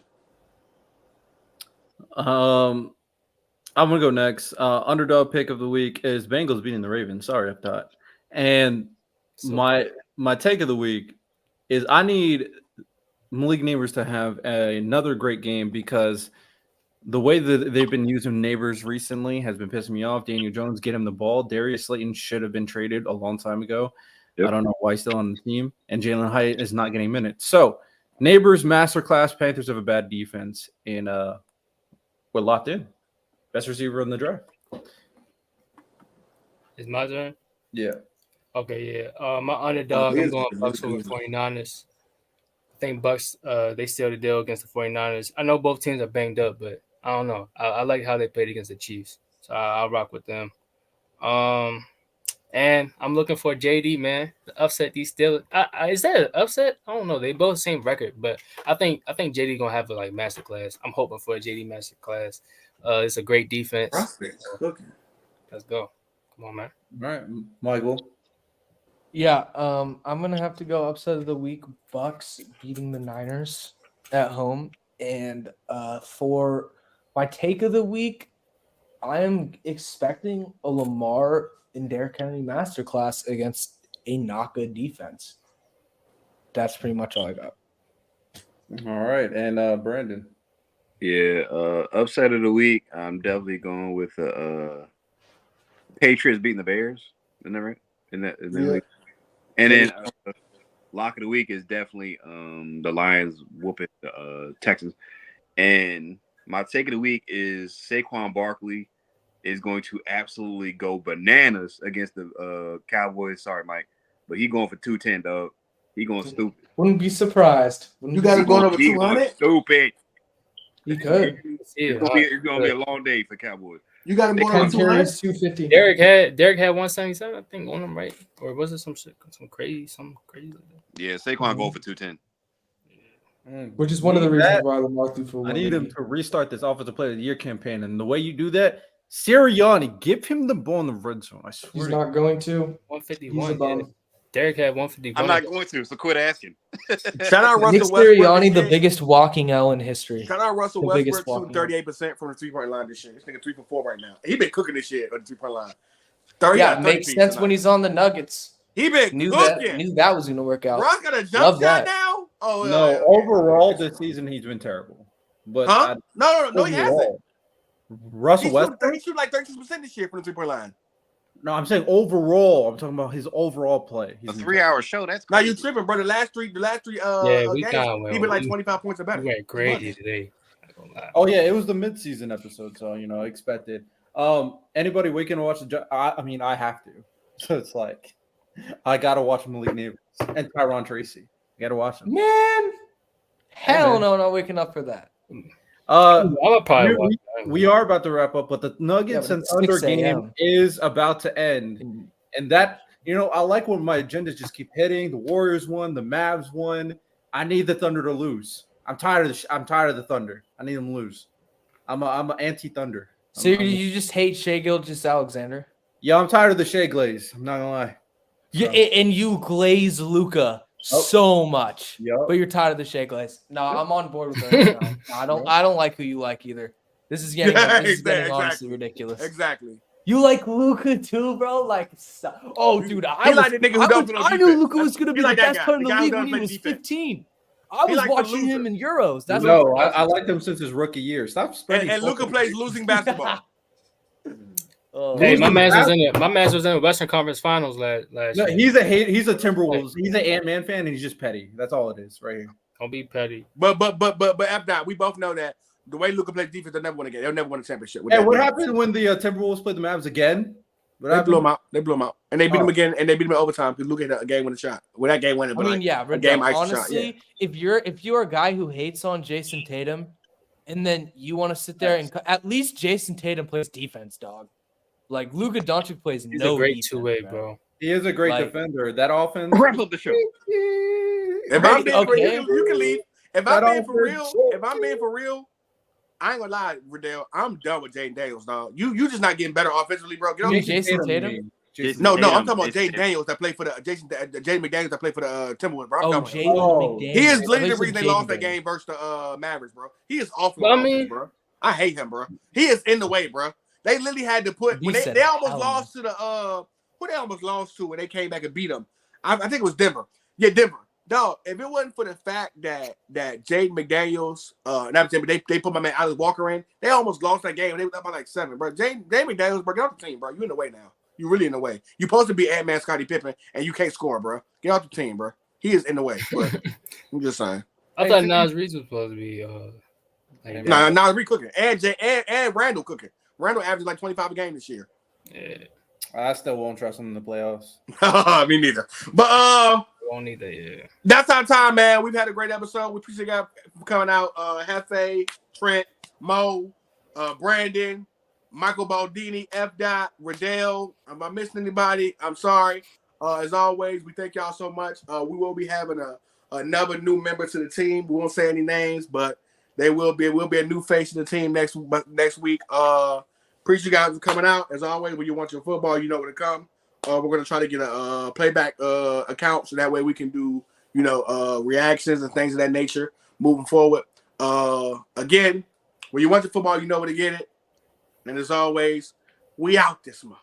I'm gonna go next. Underdog pick of the week is Bengals beating the Ravens. Sorry, I thought. And my take of the week is I need Malik Neighbors to have another great game because the way that they've been using Neighbors recently has been pissing me off. Daniel Jones, get him the ball. Darius Slayton should have been traded a long time ago. Yep. I don't know why he's still on the team. And Jalen Hyatt is not getting minutes. So Neighbors, masterclass. Panthers have a bad defense. And we're locked in. Best receiver in the draft. Is my turn? Yeah. Okay, yeah. My underdog, I'm going Bucks over 49ers. I think Bucks, they seal the deal against the 49ers. I know both teams are banged up, but I don't know. I like how they played against the Chiefs. So I'll rock with them. And I'm looking for JD, man. To upset these Steelers. Is that an upset? I don't know. They both same record, but I think JD gonna have a like masterclass. I'm hoping for a JD masterclass. It's a great defense. So, let's go. Come on, man. All right, Michael. Yeah, I'm gonna have to go upset of the week. Bucks beating the Niners at home, and for my take of the week, I am expecting a Lamar and Derrick Henry masterclass against a not good defense. That's pretty much all I got. All right, and Brandon. Yeah, upset of the week. I'm definitely going with Patriots beating the Bears. Isn't that right? In that league? And then lock of the week is definitely the Lions whooping the Texans. And my take of the week is Saquon Barkley is going to absolutely go bananas against the Cowboys. Sorry, Mike, but he going for 210, dog. He going stupid. Wouldn't be surprised. You got to go over 200. Stupid. He could. It's gonna be a long day for Cowboys. You got to go over 250. Derrick had 177, I think, on him, right? Or was it some crazy? Yeah, Saquon go for 210. Which is one of the reasons why Lamar threw for. I need him to restart this Offensive Player of the Year campaign, and the way you do that, Sirianni, give him the ball in the red zone. I swear. He's not going to. 151. Yeah. Derrick had 151. I'm not going to, so quit asking. Shout out Russell Westbrook. Sirianni, the biggest walking L in history. Shout out Russell Westbrook shooting 38% from the 3-point line this year. This nigga 3 for 4 right now. He been cooking this shit on the 3-point line. Yeah, it makes sense when he's on the Nuggets. He been knew cooking. That was gonna work out. Russ got a jump shot now. Oh no! Overall, this season he's been terrible. But no, he hasn't. Russell Westbrook. He shoot like 13% this year from the 3-point line. No, I'm saying overall. I'm talking about his overall play. A 3-hour show. That's crazy. Now you tripping, bro. The last three games, he been like 25 points or better. We went crazy today. Oh yeah, it was the midseason episode, so expected. Anybody waking to watch the? I mean, I have to. So it's like, I gotta watch Malik Neighbors and Tyron Tracy. I gotta watch them. Man, hell no, not waking up for that. We are about to wrap up, but the Nuggets and Thunder game is about to end, and that I like when my agendas just keep hitting. The Warriors won, the Mavs won. I need the Thunder to lose. I'm tired of the Thunder. I need them to lose. I'm an anti-Thunder. So you just hate Shai Gilgeous-Alexander? Yeah, I'm tired of the Shea Glaze. I'm not gonna lie. Yeah, and you glaze Luka so much, but you're tired of the Shea Glaze. No, I'm on board with that. No, I don't like who you like either. This is getting honestly ridiculous. Exactly. You like Luka too, bro? Like, oh, dude, He like the nigga who don't play I knew Luka was gonna be the like that best guy. player in The the guy who league doesn't when he play was defense. 15. I was like the watching him in Euros. That's No, I liked him since his rookie year. Stop spreading. And Luka plays losing basketball. Hey, my man was in the Western Conference Finals last No, year. he's a Timberwolves. He's an Ant-Man fan, and he's just petty. That's all it is, right here. Don't be petty. But after that, we both know that the way Luka plays defense, they'll never win a game. They'll never win a championship. And what happened when the Timberwolves played the Mavs again? They blew them out. And they beat them again, and they beat them in overtime because Luka had a game winning shot. Well, that game winning. I mean, yeah, a game honestly, shot, if you're a guy who hates on Jason Tatum, and then you want to sit there and at least Jason Tatum plays defense, dog. Like Luka Doncic plays He's no a great defense, two-way, man. bro. He is a great defender. That offense. Wrap up the show. If I'm being for real, you can leave. If I'm being for real, I ain't gonna lie, Riddell. I'm done with Jaden Daniels, dog. You just not getting better offensively, bro. Get off Jason Tatum. No, I'm talking about Jaden Daniels that played for the Jaden McDaniels that played for the Timberwolves, bro. Jaden McDaniels. He is literally the reason they lost that game versus the Mavericks, bro. He is awful, bro. I hate him, bro. He is in the way, bro. They literally had to put when they almost lost to the who they almost lost to when they came back and beat them. I think it was Denver. Yeah, Denver. Dog, if it wasn't for the fact that Jaden McDaniels, they put my man Alex Walker in, they almost lost that game. They were up by like 7, bro. Jaden McDaniels, bro, get off the team, bro. You in the way now. You really in the way. You supposed to be Ant-Man Scottie Pippen, and you can't score, bro. Get off the team, bro. He is in the way. But I'm just saying. I thought Nas Reed was supposed to be. Nas Reed cooking, and Randall cooking. Randall averaged like 25 a game this year. Yeah. I still won't trust him in the playoffs. Me neither. But won't need that. Yeah. That's our time, man. We've had a great episode. We appreciate you guys for coming out. Hefe, Trent, Mo, Brandon, Michael Baldini, F. Dot, Riddell. Am I missing anybody? I'm sorry. As always, we thank y'all so much. We will be having another new member to the team. We won't say any names, but there will be a new face in the team next week. Appreciate you guys for coming out. As always, when you want your football, you know where to come. We're gonna try to get a playback account so that way we can do reactions and things of that nature moving forward. Again, when you want your football, you know where to get it. And as always, we out this month.